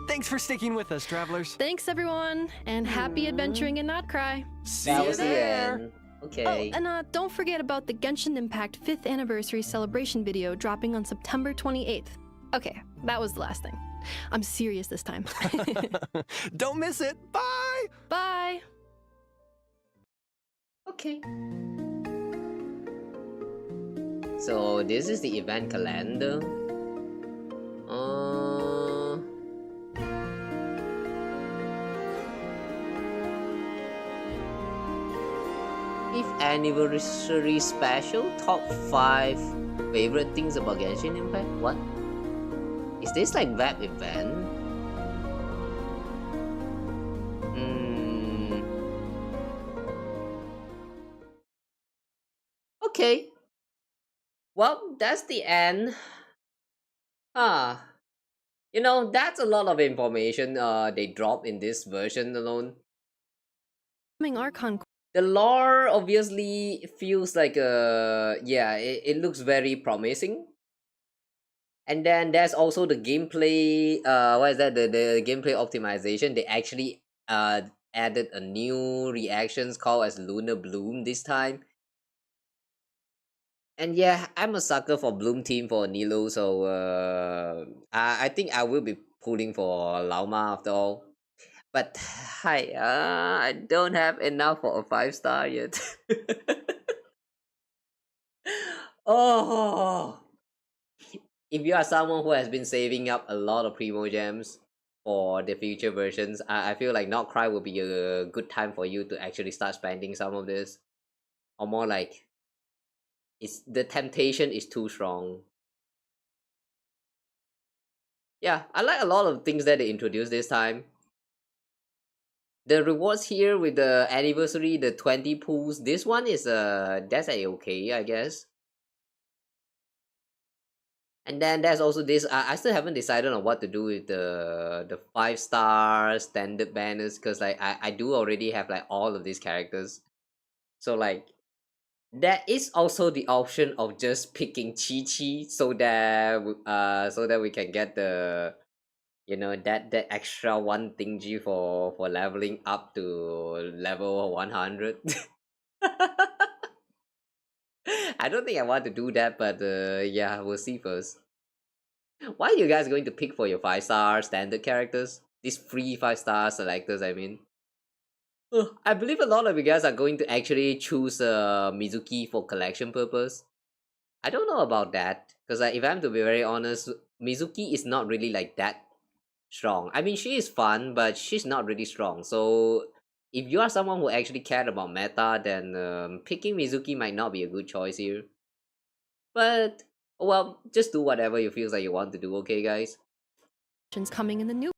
Thanks for sticking with us, travelers. Thanks, everyone, and happy adventuring in Nod Krai. See you there. Okay. Oh, and don't forget about the Genshin Impact 5th anniversary celebration video dropping on September 28th. Okay, that was the last thing. I'm serious this time. Don't miss it. Bye. Bye. Okay. So this is the event calendar. Fifth anniversary special, top 5 favorite things about Genshin Impact. What? Is this like that event? Okay. Well, that's the end. You know, that's a lot of information they dropped in this version alone. Archon. The lore obviously feels like yeah, it looks very promising. And then there's also the gameplay, what is that, the gameplay optimization. They actually added a new reactions called as Lunar Bloom this time. And yeah, I'm a sucker for Bloom team for Nilo, so I think I will be pulling for Lauma after all. But hi, I don't have enough for a 5-star yet. Oh, if you are someone who has been saving up a lot of Primo Gems for the future versions, I feel like Nod Krai will be a good time for you to actually start spending some of this. Or more like, the temptation is too strong. Yeah, I like a lot of things that they introduced this time. The rewards here with the anniversary, the 20 pools, this one is that's okay, I guess. And then there's also this, I still haven't decided on what to do with the 5-star standard banners, because like I do already have like all of these characters. So like there is also the option of just picking Chi-Chi so that we can get the, you know, that extra one thingy for leveling up to level 100. I don't think I want to do that, but yeah, we'll see first. Why are you guys going to pick for your 5-star standard characters? These free 5-star selectors, I mean. I believe a lot of you guys are going to actually choose Mizuki for collection purpose. I don't know about that, because if I'm to be very honest, Mizuki is not really like that strong. I mean, she is fun, but she's not really strong. So if you are someone who actually cared about meta, then picking Mizuki might not be a good choice here. But well, just do whatever you feel like you want to do, okay, guys? Coming in the new.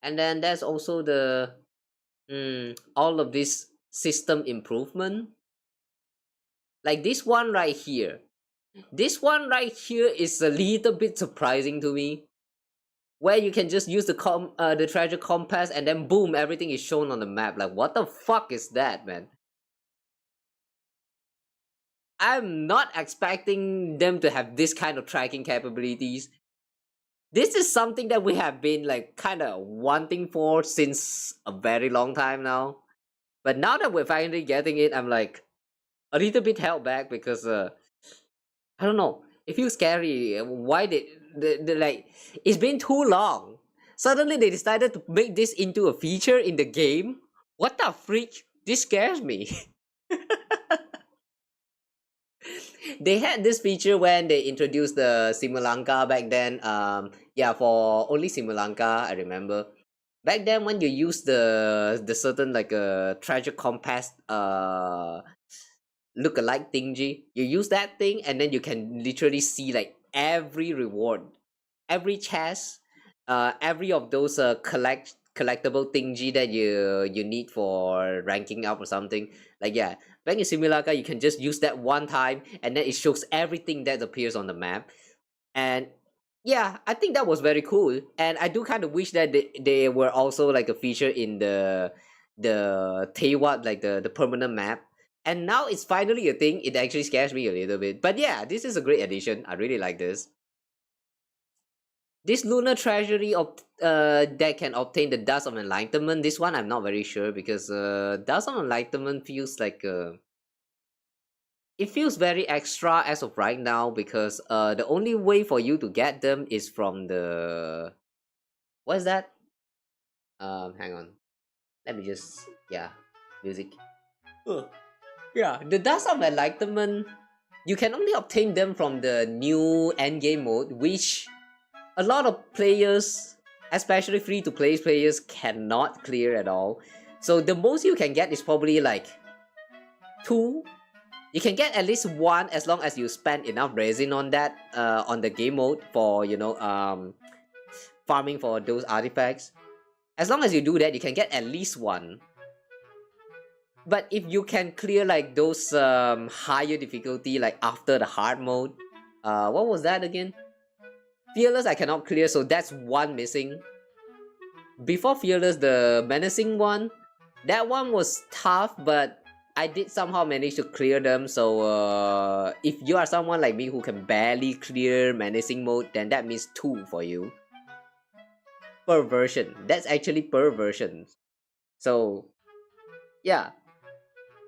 And then there's also the all of this system improvement. Like this one right here. This one right here is a little bit surprising to me. Where you can just use the treasure compass and then boom, everything is shown on the map. Like, what the fuck is that, man? I'm not expecting them to have this kind of tracking capabilities. This is something that we have been like kind of wanting for since a very long time now. But now that we're finally getting it, I'm like a little bit held back because I don't know. It feels scary. Why did they like? It's been too long. Suddenly they decided to make this into a feature in the game. What the freak? This scares me. They had this feature when they introduced the Simulanka back then. Yeah, for only Simulanka, I remember. Back then, when you use the certain like treasure compass look-alike thingy, you use that thing, and then you can literally see like every reward, every chest, every of those collectible thingy that you need for ranking up or something. Like yeah, back in Simulacra, you can just use that one time, and then it shows everything that appears on the map. And yeah, I think that was very cool, and I do kind of wish that they were also like a feature in the Tewat, like the permanent map. And now it's finally a thing. It actually scares me a little bit, but yeah, this is a great addition. I really like this. This lunar treasury that can obtain the dust of enlightenment. This one I'm not very sure, because dust of enlightenment feels like it feels very extra as of right now, because the only way for you to get them is from the, what is that? Hang on, let me just, yeah, music. Yeah, the dust of enlightenment, you can only obtain them from the new endgame mode, which a lot of players, especially free-to-play players, cannot clear at all. So the most you can get is probably like 2. You can get at least 1 as long as you spend enough resin on that, on the game mode for, you know, farming for those artifacts. As long as you do that, you can get at least 1. But if you can clear like those higher difficulty, like after the hard mode, what was that again? Fearless I cannot clear, so that's 1 missing. Before Fearless, the menacing one, that one was tough, but I did somehow manage to clear them. So if you are someone like me who can barely clear menacing mode, then that means 2 for you per version. That's actually per version. So yeah,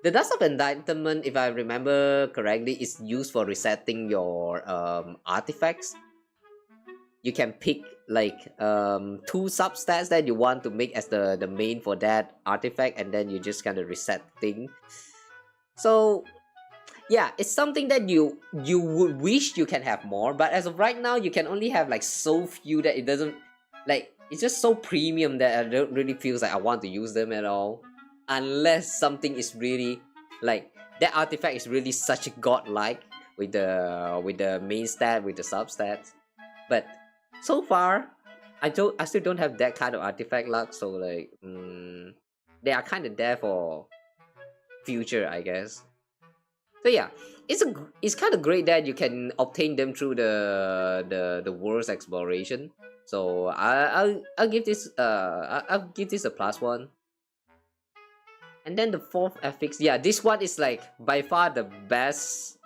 the Dust of Enlightenment, if I remember correctly, is used for resetting your artifacts. You can pick like 2 substats that you want to make as the main for that artifact, and then you just kind of reset thing. So yeah, it's something that you would wish you can have more, but as of right now, you can only have like so few that it doesn't, like, it's just so premium that I don't really feel like I want to use them at all, unless something is really like that artifact is really such a godlike with the main stat, with the substats. But so far, I still don't have that kind of artifact luck, so like they are kind of there for future, I guess. So yeah, it's kind of great that you can obtain them through the world's exploration. So I'll give this a +1. And then the 4th affix, yeah, this one is like by far the best.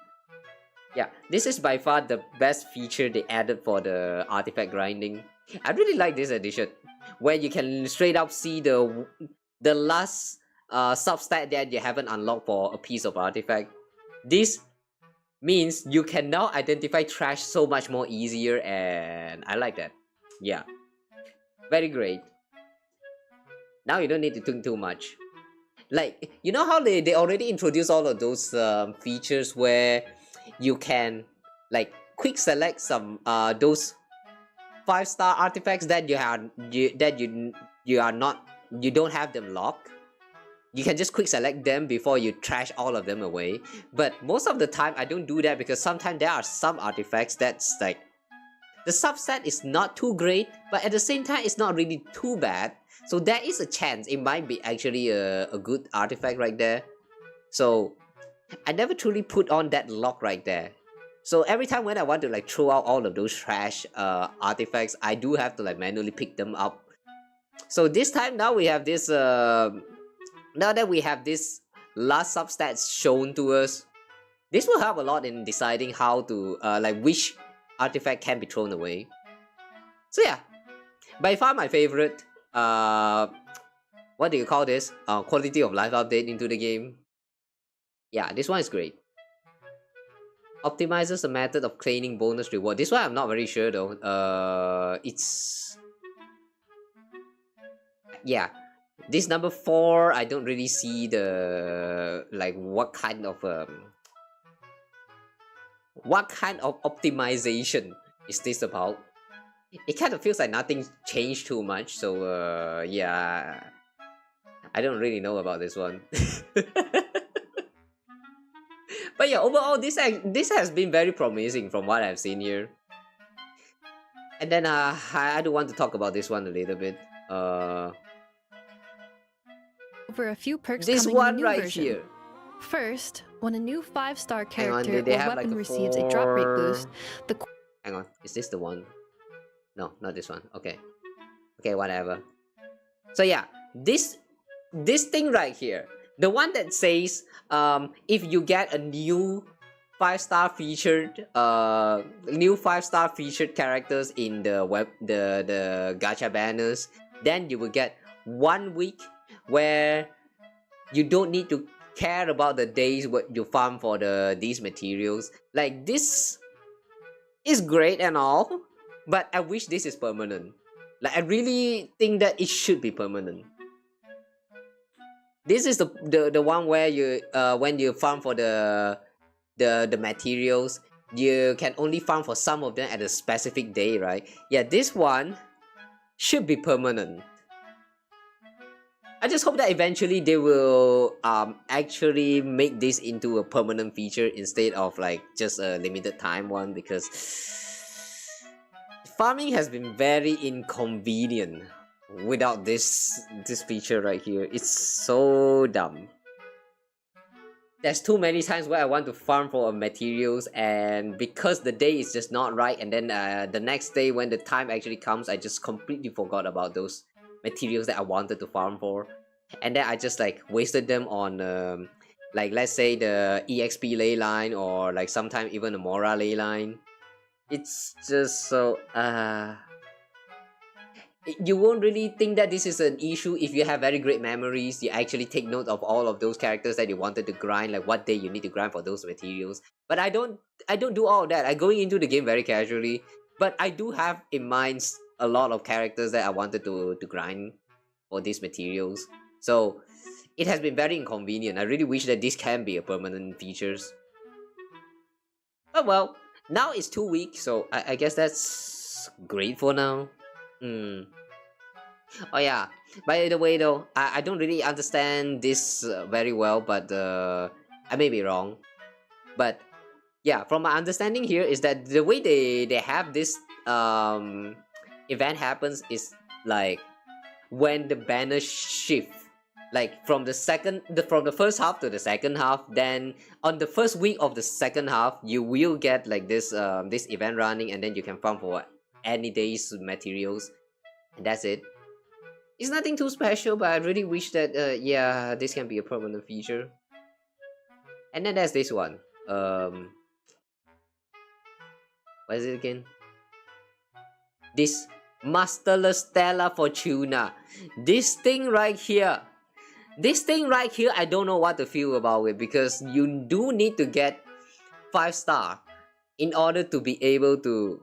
Yeah, this is by far the best feature they added for the artifact grinding. I really like this addition, where you can straight up see the last substat that you haven't unlocked for a piece of artifact. This means you can now identify trash so much more easier, and I like that. Yeah, very great. Now you don't need to think too much. Like, you know how they already introduced all of those features where you can like quick select some those 5-star artifacts that you don't have them locked. You can just quick select them before you trash all of them away. But most of the time I don't do that, because sometimes there are some artifacts that's like the subset is not too great, but at the same time it's not really too bad. So there is a chance it might be actually a good artifact right there. So I never truly put on that lock right there. So every time when I want to like throw out all of those trash artifacts, I do have to like manually pick them up. So this time, now we have this now that we have this last substats shown to us, this will help a lot in deciding how to like which artifact can be thrown away. So yeah, by far my favorite what do you call this, quality of life update into the game. Yeah, this one is great. Optimizes the method of claiming bonus reward. This one I'm not very sure though. It's, yeah, this number 4, I don't really see the like what kind of What kind of optimization is this about? It kind of feels like nothing changed too much, so yeah, I don't really know about this one. But yeah, overall, this has been very promising from what I've seen here. And then I do want to talk about this one a little bit. Over a few perks this coming one in the new right version. here. First, when a new 5-star Hang on, character they or have weapon like receives a drop rate boost, the Hang on, is this the one? No, not this one. Okay, whatever. So yeah, this thing right here, the one that says if you get a new 5-star featured characters in the the gacha banners, then you will get 1 week where you don't need to care about the days what you farm for these materials. Like, this is great and all, but I wish this is permanent. Like, I really think that it should be permanent. This is the one where you when you farm for the materials, you can only farm for some of them at a specific day, right? Yeah, this one should be permanent. I just hope that eventually they will actually make this into a permanent feature instead of like just a limited time one, because farming has been very inconvenient without this feature right here. It's so dumb. There's too many times where I want to farm for materials, and because the day is just not right, and then the next day when the time actually comes, I just completely forgot about those materials that I wanted to farm for, and then I just like wasted them on like, let's say the EXP ley line, or like sometimes even the Mora ley line. It's just so you won't really think that this is an issue if you have very great memories. You actually take note of all of those characters that you wanted to grind, like what day you need to grind for those materials. But I don't do all of that. I'm going into the game very casually, but I do have in mind a lot of characters that I wanted to grind for these materials. So it has been very inconvenient. I really wish that this can be a permanent features. But well, now it's 2 weeks, so I guess that's great for now. Oh yeah, by the way though, I don't really understand this very well, but I may be wrong. But yeah, from my understanding here is that the way they have this event happens is like when the banner shift, like from the first half to the second half. Then on the first week of the second half, you will get like this this event running, and then you can farm for any day's materials, and that's it. It's nothing too special, but I really wish that yeah, this can be a permanent feature. And then there's this one. What is it again? This Masterless Stella Fortuna. This thing right here, I don't know what to feel about it, because you do need to get 5-star in order to be able to,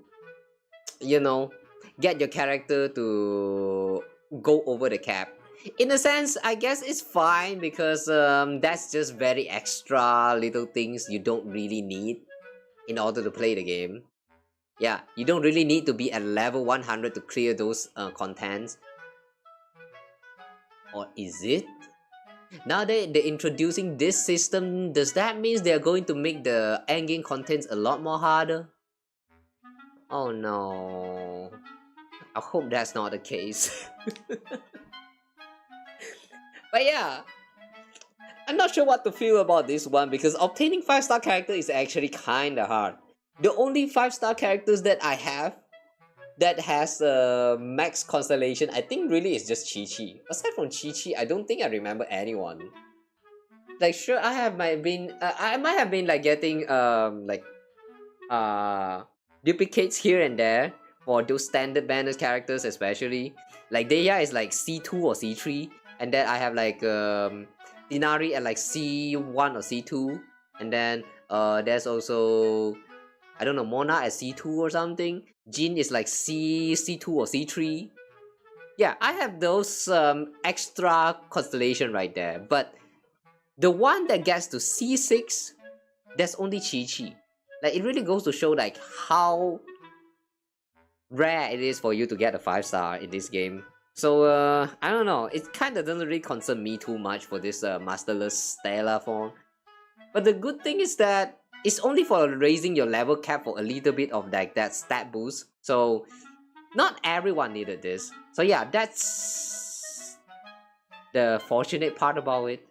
you know, get your character to go over the cap. In a sense, I guess it's fine, because that's just very extra little things you don't really need in order to play the game. Yeah, you don't really need to be at level 100 to clear those contents. Or is it? Now they're introducing this system, does that mean they're going to make the endgame contents a lot more harder? Oh no. I hope that's not the case. But yeah, I'm not sure what to feel about this one, because obtaining 5-star character is actually kinda hard. The only 5-star characters that I have that has max constellation, I think really is just Chi-Chi. Aside from Chi-Chi, I don't think I remember anyone. Like, sure, I might have been like getting duplicates here and there for those standard banners characters, especially. Like Deya is like C2 or C3, and then I have like Dinari at like C1 or C2, and then there's also, I don't know, Mona at C2 or something. Jin is like C2 or C3. Yeah, I have those extra constellation right there, but the one that gets to C6, that's only Chi-Chi. Like it really goes to show like how rare it is for you to get a 5-star in this game. So I don't know, it kind of doesn't really concern me too much for this masterless stellar form. But the good thing is that it's only for raising your level cap for a little bit of like that stat boost. So not everyone needed this. So yeah, that's the fortunate part about it.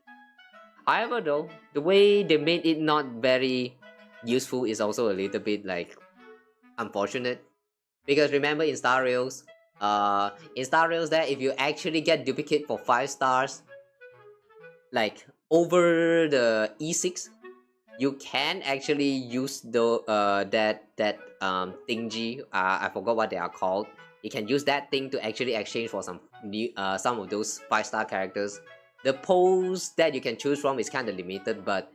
However though, the way they made it not very useful is also a little bit like unfortunate. Because remember in Star Rails that if you actually get duplicate for 5 stars, like over the E6, you can actually use the thingy. I forgot what they are called. You can use that thing to actually exchange for some of those 5-star characters. The pose that you can choose from is kind of limited, but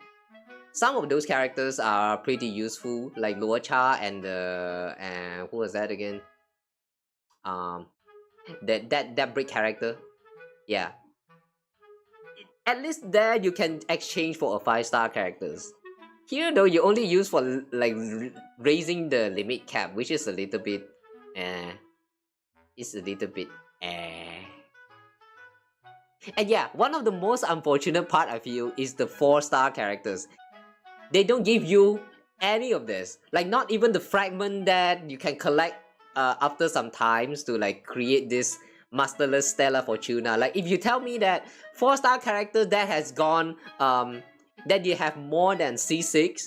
some of those characters are pretty useful, like Luocha and who was that again? That brick character. Yeah. At least there you can exchange for a 5-star characters. Here though, you only use for like raising the limit cap, which is a little bit it's a little bit And yeah, one of the most unfortunate part I feel is the 4-star characters. They don't give you any of this. Like not even the fragment that you can collect after some times to like create this masterless stellar fortuna. Like if you tell me that 4-star character that has gone that you have more than C6,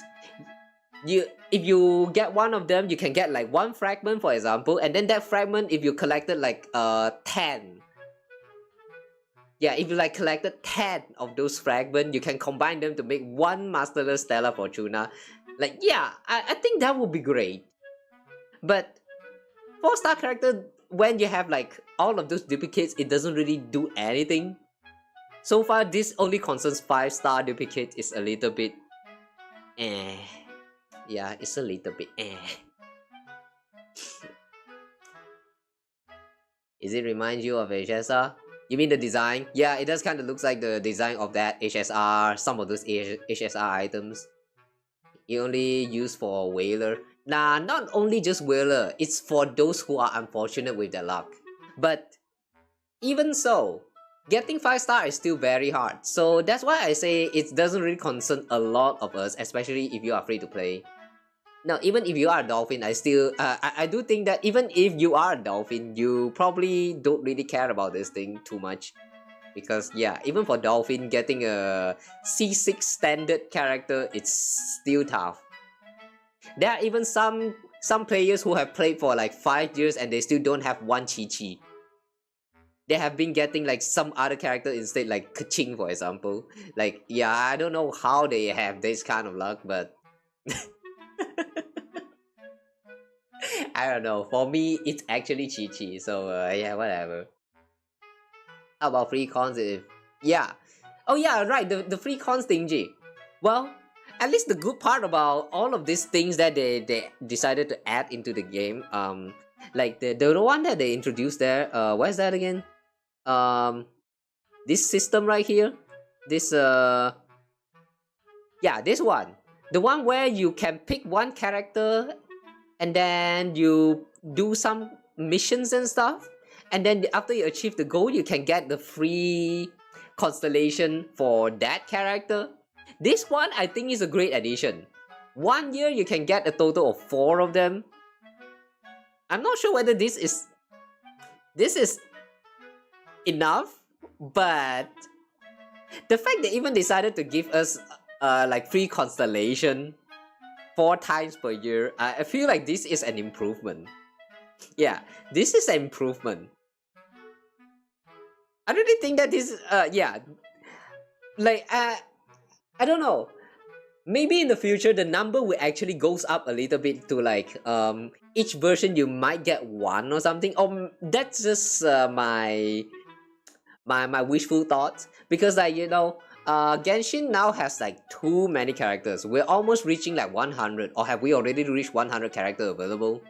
if you get one of them, you can get like 1 fragment, for example, and then that fragment, if you collected like 10, yeah, if you like collected 10 of those fragments, you can combine them to make 1 masterless stellar fortuna. Like yeah, I think that would be great. But 4-star character, when you have like all of those duplicates, it doesn't really do anything. So far, this only concerns 5-star duplicate. Is a little bit yeah, it's a little bit Is it remind you of HSR? You mean the design? Yeah, it does kind of looks like the design of that HSR, some of those HSR items. You only use for Whaler. Nah, not only just Whaler, it's for those who are unfortunate with their luck. But even so, getting 5-star is still very hard. So that's why I say it doesn't really concern a lot of us, especially if you are free to play. Now, even if you are a dolphin, I do think that even if you are a dolphin, you probably don't really care about this thing too much. Because yeah, even for dolphin, getting a C6 standard character, it's still tough. There are even some players who have played for like 5 years and they still don't have 1 Chi-Chi. They have been getting like some other character instead, like Kaching, for example. Like yeah, I don't know how they have this kind of luck, but I don't know. For me, it's actually Chi-Chi. So yeah, whatever. How about free cons? Yeah. Oh yeah, right. The free cons thingy. Well, at least the good part about all of these things that they decided to add into the game, like the one that they introduced there. Where's that again? This system right here. This yeah, this one. The one where you can pick one character and then you do some missions and stuff, and then after you achieve the goal, you can get the free constellation for that character. This one I think is a great addition. 1 year you can get a total of 4 of them. I'm not sure whether this is enough, but the fact they even decided to give us like free constellation 4 times per year, I feel like this is an improvement. Yeah, this is an improvement. I really think that this yeah, like I don't know, maybe in the future the number will actually goes up a little bit to like each version you might get 1 or something. Or that's just my wishful thoughts, because like you know, Genshin now has like too many characters. We're almost reaching like 100, or have we already reached 100 characters available?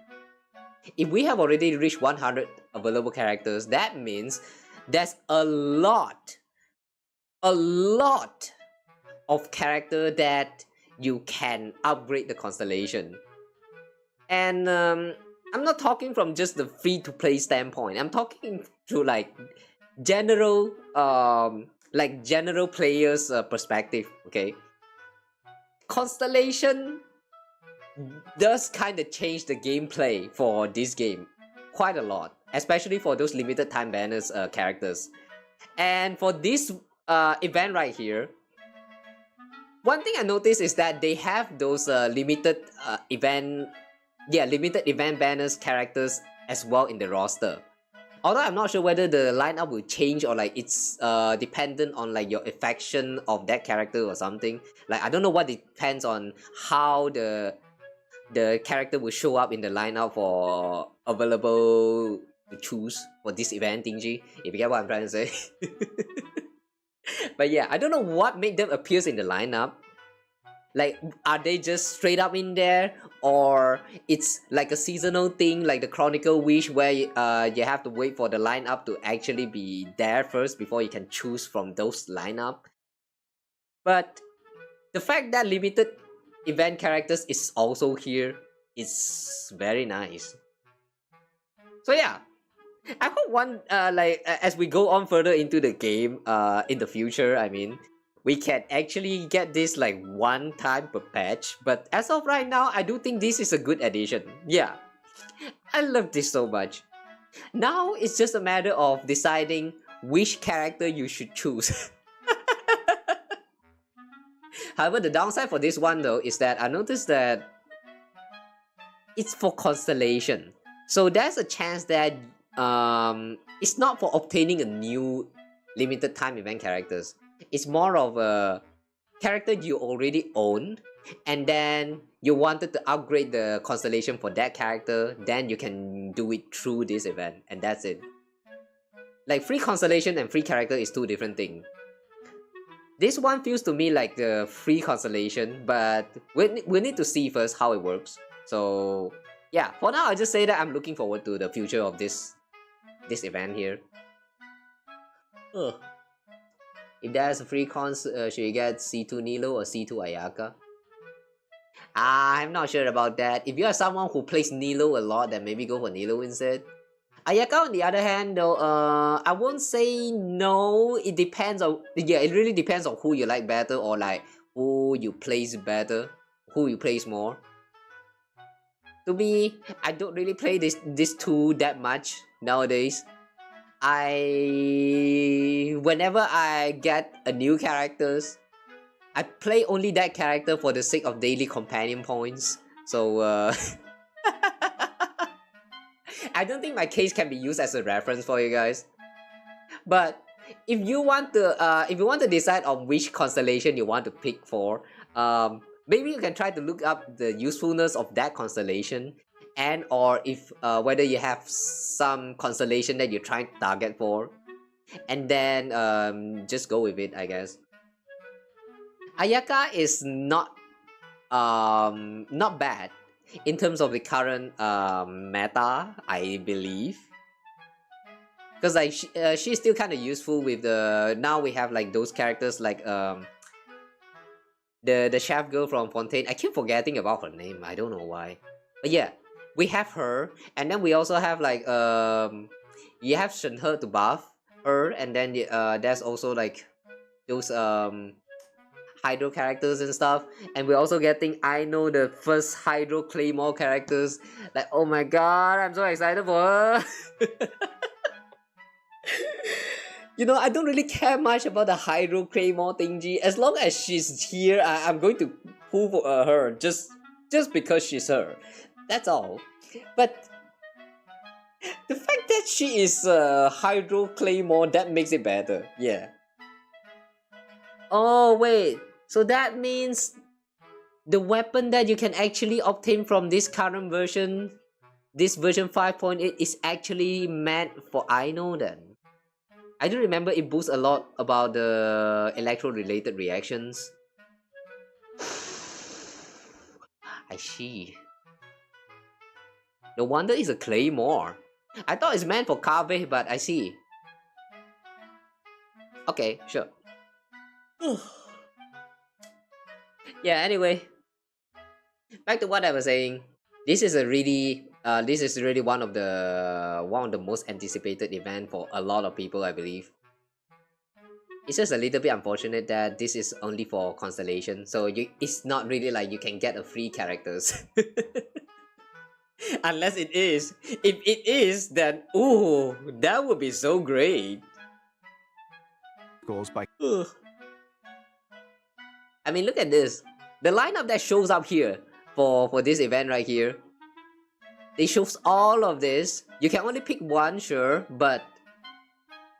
If we have already reached 100 available characters, that means there's a lot of character that you can upgrade the constellation. And I'm not talking from just the free-to-play standpoint. I'm talking to like general players' perspective. Okay, constellation does kind of change the gameplay for this game quite a lot, especially for those limited time banners characters. And for this event right here, one thing I noticed is that they have those limited event banners characters as well in the roster. Although I'm not sure whether the lineup will change or like it's dependent on like your affection of that character or something. Like I don't know what depends on how the character will show up in the lineup for available to choose for this event thingy, if you get what I'm trying to say. But yeah, I don't know what made them appear in the lineup. Like, are they just straight up in there, or it's like a seasonal thing, like the Chronicle Wish, where you have to wait for the lineup to actually be there first before you can choose from those lineup. But the fact that limited event characters is also here is very nice. So yeah, I hope as we go on further into the game in the future, I mean, we can actually get this like one time per patch. But as of right now, I do think this is a good addition. Yeah, I love this so much. Now it's just a matter of deciding which character you should choose. However, the downside for this one though is that I noticed that it's for constellation. So there's a chance that it's not for obtaining a new limited time event characters. It's more of a character you already own, and then you wanted to upgrade the constellation for that character, then you can do it through this event, and that's it. Like free constellation and free character is two different things. This one feels to me like the free constellation, but we need to see first how it works. So yeah, for now I'll just say that I'm looking forward to the future of this event here. Ugh. If there's a free cons, should you get C2 Nilo or C2 Ayaka? I'm not sure about that. If you are someone who plays Nilo a lot, then maybe go for Nilo instead. Ayaka on the other hand though, I won't say no. It depends on, yeah, it really depends on who you like better, or like who you plays better, who you plays more. To me, I don't really play this two that much nowadays. Whenever I get a new characters, I play only that character for the sake of daily companion points. So I don't think my case can be used as a reference for you guys. But if you want to decide on which constellation you want to pick for, maybe you can try to look up the usefulness of that constellation, and or if whether you have some constellation that you're trying to target for, and then just go with it, I guess. Ayaka is not bad in terms of the current meta, I believe, because like she's still kind of useful with the, now we have like those characters like the chef girl from Fontaine. I keep forgetting about her name, I don't know why, but yeah, we have her, and then we also have like you have Shenhe to buff her, and then there's also like those Hydro characters and stuff, and we're also getting, I know, the first Hydro Claymore characters. Like, oh my god, I'm so excited for her. You know, I don't really care much about the Hydro Claymore thingy. As long as she's here, I'm going to pull for her just because she's her. That's all. But the fact that she is Hydro Claymore, that makes it better. Yeah. Oh wait, so that means the weapon that you can actually obtain from this current version, this version 5.8, is actually meant for Aino then. I do remember it boosts a lot about the electro-related reactions. I see. No wonder it's a Claymore. I thought it's meant for Kave, but I see. Okay, sure. Yeah, anyway, back to what I was saying. This is really one of the most anticipated event for a lot of people, I believe. It's just a little bit unfortunate that this is only for constellation, so it's not really like you can get a free characters. Unless it is. If it is, then ooh, that would be so great. Goals by. I mean, look at this. The lineup that shows up here for this event right here. They shows all of this. You can only pick one, sure, but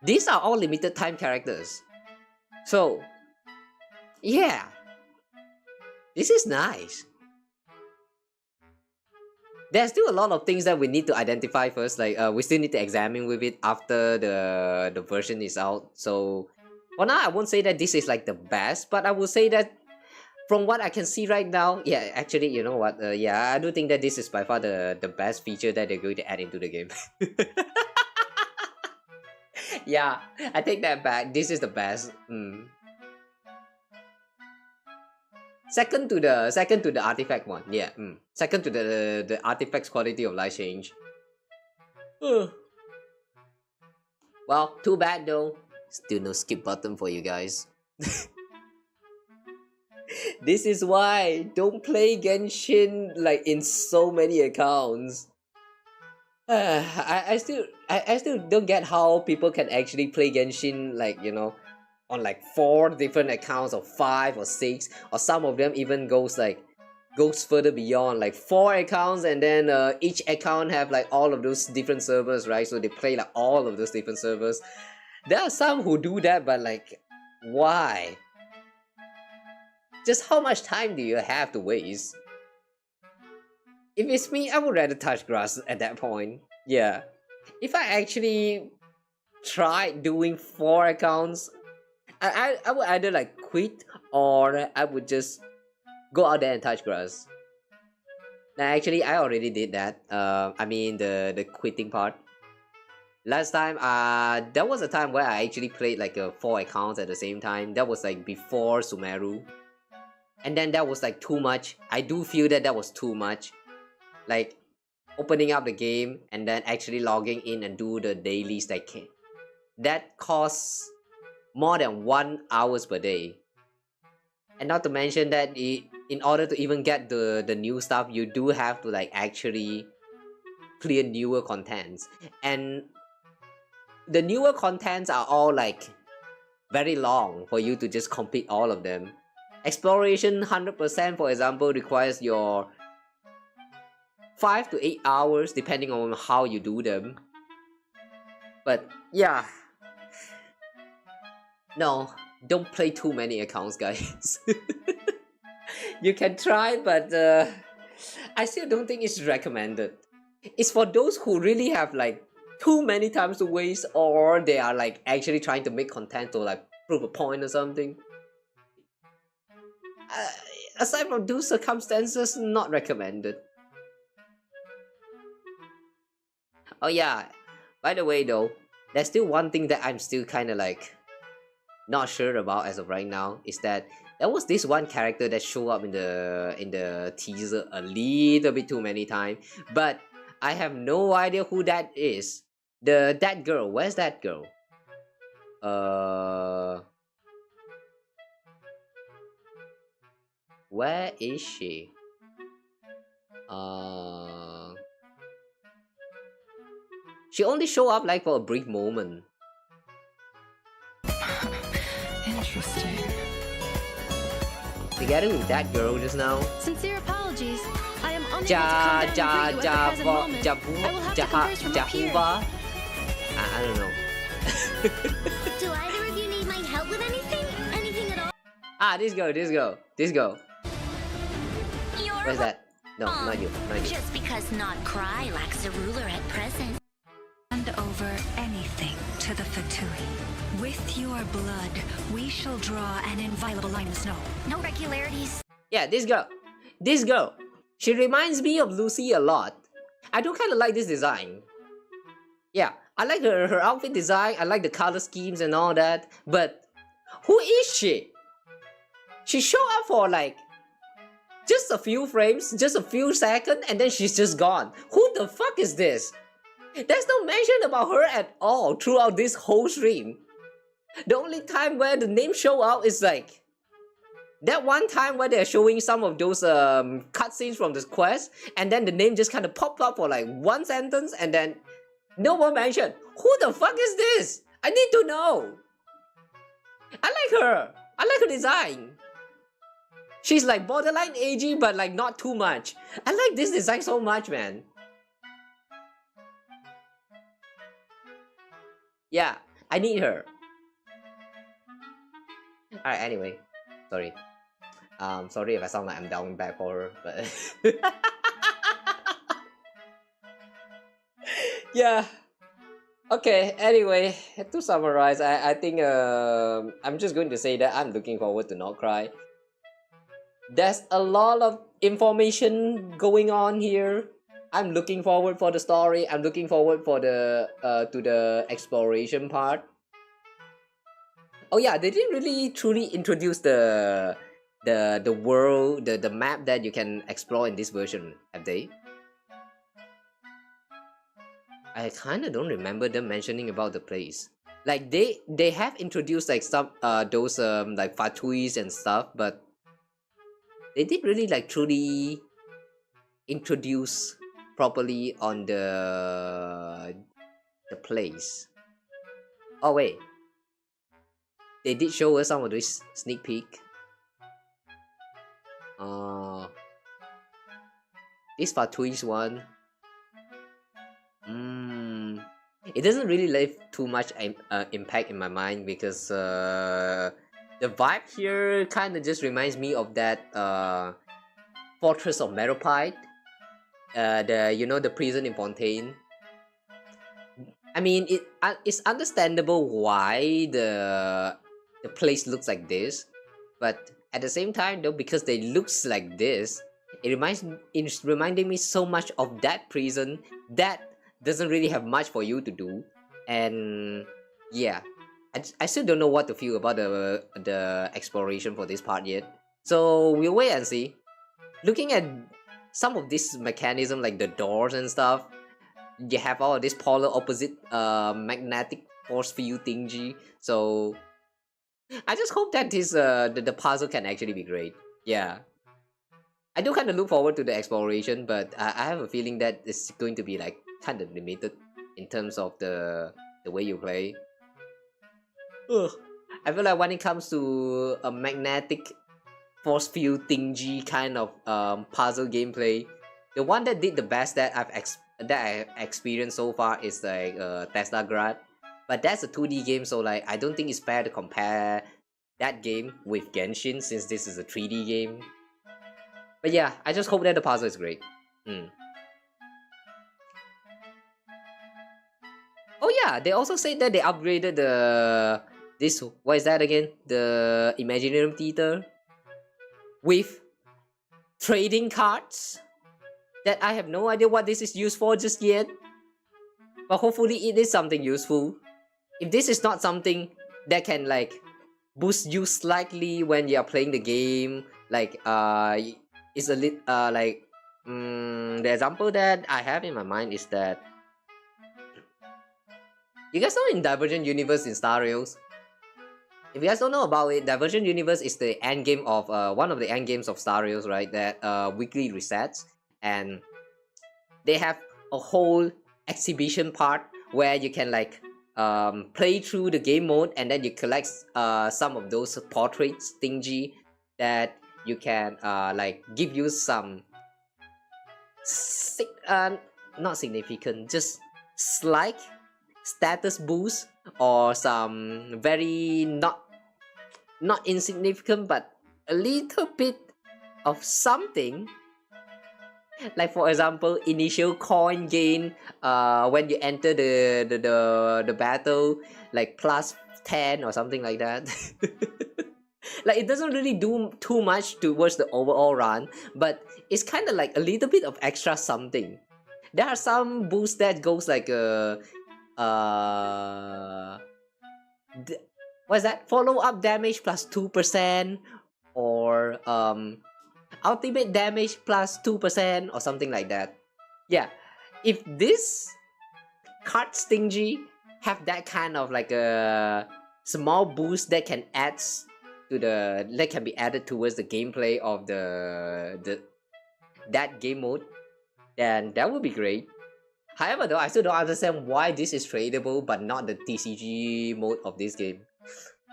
these are all limited time characters. So, yeah, this is nice. There's still a lot of things that we need to identify first. Like we still need to examine with it after the version is out. So for now, I won't say that this is like the best, but I will say that from what I can see right now, yeah, actually, you know what? Yeah, I do think that this is by far the best feature that they're going to add into the game. Yeah, I take that back. This is the best. Second to the artifact one. Yeah. Second to the artifact's quality of life change. Well, too bad though. Still no skip button for you guys. This is why don't play Genshin like in so many accounts. I still don't get how people can actually play Genshin like, you know, on like 4 different accounts or 5 or 6, or some of them even goes further beyond like 4 accounts, and then each account have like all of those different servers, right? So they play like all of those different servers. There are some who do that, but like, why? Just how much time do you have to waste? If it's me, I would rather touch grass at that point. Yeah. If I actually tried doing 4 accounts, I would either like quit, or I would just go out there and touch grass. Now actually I already did that. I mean the quitting part. Last time, there was a time where I actually played like 4 accounts at the same time. That was like before Sumeru. And then that was like too much. I do feel that was too much. Like opening up the game and then actually logging in and do the dailies that costs more than 1 hour per day. And not to mention that in order to even get the new stuff, you do have to like actually clear newer contents. And the newer contents are all like very long for you to just complete all of them. Exploration 100%, for example, requires your 5 to 8 hours depending on how you do them. But yeah, no, don't play too many accounts, guys. You can try, but I still don't think it's recommended. It's for those who really have like too many times to waste, or they are like actually trying to make content to like prove a point or something. Aside from those circumstances, not recommended. Oh yeah, by the way though, there's still one thing that I'm still kind of like not sure about as of right now, is that there was this one character that showed up in the teaser a little bit too many times, but I have no idea who that is. That girl, where's that girl? Where is she? She only showed up like for a brief moment. Interesting. Together with that girl just now. Sincere apologies. I am unable to come down and greet you at the present moment. I will have to converse from up here. I don't know. Do either of you need my help with anything? Anything at all? Ah, this girl. Where's that? No, not you. Just because Nod Krai lacks a ruler at present. Hand over anything to the Fatui. With your blood, we shall draw an inviolable line of snow. No regularities. Yeah, this girl. She reminds me of Lucy a lot. I do kind of like this design. Yeah, I like her outfit design. I like the color schemes and all that. But who is she? She showed up for like Just a few frames, just a few seconds, and then she's just gone. Who the fuck is this? There's no mention about her at all throughout this whole stream. The only time where the name show up is like that one time where they're showing some of those cutscenes from this quest, and then the name just kind of popped up for like one sentence, and then no more mention. Who the fuck is this? I need to know. I like her. I like her design. She's like borderline edgy, but like not too much. I like this design so much, man. Yeah, I need her. Alright, anyway. Sorry. Sorry if I sound like I'm down bad for her, but yeah. Okay, anyway, to summarize, I think I'm just going to say that I'm looking forward to Nod Krai. There's a lot of information going on here. I'm looking forward for the story. I'm looking forward for the to the exploration part. Oh yeah, they didn't really truly introduce the world, the map that you can explore in this version, have they? I kind of don't remember them mentioning about the place. Like they have introduced like some those like fatuis and stuff, but they didn't really like truly introduce properly on the place. Oh wait, they did show us some of this sneak peek. This Fatui's one. It doesn't really leave too much impact in my mind because the vibe here kind of just reminds me of that Fortress of Meropide, the prison in Fontaine. I mean, it's understandable why the place looks like this, but at the same time though, because they looks like this, it's reminding me so much of that prison that doesn't really have much for you to do. And yeah, I still don't know what to feel about the exploration for this part yet, so we'll wait and see. Looking at some of this mechanism like the doors and stuff, you have all of this polar opposite magnetic force field thingy, so I just hope that this the puzzle can actually be great. Yeah, I do kind of look forward to the exploration, but I have a feeling that it's going to be like kind of limited in terms of the way you play. Ugh. I feel like when it comes to a magnetic force field thingy kind of puzzle gameplay, the one that did the best that I experienced so far is like Tesla Grad, but that's a 2D game, so like I don't think it's fair to compare that game with Genshin since this is a 3D game. But yeah, I just hope that the puzzle is great. Oh yeah, they also said that they upgraded this, what is that again? The Imaginary Theater with trading cards that I have no idea what this is used for just yet, but hopefully it is something useful. If this is not something that can like boost you slightly when you are playing the game, like it's a lit like the example that I have in my mind is that you guys know in Divergent Universe in Star Rails, if you guys don't know about it, Divergent Universe is the end game of one of the end games of Star Rails, right? That weekly resets, and they have a whole exhibition part where you can like play through the game mode, and then you collect some of those portraits thingy that you can like give you some not significant, just slight status boost, or some very not insignificant but a little bit of something. Like for example, initial coin gain when you enter the battle, like plus 10 or something like that. Like it doesn't really do too much towards the overall run, but it's kind of like a little bit of extra something. There are some boosts that goes like what's that? Follow up damage plus 2%, or ultimate damage plus 2% or something like that. Yeah, if this card stingy have that kind of like a small boost that can add to that can be added towards the gameplay of that game mode, then that would be great. However, though, I still don't understand why this is tradable but not the TCG mode of this game.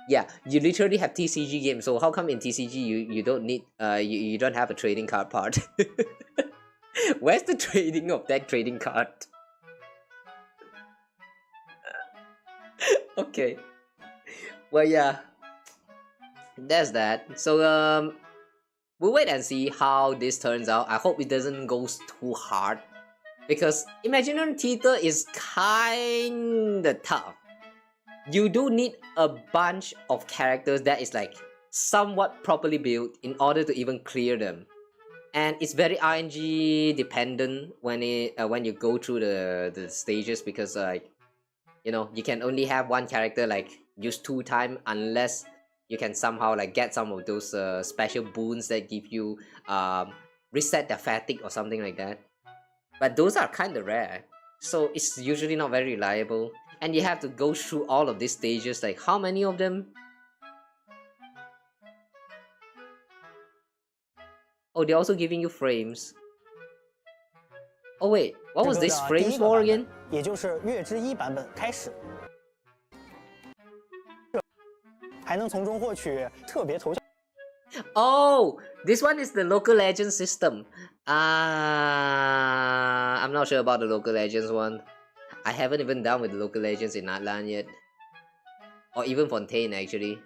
Yeah, you literally have TCG games, so how come in TCG you don't need you don't have a trading card part? Where's the trading of that trading card? Okay. Well, yeah. That's that. So we'll wait and see how this turns out. I hope it doesn't go too hard, because Imaginary Theater is kinda tough. You do need a bunch of characters that is like somewhat properly built in order to even clear them, and it's very RNG dependent when you go through the stages, because like, you know, you can only have one character like use 2 times unless you can somehow like get some of those special boons that give you reset the fatigue or something like that. But those are kind of rare, so it's usually not very reliable. And you have to go through all of these stages, like how many of them? Oh, they're also giving you frames. Oh wait, what was this frames for again? 也就是月之1版本开始，还能从中获取特别头像。Oh, this one is the local legend system. I'm not sure about the local legends one. I haven't even done with the local legends in Atlan yet, or even Fontaine actually.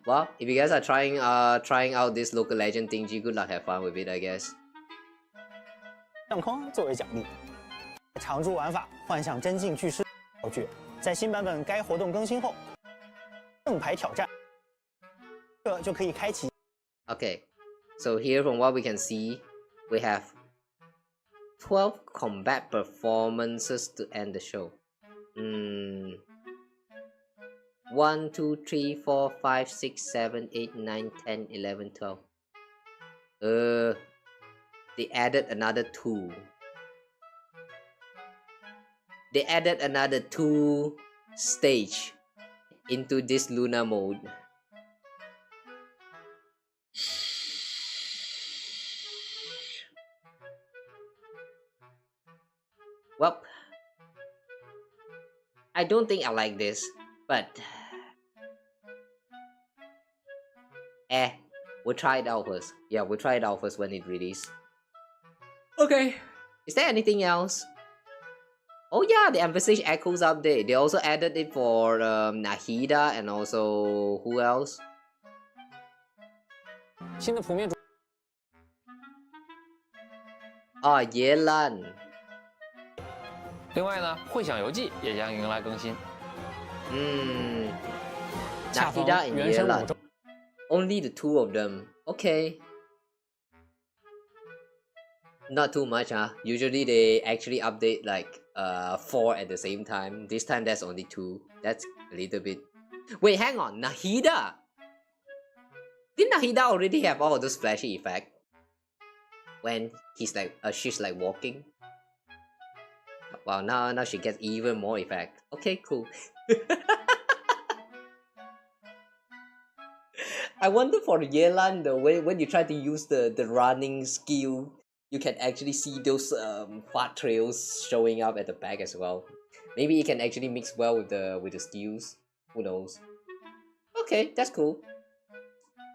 Well, if you guys are trying out this local legend thingy, good luck, have fun with it, I guess. 相框作为奖励，常驻玩法幻想真境巨狮道具，在新版本该活动更新后，正牌挑战，这就可以开启。Okay, so here from what we can see, we have 12 combat performances to end the show. 1, 2, 3, 4, 5, 6, 7, 8, 9, 10, 11, 12. They added another 2. They added another 2 stage into this Luna mode. Well, I don't think I like this, but we'll try it out first. Yeah, we'll try it out first when it releases. Okay, is there anything else? Oh yeah, the Envisage Echoes update. They also added it for Nahida and also who else? 新的谱面主 Yelan. 另外呢，会想游记也将迎来更新。Nahida and Yelan. Only the 2 of them. Okay. Not too much, huh? Usually they actually update like 4 at the same time. This time there's only 2. That's a little bit. Wait, hang on. Nahida. Did Nahida already have all of those flashy effects when he's like she's like walking? Wow, now she gets even more effect. Okay, cool. I wonder for Yelan, the way when you try to use the running skill, you can actually see those fart trails showing up at the back as well. Maybe it can actually mix well with the skills. Who knows? Okay, that's cool.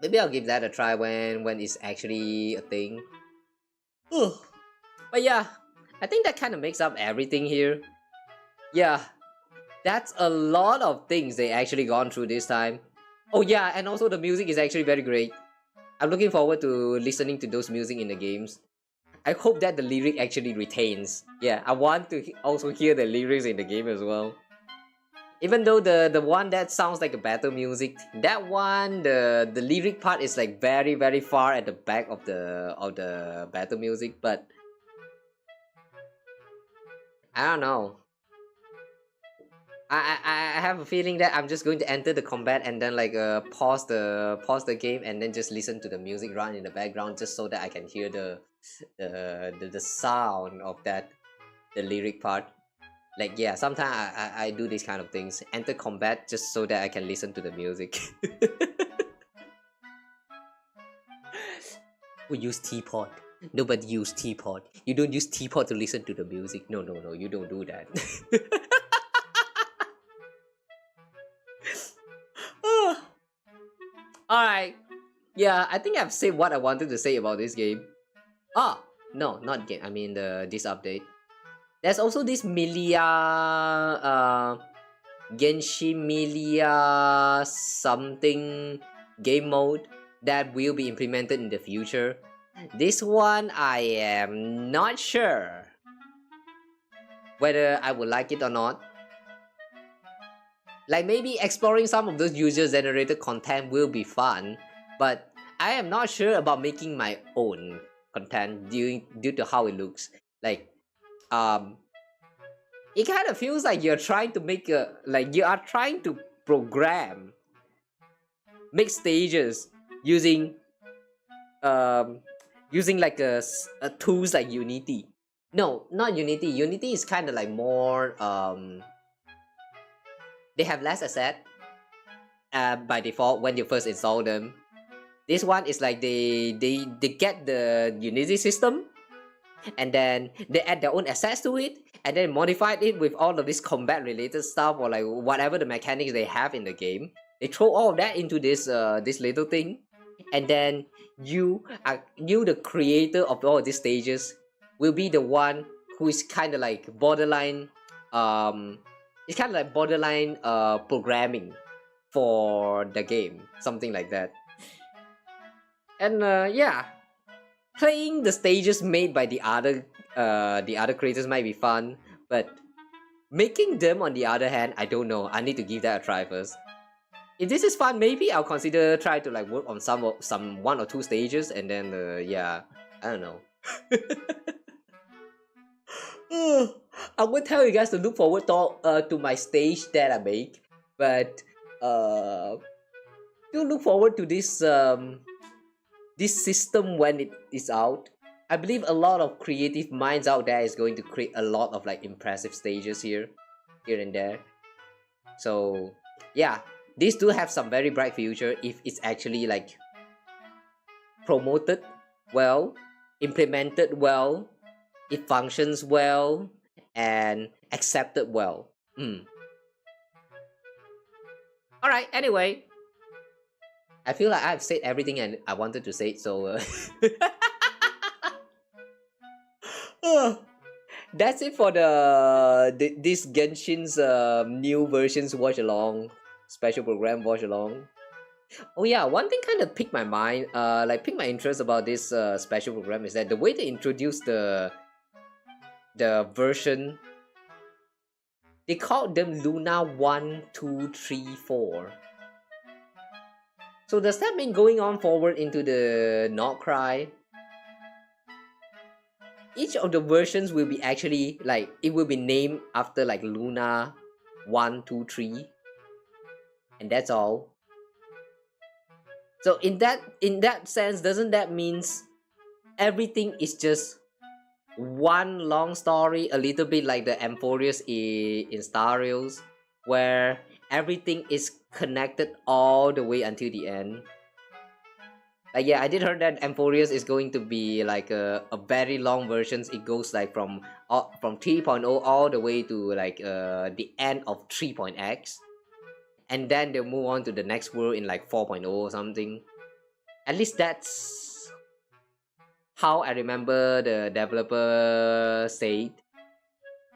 Maybe I'll give that a try when it's actually a thing. But yeah, I think that kind of makes up everything here. Yeah, that's a lot of things they actually gone through this time. Oh yeah, and also the music is actually very great. I'm looking forward to listening to those music in the games. I hope that the lyric actually retains. Yeah, I want to also hear the lyrics in the game as well. Even though the one that sounds like a battle music, that one, the lyric part is like very far at the back of the battle music, but I don't know. I have a feeling that I'm just going to enter the combat and then like pause the game and then just listen to the music run in the background just so that I can hear the sound of that, the lyric part. Like yeah, sometimes I do these kind of things. Enter combat just so that I can listen to the music. We use teapot. Nobody use teapot. You don't use teapot to listen to the music. No, you don't do that. Alright. Yeah, I think I've said what I wanted to say about this game. No, not game. I mean this update. There's also this Genshin Milia something game mode that will be implemented in the future. This one I am not sure whether I would like it or not. Like maybe exploring some of those user-generated content will be fun, but I am not sure about making my own content due to how it looks. Like, it kind of feels like you're trying to make you are trying to make stages using like a tools like Unity. No, not Unity. Unity is kind of like more they have less asset by default when you first install them. This one is like they get the Unity system and then they add their own assets to it and then modify it with all of this combat related stuff or like whatever the mechanics they have in the game. They throw all of that into this little thing, and then you the creator of all of these stages will be the one who is kind of like borderline programming for the game, something like that. And yeah, playing the stages made by the other creators might be fun, but making them on the other hand, I don't know. I need to give that a try first. If this is fun, maybe I'll consider try to like work on some 1 or 2 stages, and then yeah, I don't know. I would tell you guys to look forward to my stage that I make, but do look forward to this this system when it is out. I believe a lot of creative minds out there is going to create a lot of like impressive stages here and there. So yeah, these do have some very bright future if it's actually like promoted well, implemented well, it functions well, and accepted well. Alright, anyway, I feel like I've said everything and I wanted to say, so that's it for this Genshin's new versions watch along, special program watch along. Oh yeah, one thing kind of piqued my mind, piqued my interest about this special program is that the way they introduced the version, they called them Luna 1, 2, 3, 4. So does that mean going on forward into the Nod Krai, each of the versions will be actually like, it will be named after like Luna 1, 2, 3, and that's all. So in that sense, doesn't that means everything is just one long story, a little bit like the Amphorius in Star Rails, where everything is connected all the way until the end? Like yeah, I did heard that Amphorius is going to be like a very long version. It goes like from 3.0 all the way to like the end of 3.x, and then they'll move on to the next world in like 4.0 or something. At least that's how I remember the developer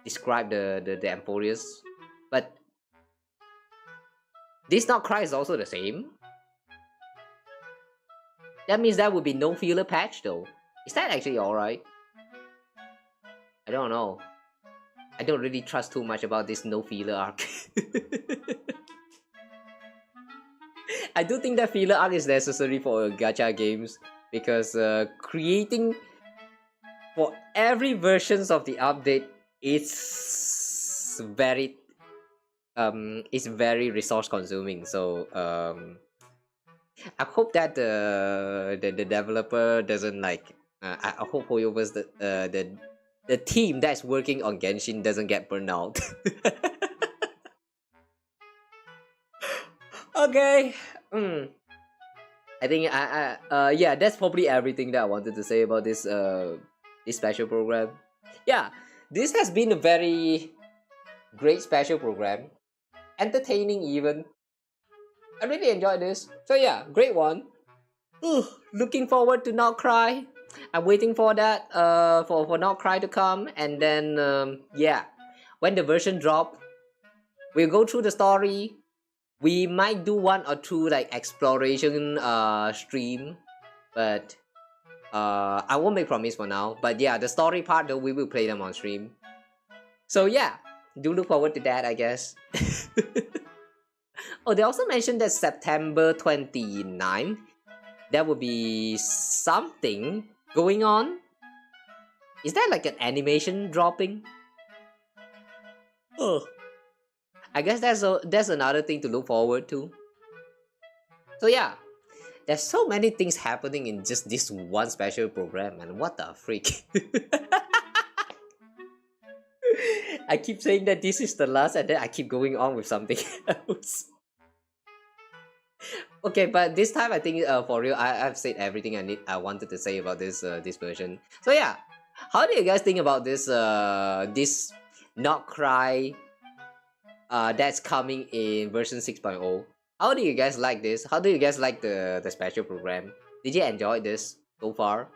describe the Amphorius. But this Nod Krai is also the same. That means there will be no filler patch though. Is that actually alright? I don't know. I don't really trust too much about this no filler arc. I do think that filler arc is necessary for gacha games, because creating for every versions of the update is very it's very resource consuming. So I hope that the developer doesn't like. I hope whoever's the team that's working on Genshin doesn't get burned out. Okay. I think yeah, that's probably everything that I wanted to say about this this special program. Yeah, this has been a very great special program, entertaining even. I really enjoyed this. So yeah, great one. Looking forward to Nod Krai. I'm waiting for that for Nod Krai to come, and then yeah, when the version drop, we'll go through the story. We might do 1 or 2 like exploration stream, but I won't make promise for now. But yeah, the story part though, we will play them on stream. So yeah, do look forward to that, I guess. Oh, they also mentioned that September 29th, there will be something going on. Is that like an animation dropping? Oh, I guess that's another thing to look forward to. So yeah, there's so many things happening in just this one special program, and what the freak. I keep saying that this is the last, and then I keep going on with something else. Okay, but this time I think for real, I've said everything I wanted to say about this this version. So yeah, how do you guys think about this this Nod Krai that's coming in version 6.0? How do you guys like this? How do you guys like the special program? Did you enjoy this so far?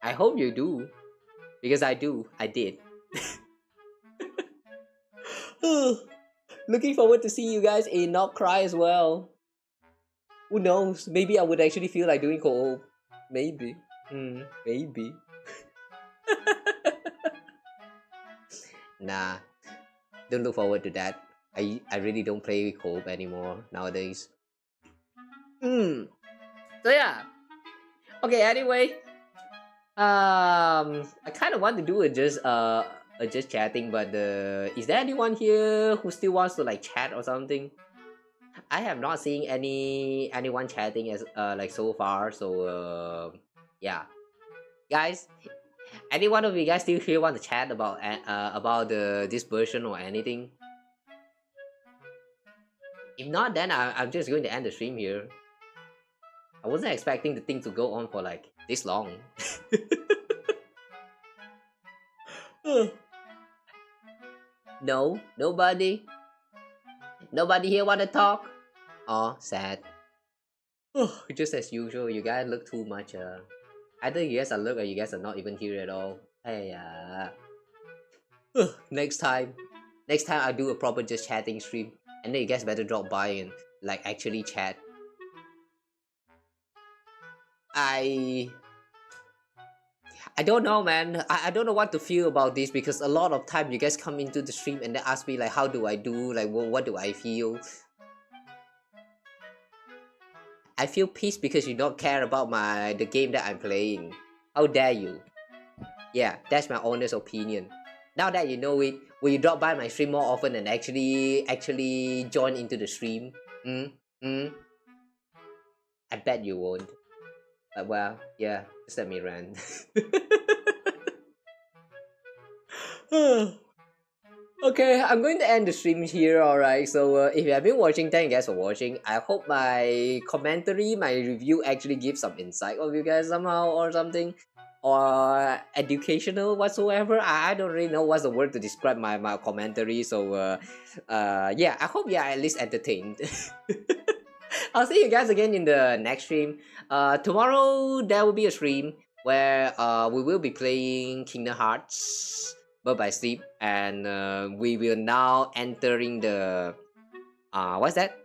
I hope you do, because I do. I did. Looking forward to see you guys in Nod Krai as well. Who knows? Maybe I would actually feel like doing co-op. Maybe. Maybe. Nah. Don't look forward to that. I really don't play co-op anymore nowadays. So yeah. Okay, anyway. I kind of want to do just chatting, but is there anyone here who still wants to like chat or something? I have not seen anyone chatting as like so far. So yeah, guys, any one of you guys still here want to chat about this version or anything? If not, then I'm just going to end the stream here. I wasn't expecting the thing to go on for like this long. No, nobody here want to talk? Oh, sad. Just as usual, you guys look too much. Either you guys are look or you guys are not even here at all. Hey, next time I'll do a proper just chatting stream, and then you guys better drop by and like actually chat. I don't know, man. I don't know what to feel about this, because a lot of time you guys come into the stream and then ask me like, how do I do? Like, what do I feel? I feel pissed because you don't care about the game that I'm playing. How dare you? Yeah, that's my honest opinion. Now that you know it, will you drop by my stream more often and actually join into the stream? I bet you won't. Well, yeah, just let me rant. Okay, I'm going to end the stream here, alright? So if you have been watching, thank you guys for watching. I hope my commentary, my review actually gives some insight of you guys somehow or something. Or educational whatsoever. I don't really know what's the word to describe my commentary. So yeah, I hope you're at least entertained. I'll see you guys again in the next stream. Tomorrow there will be a stream where we will be playing Kingdom Hearts Birth by Sleep, and we will now entering the what's that?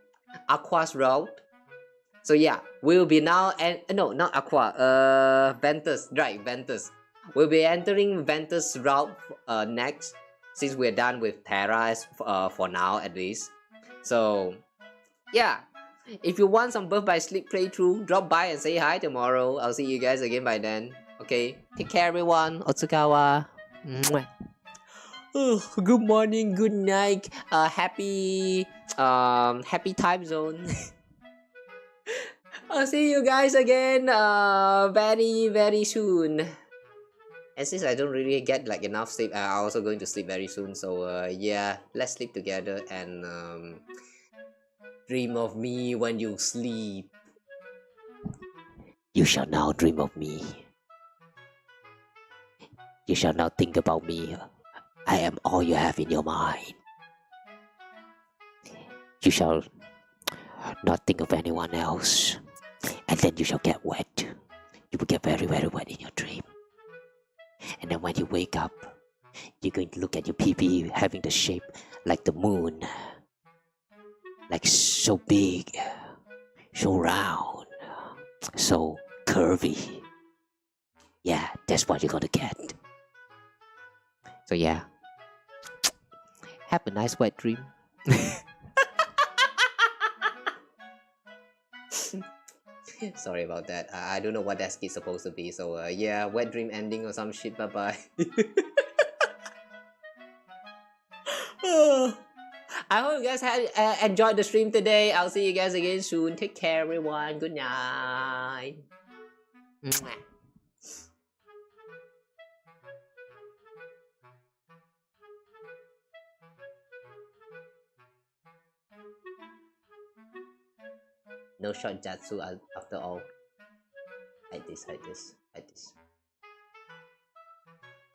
Aqua's route. So yeah, we'll be now no, not Aqua, Ventus, right? Ventus. We'll be entering Ventus route next, since we're done with Terra for now at least. So yeah. If you want some Birth by Sleep playthrough, drop by and say hi tomorrow. I'll see you guys again by then. Okay, take care everyone. Otsukawa. Oh, good morning, good night, happy time zone. I'll see you guys again very soon. And since I don't really get like enough sleep, I'm also going to sleep very soon. So yeah, let's sleep together and dream of me when you sleep. You shall now dream of me. You shall now think about me. I am all you have in your mind. You shall not think of anyone else. And then you shall get wet. You will get very, very wet in your dream. And then when you wake up, you're going to look at your pee-pee having the shape like the moon. Like so big, so round, so curvy. Yeah, that's what you're gonna get. So yeah, have a nice wet dream. Sorry about that. I don't know what that skit's supposed to be. So yeah, wet dream ending or some shit. Bye bye. I hope you guys have enjoyed the stream today. I'll see you guys again soon. Take care, everyone. Good night. Mwah. No shot Jatsu after all. Hide this.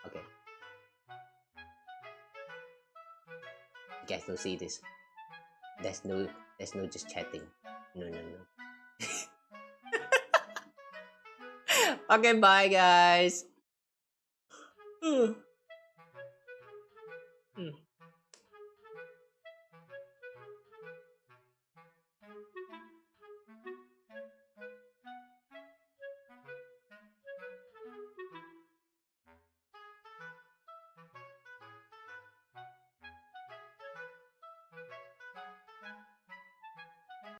Okay. You guys don't see this. There's no just chatting. No. Okay, bye guys.